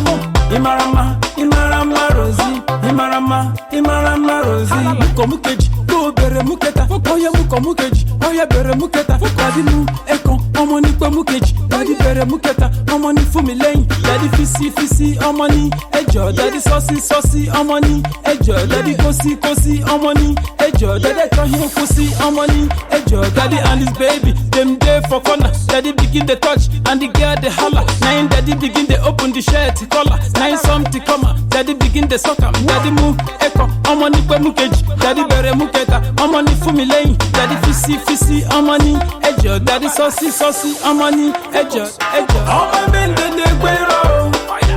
Speaker 7: Imarama, Imarama, Rosie. Imarama, Imarama, Rosie. Mukomukeji, go bere muketa. Oya mukomukeji, oya bere muketa. Daddy mu ekon, omo ni pe mukeji. Daddy bere muketa, omo ni fún mi lẹ́yìn. Daddy fisi fisi, omo ni ẹjọ́. Daddy saucy saucy, omo ni ẹjọ́. Daddy kosi kosi, omo ni ẹjọ́. Daddy turn him pussy, omo ni ẹjọ́. Daddy and his baby, them dey for corner. Daddy begin the touch and the girl dey holla. Now daddy begin the open the shirt collar. Now something come out, daddy begin the suck am. Daddy mu ekon, omo ni pe mukeji. Daddy bere muketa, omo ni fún mi lẹ́yìn. Daddy fisi fisi, omo ni ẹjọ́. Daddy saucy saucy, omo ni ẹjọ́ ẹjọ́. All my men they gbero,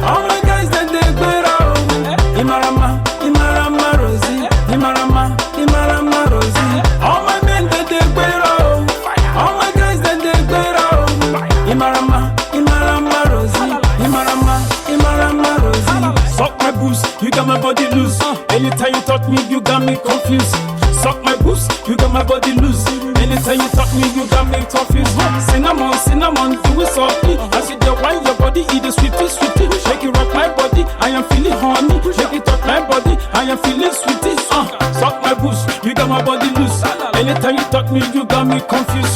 Speaker 7: all my guys they gbero. Imarama, Imarama Rosie, Imarama, Imarama Rosie. All my men they gbero, all my guys they gbero. Imarama, Imarama Rosie, Imarama, Imarama Rosie. Suck my boobs, you got my body loose. Anytime you touch me, you got me confused. Suck my boobs, you got my body loose. Anytime you talk me, you got me confused. Cinnamon, cinnamon, do it softly. I said you wine your body, eat the sweetie, sweetie. Shake it, rock my body, I am feeling horny. Shake it, touch my body, I am feeling sweetie. Suck my boobs, you got my body loose. Anytime you talk me, you got me confused.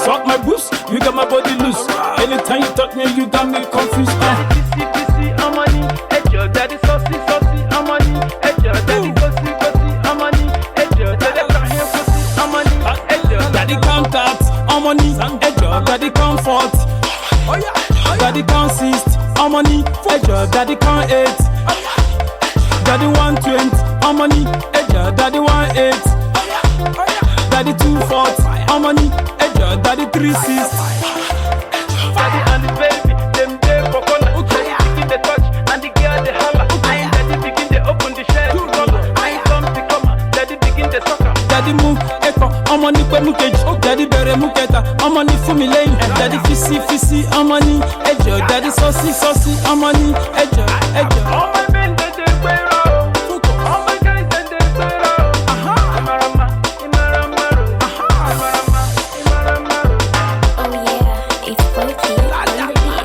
Speaker 7: Suck my boobs, you got my body loose. Anytime you talk me, you got me confused. Kissy, kissy, amani, ejo. Daddy saucy, saucy, amani, ejo. Daddy kosi, kosi, amani, ejo. Daddy kahe kosi, amani, ejo. Daddy count that, amani, ejo. Daddy comfort, daddy consist, amani, ejo. Daddy count 8, daddy 120, amani, ejo. Daddy 18, daddy 240, amani, ejo. Daddy 36, daddy and the baby, them day for corner. Daddy begin the touch and the girl the holla. Daddy begin the open the shirt collar. I come to come, daddy begin the sucker. Daddy move, echo, amani pe mukeji. Daddy bere muketa, amani fún mi lẹ́yìn. Daddy fisi fisi, amani ẹjọ́. Daddy saucy saucy, amani ẹjọ́ ẹjọ́. All my men they gbero, all my guys they gbero. Imarama, Imarama, Imarama, Imarama.
Speaker 6: Oh yeah, it's funky on the beat.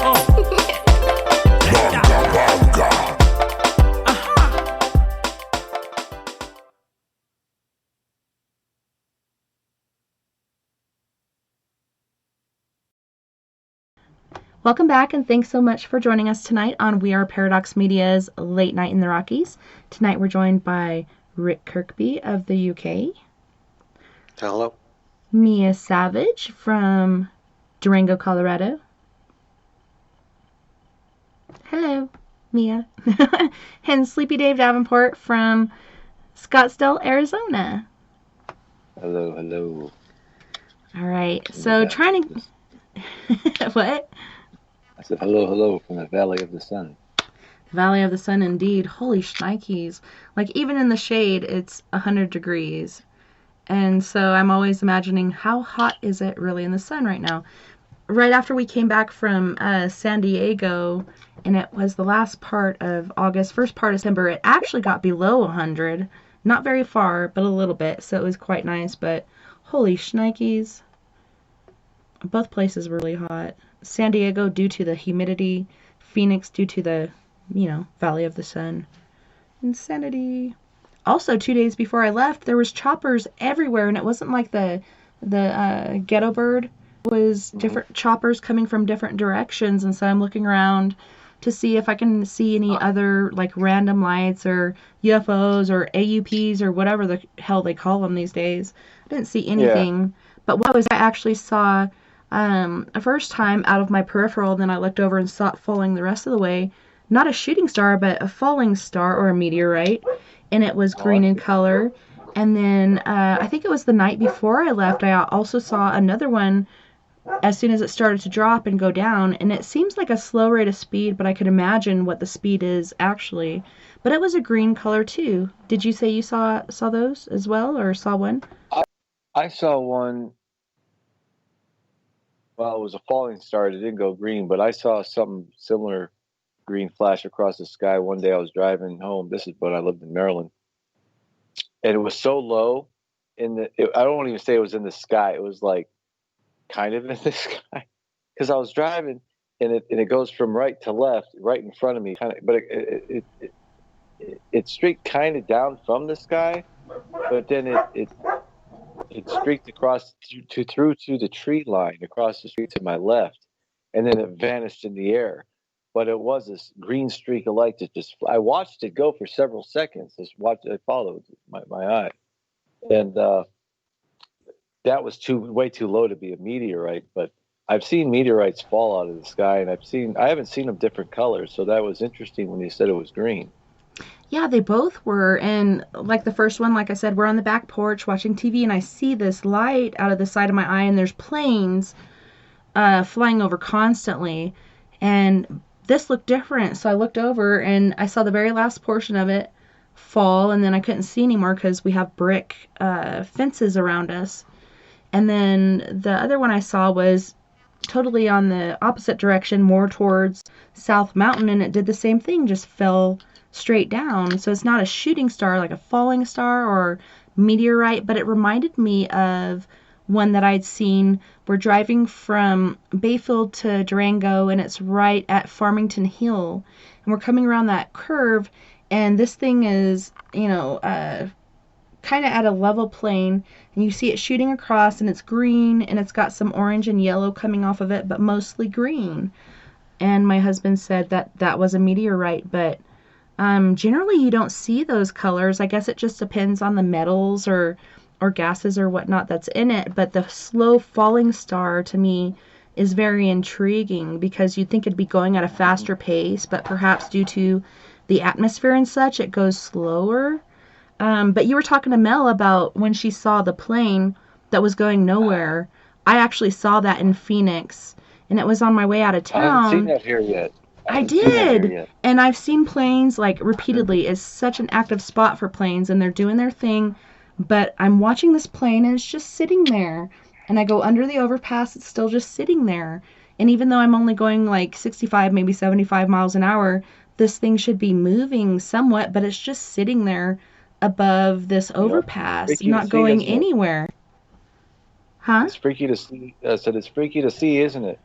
Speaker 1: Welcome back, and thanks so much for joining us tonight on We Are Paradox Media's Late Night in the Rockies. Tonight we're joined by Rick Kirkby of the UK,
Speaker 2: Hello.
Speaker 1: Mea Savage from Durango, Colorado. Hello, Mea. And SleepyDave Davenport from Scottsdale, Arizona.
Speaker 4: Hello, hello.
Speaker 1: All right, so trying to... What?
Speaker 4: I said hello, hello from the Valley of the Sun.
Speaker 1: Valley of the Sun, indeed. Holy shnikes. Like, even in the shade, it's 100 degrees. And so I'm always imagining, how hot is it really in the sun right now? Right after we came back from San Diego, and it was the last part of August, first part of September, it actually got below 100. Not very far, but a little bit, so it was quite nice. But holy shnikes. Both places were really hot. San Diego due to the humidity, Phoenix due to the, Valley of the Sun. Insanity. Also, 2 days before I left, there was choppers everywhere, and it wasn't like the ghetto bird. It was different choppers coming from different directions, and so I'm looking around to see if I can see any other, like, random lights or UFOs or AUPs or whatever the hell they call them these days. I didn't see anything. Yeah. But what was I actually saw A first time out of my peripheral, then I looked over and saw it falling the rest of the way. Not a shooting star, but a falling star or a meteorite, and it was green in color. And then I think it was the night before I left, I also saw another one as soon as it started to drop and go down, and it seems like a slow rate of speed, but I could imagine what the speed is actually. But it was a green color too. Did you say you saw those as well, or saw one?
Speaker 4: I saw one. Well, it was a falling star. It didn't go green, but I saw something similar, green flash across the sky one day. I was driving home. This is when I lived in Maryland, and it was so low. I don't even say it was in the sky. It was like kind of in the sky, because I was driving, and it goes from right to left, right in front of me, kind of. But it streaked kind of down from the sky, but then it streaked across through to the tree line across the street to my left, and then it vanished in the air. But it was this green streak of light that just, I watched it go for several seconds. I followed my eye. And that was way too low to be a meteorite, but I've seen meteorites fall out of the sky, and I haven't seen them different colors. So that was interesting when you said it was green.
Speaker 1: Yeah, they both were. And like the first one, like I said, we're on the back porch watching TV, and I see this light out of the side of my eye, and there's planes flying over constantly. And this looked different. So I looked over, and I saw the very last portion of it fall, and then I couldn't see anymore because we have brick fences around us. And then the other one I saw was totally on the opposite direction, more towards South Mountain, and it did the same thing, just fell straight down. So it's not a shooting star like a falling star or meteorite, but it reminded me of one that I'd seen. We're driving from Bayfield to Durango, and it's right at Farmington Hill, and we're coming around that curve, and this thing is, kind of at a level plane, and you see it shooting across, and it's green, and it's got some orange and yellow coming off of it, but mostly green. And my husband said that was a meteorite, but generally you don't see those colors. I guess it just depends on the metals or gases or whatnot that's in it. But the slow falling star to me is very intriguing, because you'd think it'd be going at a faster pace, but perhaps due to the atmosphere and such, it goes slower. But you were talking to Mel about when she saw the plane that was going nowhere. I actually saw that in Phoenix, and it was on my way out of town.
Speaker 4: I haven't seen that here yet.
Speaker 1: I did. And I've seen planes like repeatedly. It's such an active spot for planes, and they're doing their thing. But I'm watching this plane, and it's just sitting there. And I go under the overpass, it's still just sitting there. And even though I'm only going like 65, maybe 75 miles an hour, this thing should be moving somewhat, but it's just sitting there above this overpass, not going anywhere. Huh?
Speaker 4: It's freaky to see. I said it's freaky to see, isn't it?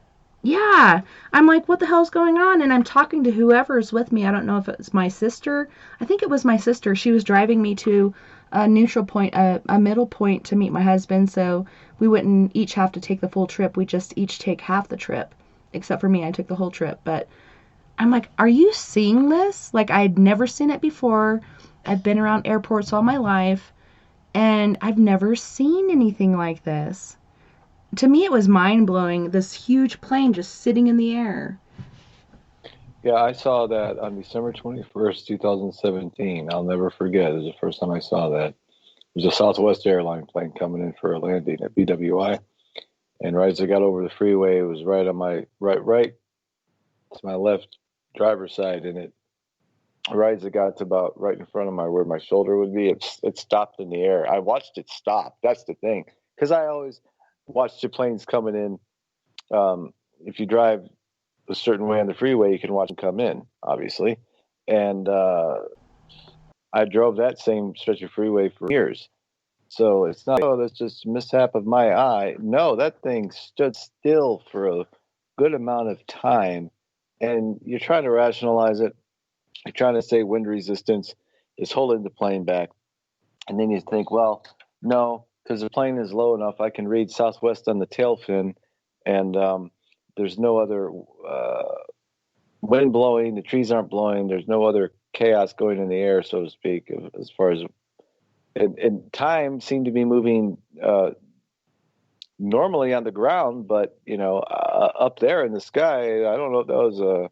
Speaker 1: Yeah. I'm like, what the hell's going on? And I'm talking to whoever's with me. I don't know if it's my sister. I think it was my sister. She was driving me to a neutral point, a middle point, to meet my husband, so we wouldn't each have to take the full trip. We just each take half the trip. Except for me, I took the whole trip. But I'm like, are you seeing this? Like, I'd never seen it before. I've been around airports all my life, and I've never seen anything like this. To me, it was mind-blowing, this huge plane just sitting in the air.
Speaker 4: Yeah, I saw that on December 21st, 2017. I'll never forget. It was the first time I saw that. It was a Southwest airline plane coming in for a landing at BWI. And right as I got over the freeway, it was right on my right to my left driver's side, and it right as it got to about right in front of where my shoulder would be, it stopped in the air. I watched it stop. That's the thing, because I always watch the planes coming in. If you drive a certain way on the freeway, you can watch them come in, obviously. And I drove that same stretch of freeway for years. So it's not, that's just a mishap of my eye. No, that thing stood still for a good amount of time. And you're trying to rationalize it. You're trying to say wind resistance is holding the plane back. And then you think, well, no, because the plane is low enough, I can read southwest on the tail fin, and there's no other wind blowing, the trees aren't blowing, there's no other chaos going in the air, so to speak, as far as and time seemed to be moving normally on the ground, but up there in the sky. I don't know if that was a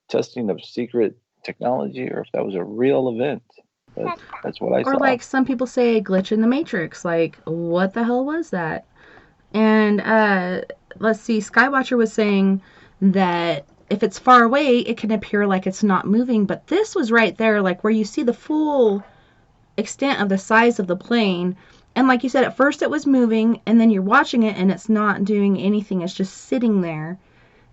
Speaker 4: testing of secret technology or if that was a real event. That's what I saw.
Speaker 1: Or like some people say, a glitch in the Matrix. Like, what the hell was that? And let's see, Skywatcher was saying that if it's far away, it can appear like it's not moving. But this was right there, like where you see the full extent of the size of the plane. And like you said, at first it was moving, and then you're watching it and it's not doing anything. It's just sitting there.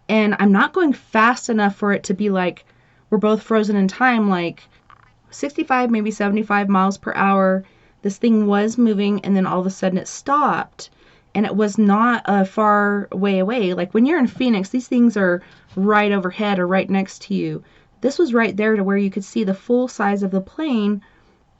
Speaker 1: And I'm not going fast enough for it to be like we're both frozen in time, like 65, maybe 75 miles per hour. This thing was moving, and then all of a sudden it stopped. And it was not a far way away. Like when you're in Phoenix, these things are right overhead or right next to you. This was right there to where you could see the full size of the plane,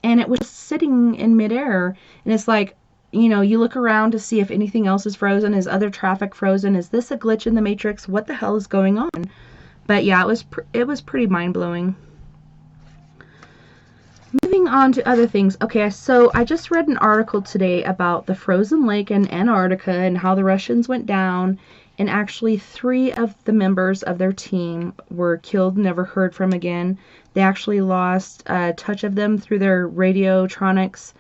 Speaker 1: and it was sitting in midair. And it's like, you look around to see if anything else is frozen. Is other traffic frozen? Is this a glitch in the Matrix? What the hell is going on? But yeah, it was pretty mind-blowing. Moving on to other things. Okay, so I just read an article today about the frozen lake in Antarctica and how the Russians went down, and actually 3 of the members of their team were killed, never heard from again. They actually lost touch of them through their radiotronics.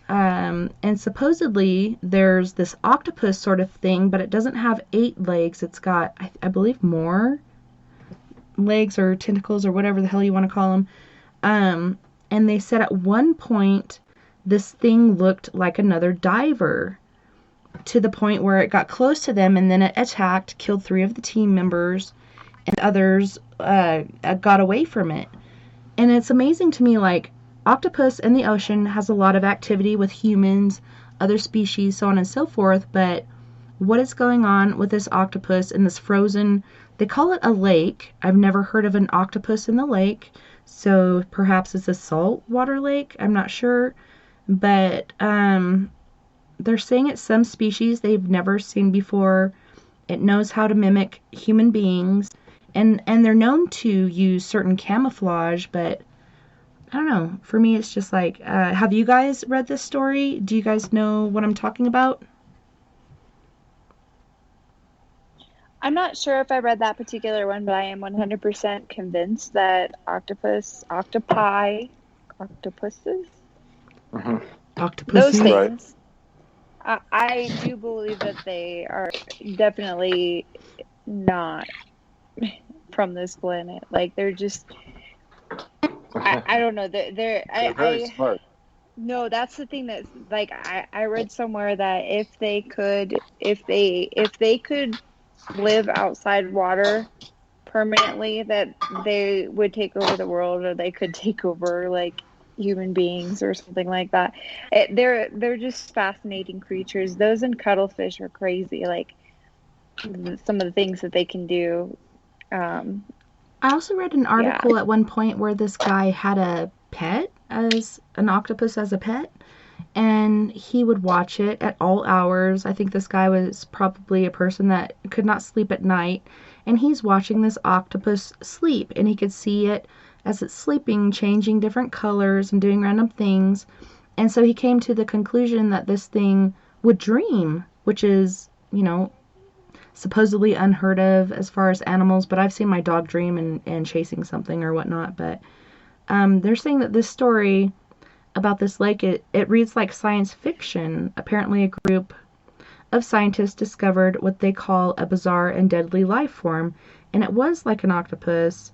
Speaker 1: And supposedly there's this octopus sort of thing, but it doesn't have 8 legs. It's got, I believe, more legs or tentacles or whatever the hell you want to call them. And they said at one point this thing looked like another diver, to the point where it got close to them and then it attacked, killed 3 of the team members, and others got away from it. And it's amazing to me, like, octopus in the ocean has a lot of activity with humans, other species, so on and so forth, but what is going on with this octopus in this frozen, they call it a lake. I've never heard of an octopus in the lake, so perhaps it's a saltwater lake, I'm not sure, but they're saying it's some species they've never seen before. It knows how to mimic human beings, and they're known to use certain camouflage, but I don't know. For me, it's just like, have you guys read this story? Do you guys know what I'm talking about?
Speaker 3: I'm not sure if I read that particular one, but I am 100% convinced that octopuses,
Speaker 4: Mm-hmm.
Speaker 3: those things,
Speaker 4: Right.
Speaker 3: I do believe that they are definitely not from this planet. Like, they're just, I don't know. They're
Speaker 4: very smart.
Speaker 3: No, that's the thing that's, like, I read somewhere that if they could live outside water permanently, that they would take over the world, or they could take over, like, human beings or something like that. They're just fascinating creatures. Those and cuttlefish are crazy, like some of the things that they can do.
Speaker 1: I also read an article at one point where this guy had a pet, as an octopus as a pet, and he would watch it at all hours. I think this guy was probably a person that could not sleep at night, and he's watching this octopus sleep, and he could see it as it's sleeping, changing different colors and doing random things. And so he came to the conclusion that this thing would dream, which is, supposedly unheard of as far as animals, but I've seen my dog dream and chasing something or whatnot. But they're saying that this story about this lake, it reads like science fiction. Apparently a group of scientists discovered what they call a bizarre and deadly life form, and it was like an octopus,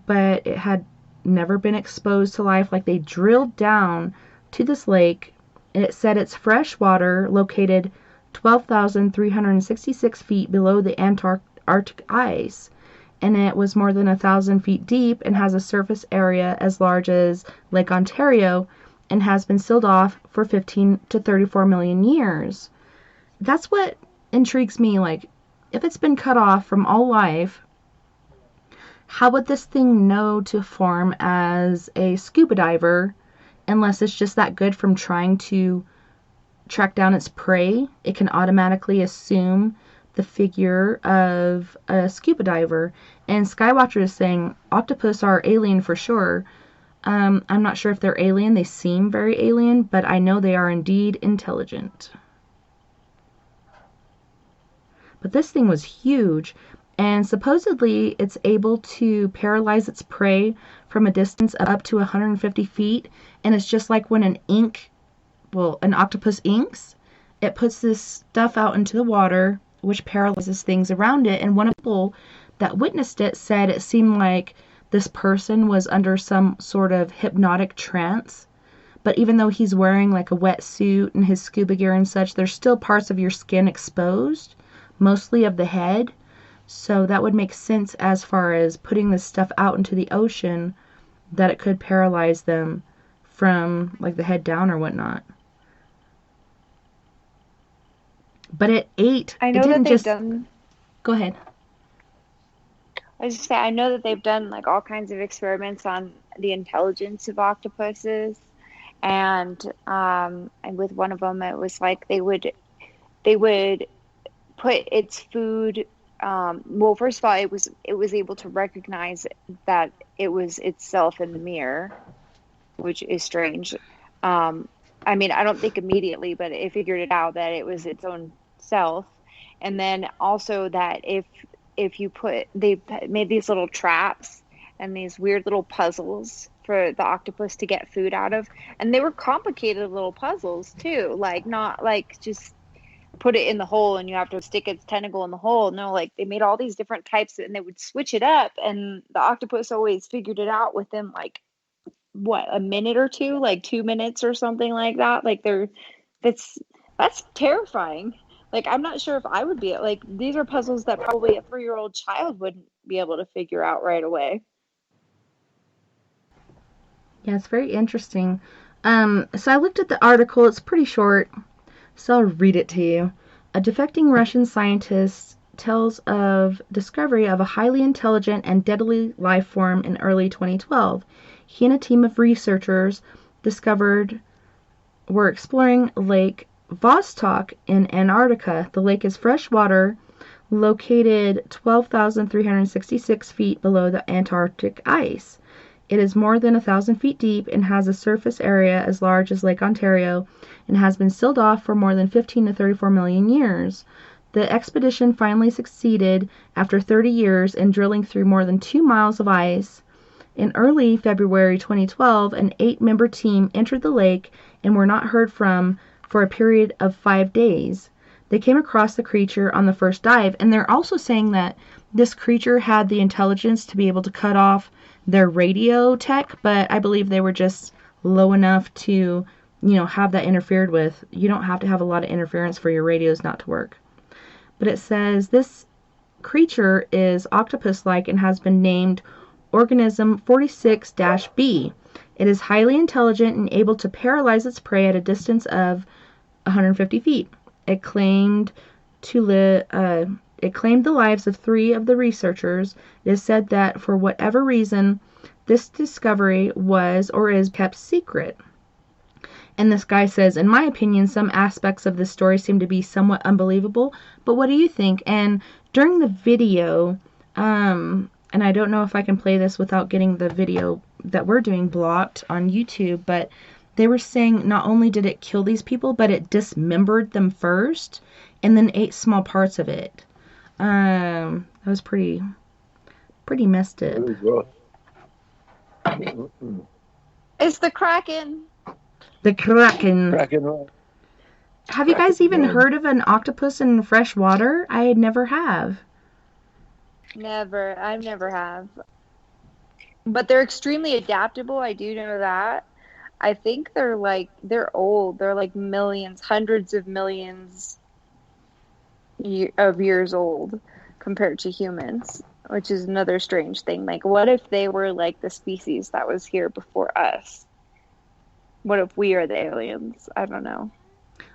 Speaker 1: but it had never been exposed to life. Like, they drilled down to this lake, and it said it's fresh water located 12,366 feet below the Arctic ice, and it was more than 1,000 feet deep and has a surface area as large as Lake Ontario, and has been sealed off for 15 to 34 million years. That's what intrigues me. Like, if it's been cut off from all life, how would this thing know to form as a scuba diver, unless it's just that good from trying to track down its prey? It can automatically assume the figure of a scuba diver. And Skywatcher is saying octopus are alien for sure. I'm not sure if they're alien. They seem very alien, but I know they are indeed intelligent. But this thing was huge, and supposedly it's able to paralyze its prey from a distance of up to 150 feet, and it's just like when an octopus inks, it puts this stuff out into the water, which paralyzes things around it, and one of the people that witnessed it said it seemed like this person was under some sort of hypnotic trance. But even though he's wearing like a wetsuit and his scuba gear and such, there's still parts of your skin exposed, mostly of the head. So that would make sense as far as putting this stuff out into the ocean, that it could paralyze them from like the head down or whatnot. But it ate.
Speaker 3: I know that they've done.
Speaker 1: Go ahead.
Speaker 3: I was just saying, I know that they've done like all kinds of experiments on the intelligence of octopuses, and with one of them, it was like they would put its food. Well, first of all, it was able to recognize that it was itself in the mirror, which is strange. I mean, I don't think immediately, but it figured it out that it was its own self. And then also that if they made these little traps and these weird little puzzles for the octopus to get food out of. And they were complicated little puzzles too. Like not like just put it in the hole and you have to stick its tentacle in the hole. No, like they made all these different types and they would switch it up. And the octopus always figured it out within like, a minute or two, like 2 minutes or something like that. Like that's terrifying. Like, I'm not sure if I would be like, these are puzzles that probably a 3-year-old child wouldn't be able to figure out right away.
Speaker 1: Yeah, it's very interesting. So I looked at the article. It's pretty short, so I'll read it to you. A defecting Russian scientist tells of discovery of a highly intelligent and deadly life form in early 2012. He and a team of researchers were exploring Lake Vostok in Antarctica. The lake is freshwater, located 12,366 feet below the Antarctic ice. It is more than 1,000 feet deep and has a surface area as large as Lake Ontario and has been sealed off for more than 15 to 34 million years. The expedition finally succeeded after 30 years in drilling through more than 2 miles of ice. In early February 2012, an 8-member team entered the lake and were not heard from for a period of 5 days. They came across the creature on the first dive, and they're also saying that this creature had the intelligence to be able to cut off their radio tech, but I believe they were just low enough to, have that interfered with. You don't have to have a lot of interference for your radios not to work. But it says this creature is octopus-like and has been named Organism 46-B. It is highly intelligent and able to paralyze its prey at a distance of 150 feet. It claimed the lives of 3 of the researchers. It is said that for whatever reason, this discovery was or is kept secret. And this guy says, in my opinion, some aspects of this story seem to be somewhat unbelievable, but what do you think? And during the video, and I don't know if I can play this without getting the video that we're doing blocked on YouTube, but they were saying not only did it kill these people, but it dismembered them first and then ate small parts of it. That was pretty messed up.
Speaker 3: It's the Kraken.
Speaker 1: The Kraken.
Speaker 4: Kraken.
Speaker 1: Have you guys even heard of an octopus in fresh water? I never have.
Speaker 3: Never. I never have. But they're extremely adaptable. I do know that. I think they're old. They're like millions, hundreds of millions of years old compared to humans, which is another strange thing. Like, what if they were like the species that was here before us? What if we are the aliens? I don't know.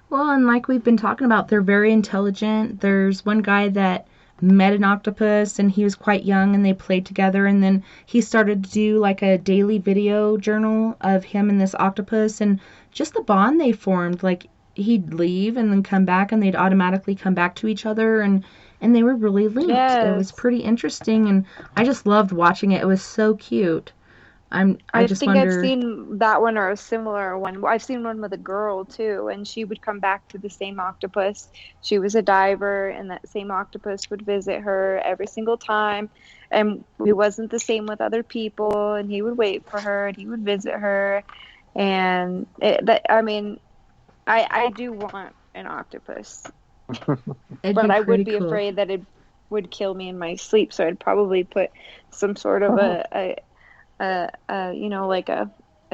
Speaker 1: Well, and like we've been talking about, they're very intelligent. There's one guy that met an octopus and he was quite young and they played together, and then he started to do like a daily video journal of him and this octopus, and just the bond they formed. Like, he'd leave and then come back and they'd automatically come back to each other, and they were really linked. Yes. It was pretty interesting, and I just loved watching it. It was so cute. I just
Speaker 3: think I've
Speaker 1: wonder.
Speaker 3: seen that one or a similar one. I've seen one with a girl too, and she would come back to the same octopus. She was a diver, and that same octopus would visit her every single time. And he wasn't the same with other people, and he would wait for her, and he would visit her. And I mean, I do want an octopus,
Speaker 1: It'd
Speaker 3: but
Speaker 1: be
Speaker 3: I would
Speaker 1: pretty
Speaker 3: be
Speaker 1: cool.
Speaker 3: afraid that it would kill me in my sleep. So I'd probably put some sort of like a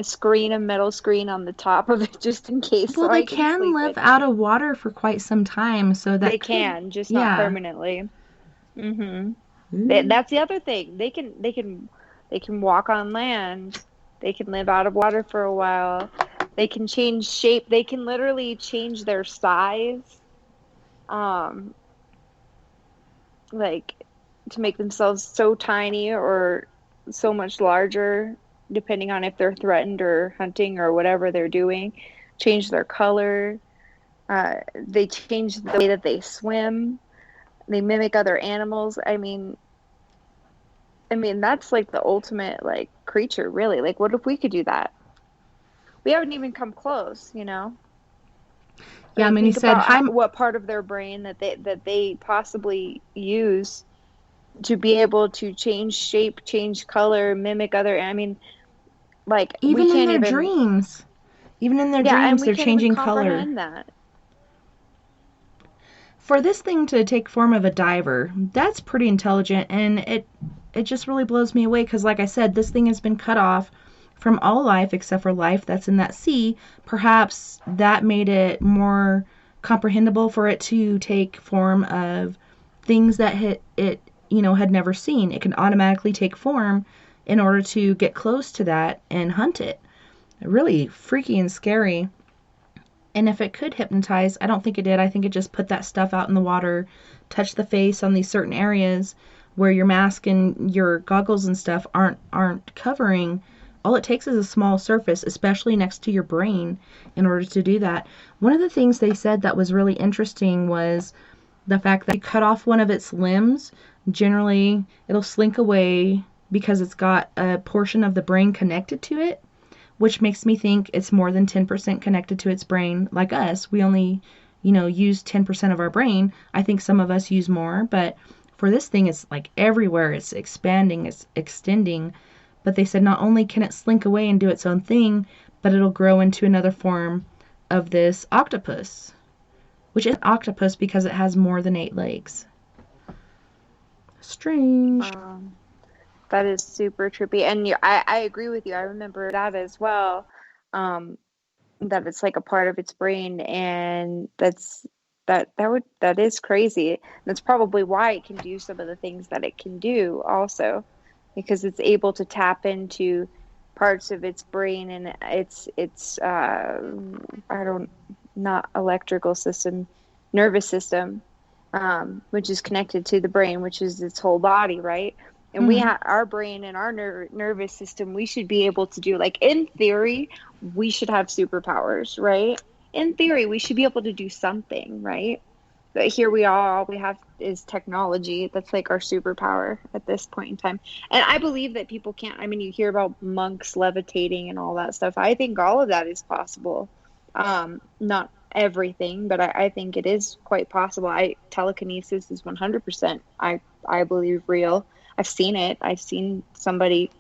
Speaker 3: screen, a metal screen on the top of it just in case
Speaker 1: Well,
Speaker 3: so
Speaker 1: they
Speaker 3: I can
Speaker 1: can
Speaker 3: sleep
Speaker 1: live
Speaker 3: at
Speaker 1: out
Speaker 3: night.
Speaker 1: of water for quite some time, so that
Speaker 3: They
Speaker 1: could,
Speaker 3: can, just not
Speaker 1: yeah.
Speaker 3: permanently.
Speaker 1: Ooh.
Speaker 3: That's the other thing. They can walk on land. They can live out of water for a while. They can change shape. They can literally change their size, um, like to make themselves so tiny or so much larger, depending on if they're threatened or hunting or whatever they're doing. Change their color. They change the way that they swim. They mimic other animals. I mean that's like the ultimate like creature, really. Like, what if we could do that? We haven't even come close, you know.
Speaker 1: Yeah, I mean, he
Speaker 3: Think
Speaker 1: said,
Speaker 3: about
Speaker 1: hi.
Speaker 3: what part of their brain that they possibly use to be able to change shape, change color, mimic other. I mean, like we
Speaker 1: Even in
Speaker 3: can't
Speaker 1: their
Speaker 3: even.
Speaker 1: dreams. Even in their
Speaker 3: Yeah, and
Speaker 1: dreams,
Speaker 3: we
Speaker 1: they're
Speaker 3: can't even
Speaker 1: changing color.
Speaker 3: comprehend that.
Speaker 1: For this thing to take form of a diver, that's pretty intelligent, and it just really blows me away because, like I said, this thing has been cut off from all life except for life that's in that sea. Perhaps that made it more comprehensible for it to take form of things that it had never seen. It can automatically take form in order to get close to that and hunt it. Really freaky and scary. And if it could hypnotize, I don't think it did. I think it just put that stuff out in the water, touched the face on these certain areas where your mask and your goggles and stuff aren't covering. All it takes is a small surface, especially next to your brain, in order to do that. One of the things they said that was really interesting was the fact that you cut off one of its limbs, generally it'll slink away because it's got a portion of the brain connected to it, which makes me think it's more than 10% connected to its brain. Like us, we only, use 10% of our brain. I think some of us use more, but for this thing, it's like everywhere. It's expanding, it's extending. But they said not only can it slink away and do its own thing, but it'll grow into another form of this octopus, which is octopus because it has more than 8 legs. Strange.
Speaker 3: That is super trippy, and I agree with you. I remember that as well. That it's like a part of its brain, and that is crazy. That's probably why it can do some of the things that it can do, also, because it's able to tap into parts of its brain and its not electrical system, nervous system, which is connected to the brain, which is its whole body, right? And we have our brain and our nervous system. We should be able to do, like, in theory, we should have superpowers, right? In theory, we should be able to do something, right? But here we are, all we have is technology. That's like our superpower at this point in time. And I believe that people can't. I mean, you hear about monks levitating and all that stuff. I think all of that is possible. Not everything, but I think it is quite possible. Telekinesis is 100%, I believe, real. I've seen it. I've seen somebody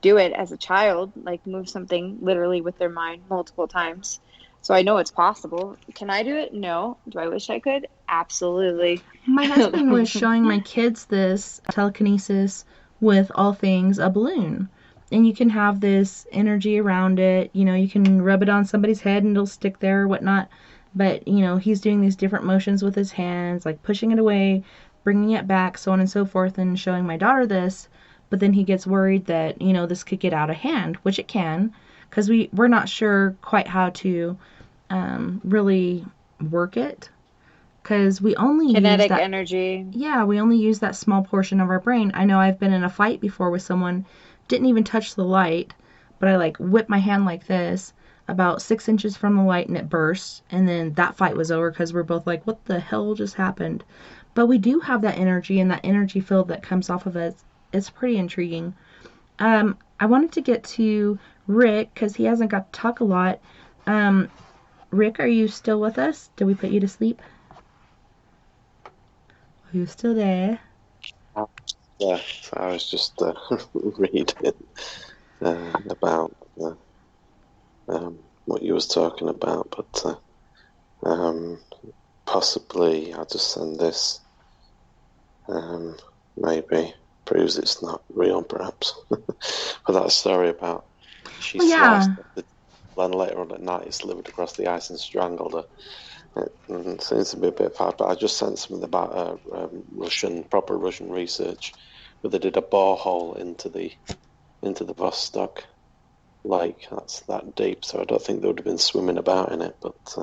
Speaker 3: do it as a child, like move something literally with their mind multiple times. So I know it's possible. Can I do it? No. Do I wish I could? Absolutely.
Speaker 1: My husband was showing my kids this telekinesis with all things a balloon. And you can have this energy around it. You can rub it on somebody's head and it'll stick there or whatnot. But, he's doing these different motions with his hands, like pushing it away, bringing it back, so on and so forth, and showing my daughter this. But then he gets worried that, this could get out of hand, which it can, because we're not sure quite how to really work it, because we only
Speaker 3: kinetic
Speaker 1: use that
Speaker 3: energy.
Speaker 1: Yeah, we only use that small portion of our brain. I know I've been in a fight before with someone, didn't even touch the light, but I like whipped my hand like this about 6 inches from the light and it burst, and then that fight was over because we're both like, what the hell just happened? But we do have that energy, and that energy field that comes off of it, it's pretty intriguing. I wanted to get to Rick because he hasn't got to talk a lot. Rick, are you still with us? Did we put you to sleep? Are you still there?
Speaker 2: Yeah, so I was just reading about what you was talking about, but possibly I'll just send this. Maybe proves it's not real, perhaps. But that story about she sliced the then later on at night he slithered across the ice and strangled her. It seems to be a bit far, but I just sent something about proper Russian research, where they did a borehole into the Vostok lake. That's that deep, so I don't think they would have been swimming about in it. But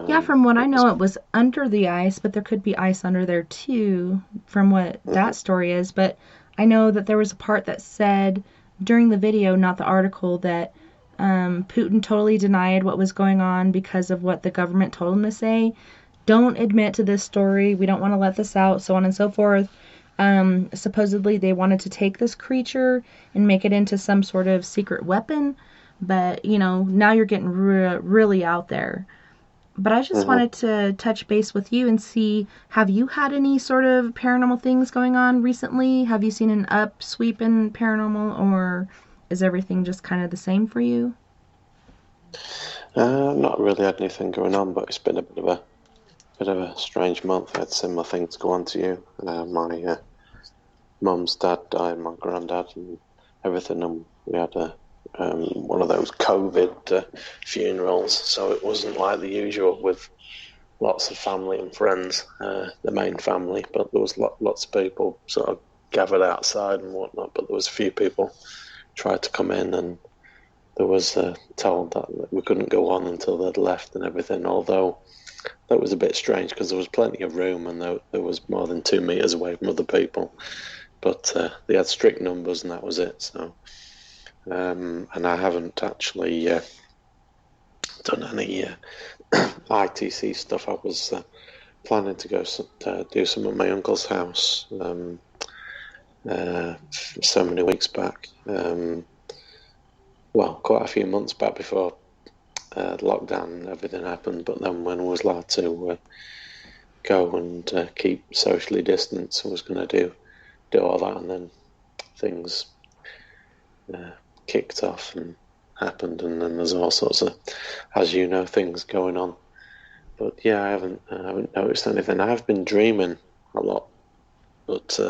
Speaker 1: yeah, from what I know, it was under the ice, but there could be ice under there too, from what that story is. But I know that there was a part that said during the video, not the article, that Putin totally denied what was going on because of what the government told him to say. Don't admit to this story. We don't want to let this out, so on and so forth. Supposedly they wanted to take this creature and make it into some sort of secret weapon. But, now you're getting really out there. But I just wanted to touch base with you and see, have you had any sort of paranormal things going on recently? Have you seen an upsweep in paranormal, or is everything just kind of the same for you?
Speaker 2: Not really had anything going on, but it's been a bit of a strange month. I had similar things go on to you. My mum's dad died, my granddad, and everything, and we had one of those COVID funerals, so it wasn't like the usual with lots of family and friends, the main family, but there was lots of people sort of gathered outside and whatnot, but there was a few people tried to come in, and there was told that we couldn't go on until they'd left and everything, although that was a bit strange because there was plenty of room and there was more than 2 meters away from other people, but they had strict numbers and that was it. So and I haven't actually done any ITC stuff. I was planning to go do some at my uncle's house so many weeks back. Well, quite a few months back before lockdown and everything happened. But then when I was allowed to go and keep socially distanced, I was going to do all that, and then things kicked off and happened, and then there's all sorts of, as you know, things going on. But yeah, I haven't noticed anything. I have been dreaming a lot, but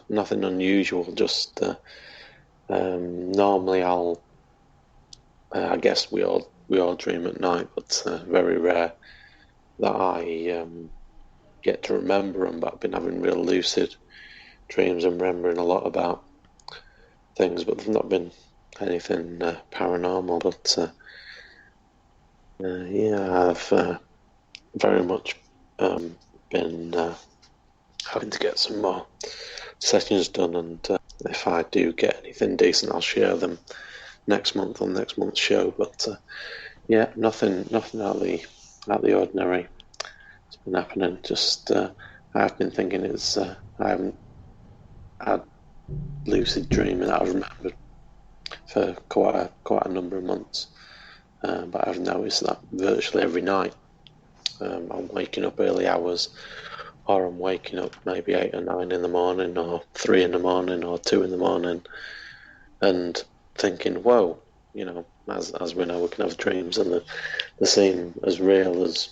Speaker 2: nothing unusual. Just normally I guess we all dream at night, but very rare that I get to remember them. But I've been having real lucid dreams and remembering a lot about things, but there's not been anything paranormal. But yeah, I've very much been having to get some more sessions done, and if I do get anything decent, I'll share them next month on next month's show. But yeah, nothing out of the ordinary has been happening. Just I've been thinking I haven't had lucid dreaming that I've remembered for quite a number of months, but I've noticed that virtually every night I'm waking up early hours, or I'm waking up maybe 8 or 9 in the morning, or 3 in the morning, or 2 in the morning, and thinking, whoa, as we know, we can have dreams and they seem as real as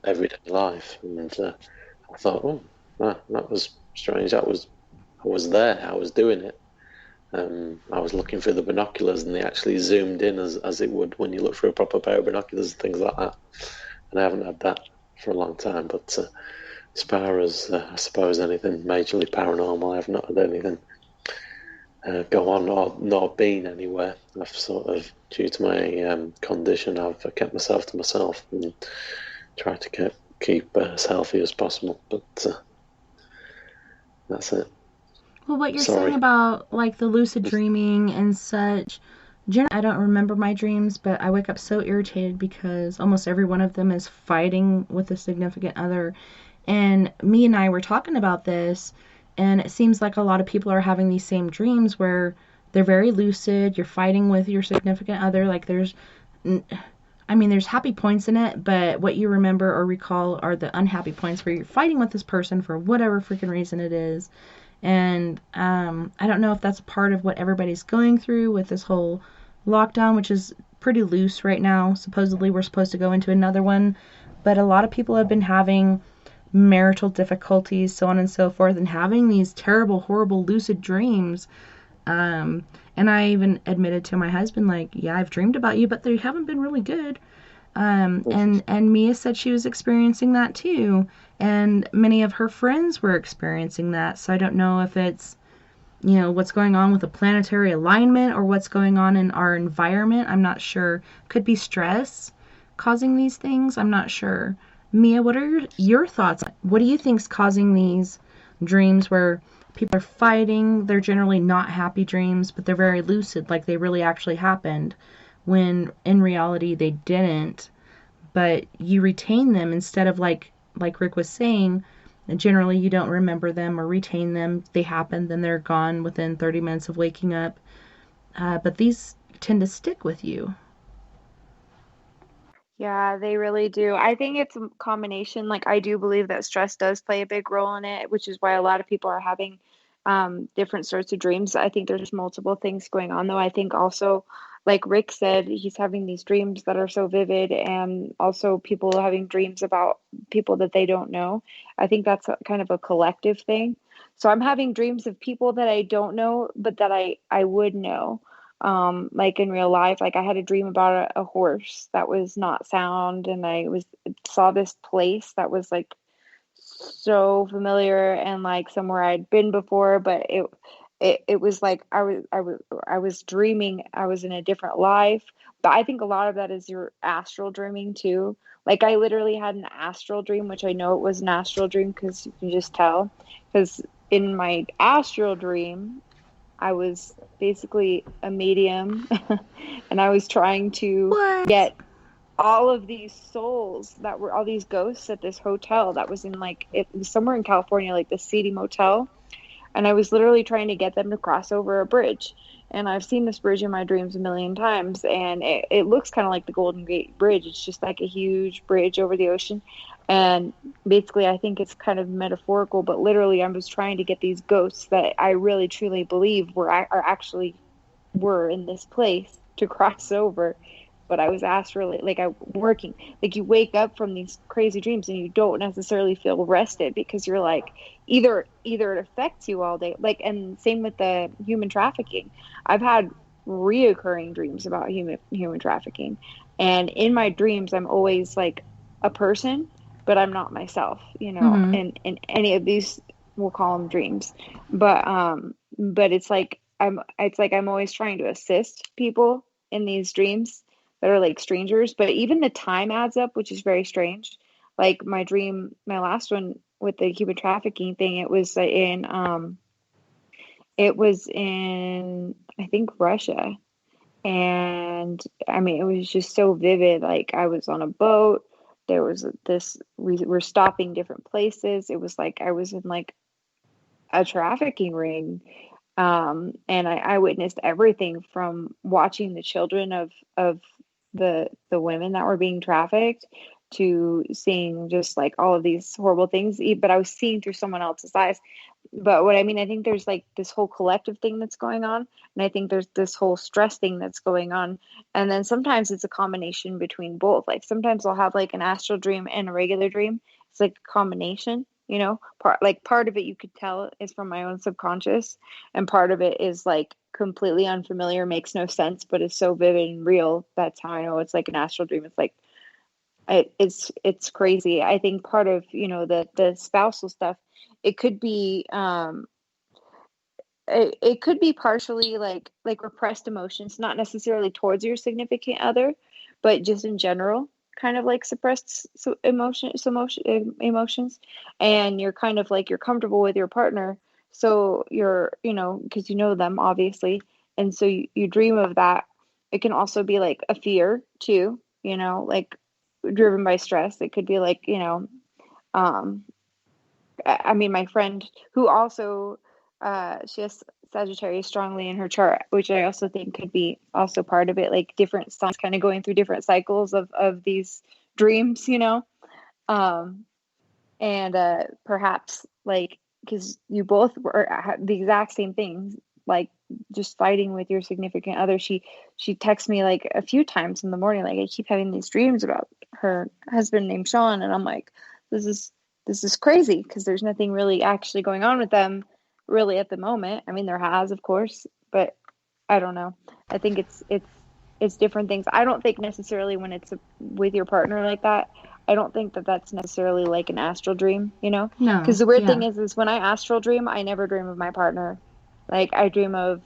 Speaker 2: everyday life. And I thought, that was strange. I was there, I was doing it. I was looking through the binoculars, and they actually zoomed in as it would when you look through a proper pair of binoculars and things like that. And I haven't had that for a long time. But as far as I suppose anything majorly paranormal, I've not had anything go on nor been anywhere. I've sort of, due to my condition, I've kept myself to myself and tried to keep as healthy as possible. But that's it.
Speaker 1: Well, what you're saying about like the lucid dreaming and such, generally I don't remember my dreams, but I wake up so irritated because almost every one of them is fighting with a significant other. And me and I were talking about this, And it seems like a lot of people are having these same dreams where they're very lucid, you're fighting with your significant other, like there's happy points in it, but what you remember or recall are the unhappy points where you're fighting with this person for whatever freaking reason it is. And I don't know if that's part of what everybody's going through with this whole lockdown, which is pretty loose right now. Supposedly we're supposed to go into another one, but a lot of people have been having marital difficulties, so on and so forth, and having these terrible, horrible, lucid dreams. And I even admitted to my husband, like, yeah, I've dreamed about you, but they haven't been really good. And Mea said she was experiencing that too, and many of her friends were experiencing that. So I don't know if it's, what's going on with the planetary alignment or what's going on in our environment. I'm not sure. Could be stress causing these things. I'm not sure. Mea, what are your thoughts? What do you think's causing these dreams where people are fighting? They're generally not happy dreams, but they're very lucid, like they really actually happened, when in reality they didn't. But you retain them instead of like Rick was saying, generally you don't remember them or retain them. They happen, then they're gone within 30 minutes of waking up. But these tend to stick with you.
Speaker 3: Yeah, they really do. I think it's a combination. Like, I do believe that stress does play a big role in it, which is why a lot of people are having different sorts of dreams. I think there's multiple things going on, though. I think also, like Rick said, he's having these dreams that are so vivid, and also people having dreams about people that they don't know. I think that's kind of a collective thing. So I'm having dreams of people that I don't know, but that I would know, like in real life. Like, I had a dream about a horse that was not sound, and I saw this place that was like so familiar and like somewhere I'd been before, but it was like I was dreaming I was in a different life. But I think a lot of that is your astral dreaming too. Like, I literally had an astral dream, which I know it was an astral dream because you can just tell. Because in my astral dream, I was basically a medium and I was trying to
Speaker 1: What?
Speaker 3: get all of these souls that were all these ghosts at this hotel that was in, like, it was somewhere in California, like the Seedy Motel. And I was literally trying to get them to cross over a bridge. And I've seen this bridge in my dreams a million times. And it looks kind of like the Golden Gate Bridge. It's just like a huge bridge over the ocean. And basically, I think it's kind of metaphorical, but literally, I was trying to get these ghosts that I really truly believe were in this place to cross over. But I was astrally, like, I working. Like, you wake up from these crazy dreams and you don't necessarily feel rested because you're like, either it affects you all day, like, and same with the human trafficking. I've had reoccurring dreams about human trafficking, and in my dreams I'm always like a person, but I'm not myself,
Speaker 1: Mm-hmm.
Speaker 3: and in any of these, we'll call them dreams. But it's like I'm always trying to assist people in these dreams that are like strangers, but even the time adds up, which is very strange. Like, my dream, my last one with the human trafficking thing, it was in, I think, Russia. And I mean, it was just so vivid. Like, I was on a boat. There was we were stopping different places. It was like I was in like a trafficking ring. And I witnessed everything from watching the children of the women that were being trafficked to seeing just like all of these horrible things. But I was seeing through someone else's eyes. But what I mean, I think there's like this whole collective thing that's going on. And I think there's this whole stress thing that's going on. And then sometimes it's a combination between both. Like, sometimes I'll have like an astral dream and a regular dream. It's like a combination, part of it you could tell is from my own subconscious, and part of it is like completely unfamiliar, makes no sense, but is so vivid and real. That's how I know it's like an astral dream. It's like, it's crazy. I think part of, the spousal stuff, it could be it could be partially like repressed emotions, not necessarily towards your significant other, but just in general, kind of like suppressed emotions, and you're kind of like, you're comfortable with your partner, so you're, because you know them obviously, and so you dream of that. It can also be like a fear too, like driven by stress. It could be like, um I mean, my friend who also, she has Sagittarius strongly in her chart, which I also think could be also part of it, like different signs kind of going through different cycles of these dreams, you know? And perhaps like, because you both were the exact same things, like just fighting with your significant other. She texts me like a few times in the morning, like I keep having these dreams about her husband named Sean, and I'm like, this is crazy, because there's nothing really actually going on with them really at the moment. I mean, there has, of course, but I don't know. I think it's different things. I don't think necessarily when it's with your partner like that, I don't think that that's necessarily like an astral dream, you know?
Speaker 1: No.
Speaker 3: Because the weird
Speaker 1: yeah.
Speaker 3: thing is when I astral dream, I never dream of my partner. Like I dream of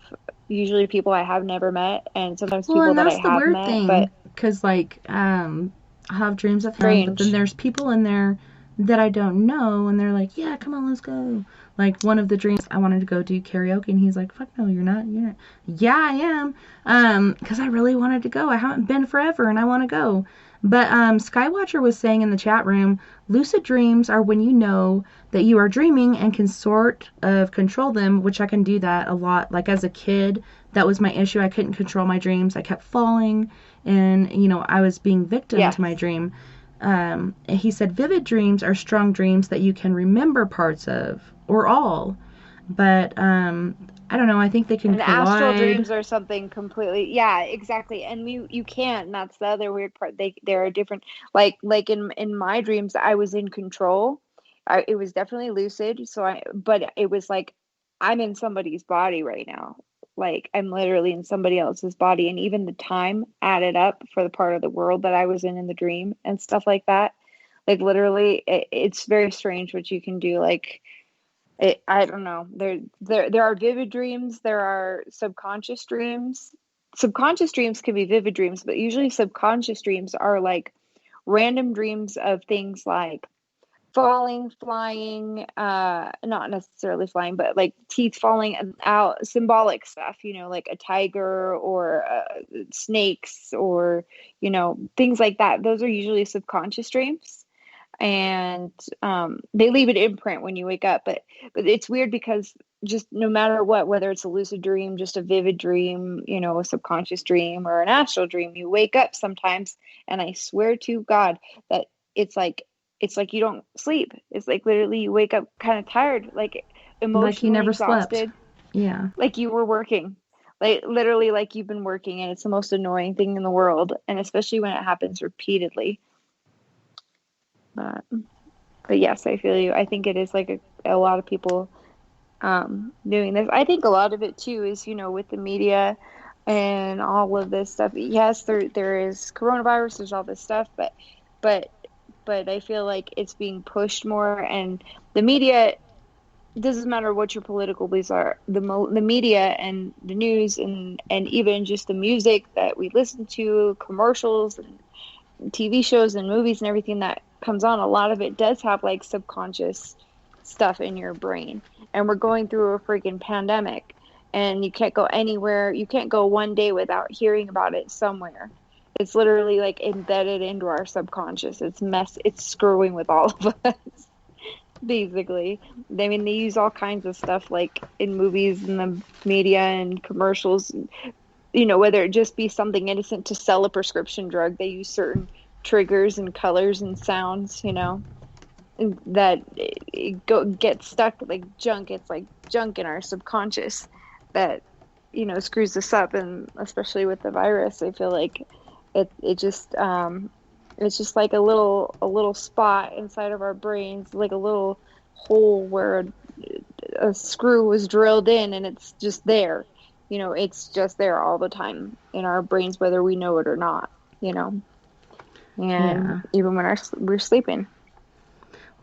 Speaker 3: usually people I have never met, and sometimes
Speaker 1: Well,
Speaker 3: people
Speaker 1: and
Speaker 3: that I
Speaker 1: that's the
Speaker 3: have
Speaker 1: weird
Speaker 3: met.
Speaker 1: thing,
Speaker 3: But
Speaker 1: because like I have dreams of him,
Speaker 3: strange.
Speaker 1: but then there's people in there that I don't know, and they're like, yeah, come on, let's go. Like one of the dreams, I wanted to go do karaoke, and he's like, fuck no, you're not. Yeah, I am. Because I really wanted to go. I haven't been forever, and I want to go. But Skywatcher was saying in the chat room, lucid dreams are when you know that you are dreaming and can sort of control them, which I can do that a lot. Like as a kid, that was my issue. I couldn't control my dreams. I kept falling, and I was being victim to my dream. He said vivid dreams are strong dreams that you can remember parts of or all, but I don't know, I think they can collide.
Speaker 3: Astral dreams are something completely, yeah, exactly. And you can't, and that's the other weird part. They are different. Like in my dreams, I was in control. It was definitely lucid. But it was like I'm in somebody's body right now. Like I'm literally in somebody else's body, and even the time added up for the part of the world that I was in the dream and stuff like that. Like literally, it's very strange what you can do. Like. I don't know. There are vivid dreams. There are subconscious dreams. Subconscious dreams can be vivid dreams, but usually subconscious dreams are like random dreams of things like falling, flying, not necessarily flying, but like teeth falling out, symbolic stuff, like a tiger or snakes or, things like that. Those are usually subconscious dreams. And they leave an imprint when you wake up, but it's weird because just no matter what, whether it's a lucid dream, just a vivid dream, a subconscious dream or an astral dream, you wake up sometimes, and I swear to God that it's like you don't sleep. It's like literally you wake up kind of tired, like emotionally
Speaker 1: like you never
Speaker 3: exhausted.
Speaker 1: Slept. Yeah,
Speaker 3: like you were working, like literally like you've been working, and it's the most annoying thing in the world, and especially when it happens repeatedly. But yes, I feel you. I think it is like a lot of people doing this. I think a lot of it too is, with the media and all of this stuff. Yes, there is coronavirus, there's all this stuff, but I feel like it's being pushed more, and the media, doesn't matter what your political beliefs are, the media and the news and even just the music that we listen to, commercials and TV shows and movies and everything that comes on, a lot of it does have like subconscious stuff in your brain. And we're going through a freaking pandemic, and you can't go anywhere. You can't go one day without hearing about it somewhere. It's literally like embedded into our subconscious. It's screwing with all of us. Basically, I mean, they use all kinds of stuff like in movies and the media and commercials, whether it just be something innocent to sell a prescription drug, they use certain triggers and colors and sounds, that gets stuck like junk. It's like junk in our subconscious that, screws us up. And especially with the virus, I feel like it just, it's just like a little spot inside of our brains, like a little hole where a screw was drilled in, and it's just there. It's just there all the time in our brains, whether we know it or not, and even when we're sleeping.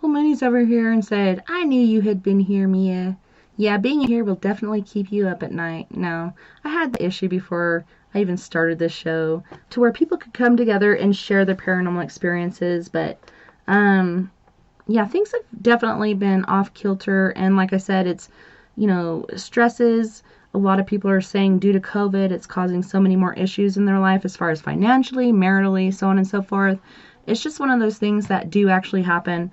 Speaker 1: Well, Mooney's over here and said, I knew you had been here, Mea. Yeah, being here will definitely keep you up at night. No, I had the issue before I even started this show to where people could come together and share their paranormal experiences, but things have definitely been off kilter. And like I said, it's, stresses. A lot of people are saying due to COVID, it's causing so many more issues in their life as far as financially, maritally, so on and so forth. It's just one of those things that do actually happen.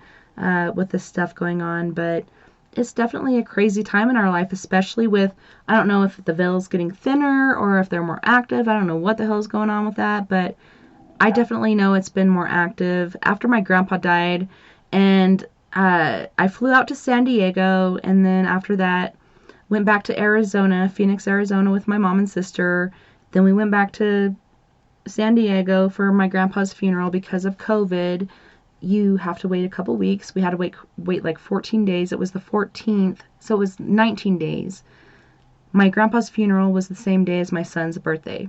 Speaker 1: with this stuff going on, but it's definitely a crazy time in our life, especially with, I don't know if the veil's getting thinner or if they're more active. I don't know what the hell's going on with that, but I definitely know it's been more active after my grandpa died. And I flew out to San Diego, and then after that went back to Arizona, Phoenix, Arizona with my mom and sister. Then we went back to San Diego for my grandpa's funeral. Because of COVID, you have to wait a couple weeks. We had to wait like 14 days. It was the 14th, so it was 19 days. My grandpa's funeral was the same day as my son's birthday.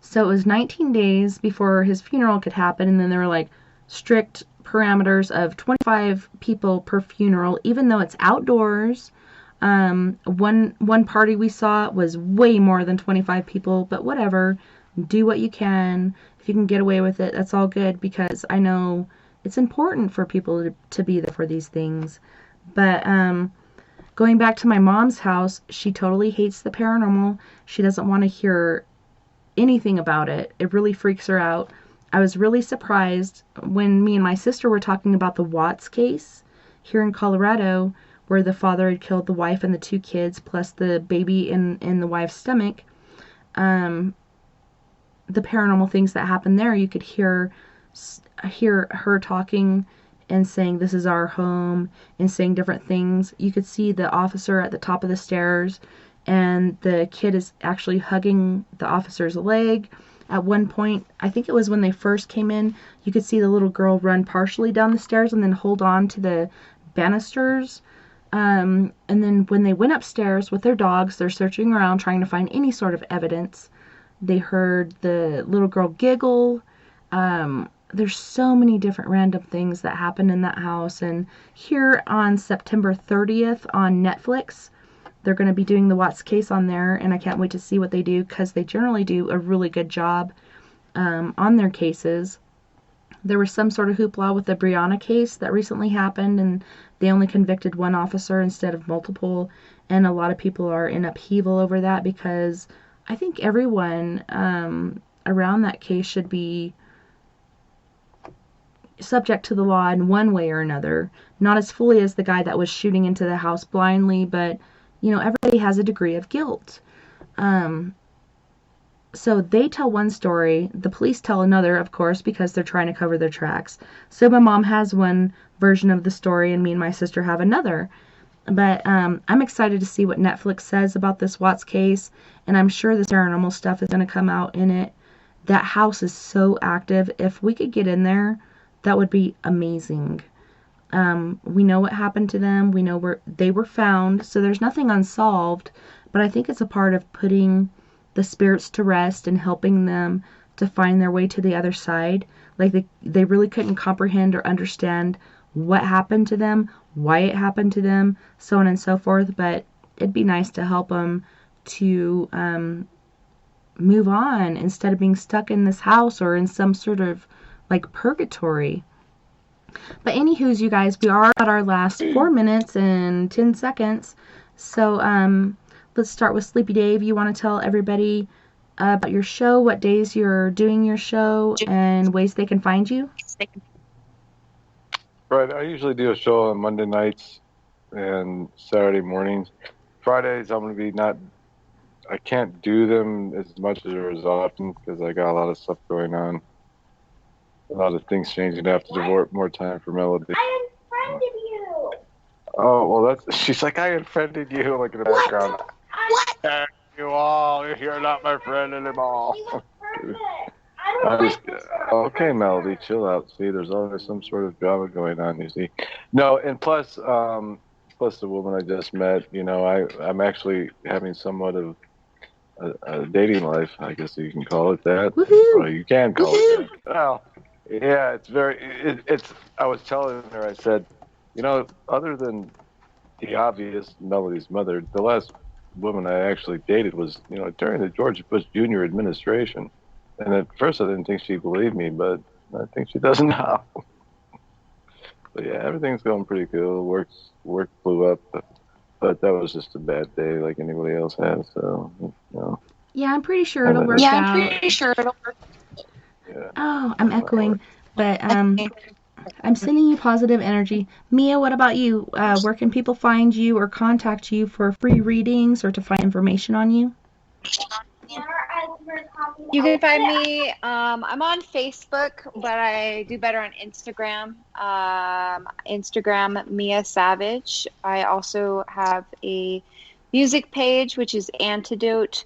Speaker 1: So it was 19 days before his funeral could happen, and then there were like strict parameters of 25 people per funeral, even though it's outdoors. One party we saw was way more than 25 people, but whatever. Do what you can. If you can get away with it, that's all good, because I know it's important for people to be there for these things. But going back to my mom's house, she totally hates the paranormal. She doesn't want to hear anything about it. It really freaks her out. I was really surprised when me and my sister were talking about the Watts case here in Colorado, where the father had killed the wife and the 2 kids, plus the baby in the wife's stomach. The paranormal things that happened there, you could hear her talking and saying, "This is our home," and saying different things. You could see the officer at the top of the stairs, and the kid is actually hugging the officer's leg. At one point, I think it was when they first came in, you could see the little girl run partially down the stairs and then hold on to the banisters. And then when they went upstairs with their dogs, they're searching around trying to find any sort of evidence. They heard the little girl giggle. There's so many different random things that happen in that house. And here on September 30th on Netflix, they're going to be doing the Watts case on there, and I can't wait to see what they do, because they generally do a really good job on their cases. There was some sort of hoopla with the Brianna case that recently happened, and they only convicted 1 officer instead of multiple, and a lot of people are in upheaval over that, because I think everyone around that case should be subject to the law in one way or another. Not as fully as the guy that was shooting into the house blindly, but everybody has a degree of guilt. So they tell one story, the police tell another, of course, because they're trying to cover their tracks. So my mom has one version of the story, and me and my sister have another. But I'm excited to see what Netflix says about this Watts case, and I'm sure this paranormal stuff is going to come out in it. That house is so active. If we could get in there, that would be amazing. We know what happened to them. We know where they were found. So there's nothing unsolved. But I think it's a part of putting the spirits to rest and helping them to find their way to the other side. Like they really couldn't comprehend or understand what happened to them, why it happened to them, so on and so forth. But it'd be nice to help them to move on instead of being stuck in this house or in some sort of like purgatory. But anywho's, you guys, we are at our last 4 minutes and 10 seconds. So let's start with SleepyDave. You want to tell everybody about your show, what days you're doing your show, and ways they can find you?
Speaker 4: Right. I usually do a show on Monday nights and Saturday mornings. Fridays, I'm going to be I can't do them as much or as often because I got a lot of stuff going on. A lot of things changing. I have to devote more time for Melody.
Speaker 8: I unfriended you.
Speaker 4: Oh, well, she's like, I unfriended you, like in the background.
Speaker 8: What?
Speaker 4: You all, you're not my friend anymore.
Speaker 8: I don't like this.
Speaker 4: Okay, Melody, chill out. See, there's always some sort of drama going on, you see. No, and plus the woman I just met, I'm actually having somewhat of a dating life, I guess you can call it that.
Speaker 1: Woohoo!
Speaker 4: Or you can call it that. Well, yeah, it's I was telling her, I said, other than the obvious Melody's mother, the last woman I actually dated was, during the George Bush Jr. administration. And at first I didn't think she believed me, but I think she does now. But yeah, everything's going pretty cool. Work blew up, but that was just a bad day like anybody else has. So,
Speaker 1: Yeah, I'm pretty sure it'll work out.
Speaker 6: I'm pretty sure it'll work.
Speaker 4: Yeah.
Speaker 1: Oh, I'm echoing. But I'm sending you positive energy. Mea, what about you? Where can people find you or contact you for free readings or to find information on you?
Speaker 3: You can find me. I'm on Facebook, but I do better on Instagram. Instagram, Mea Savage. I also have a music page, which is Antidote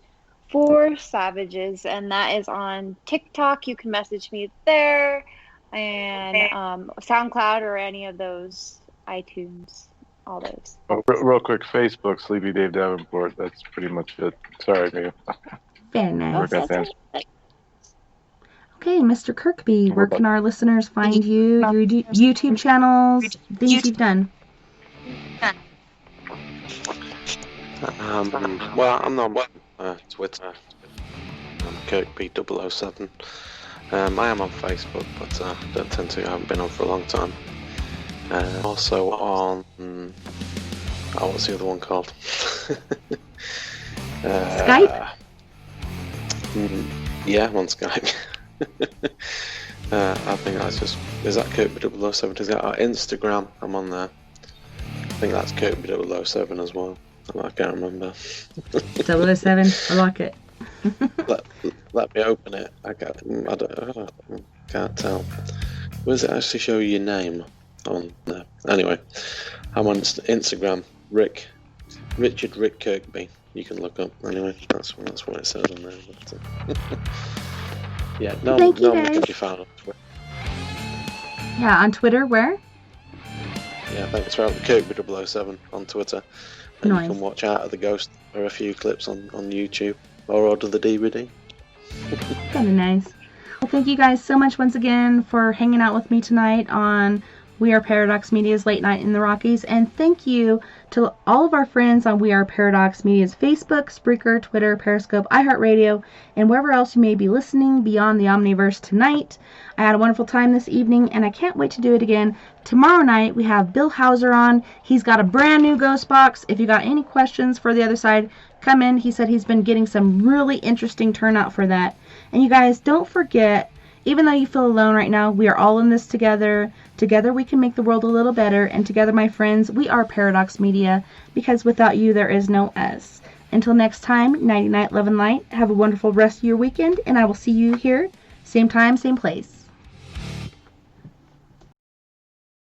Speaker 3: for Savages, and that is on TikTok. You can message me there, and SoundCloud or any of those, iTunes, all those.
Speaker 4: Oh, real quick, Facebook, SleepyDave Davenport. That's pretty much it. Sorry, Mia.
Speaker 1: Very nice.
Speaker 4: Forgot to answer.
Speaker 1: Okay, Mr. Kirkby, where can our listeners find you, your YouTube channels, things you've done?
Speaker 2: Well, I'm not on Twitter. I'm Kirkby007. I am on Facebook, but I don't tend to. I haven't been on for a long time. Also on... what's the other one called?
Speaker 1: Skype?
Speaker 2: Yeah, I'm on Skype. I think that's just... Is that Kirkby007? Is that Instagram? I'm on there. I think that's Kirkby007 as well. I can't remember.
Speaker 1: 007, I like it.
Speaker 2: let me open it. I can't tell. Where does it actually show your name on there? Anyway, I'm on Instagram, Richard Rick Kirkby. You can look up. Anyway, that's what it says on there. But, yeah,
Speaker 1: Thank you,
Speaker 2: normally
Speaker 1: guys.
Speaker 2: can be found on Twitter.
Speaker 1: Yeah, on Twitter, where?
Speaker 2: Yeah, thanks for having Kirkby007 on Twitter. And
Speaker 1: Nice.
Speaker 2: you can watch Out of the Ghost or a few clips on YouTube or order the DVD.
Speaker 1: Kind of nice. Well, thank you guys so much once again for hanging out with me tonight on We Are Paradox Media's Late Night in the Rockies. And thank you to all of our friends on We Are Paradox Media's Facebook, Spreaker, Twitter, Periscope, iHeartRadio, and wherever else you may be listening beyond the Omniverse tonight. I had a wonderful time this evening, and I can't wait to do it again. Tomorrow night, we have Bill Hauser on. He's got a brand new ghost box. If you got any questions for the other side, come in. He said he's been getting some really interesting turnout for that. And you guys, don't forget, even though you feel alone right now, we are all in this together. Together we can make the world a little better. And together, my friends, we are Paradox Media, because without you, there is no us. Until next time, nighty night, love and light. Have a wonderful rest of your weekend, and I will see you here, same time, same place.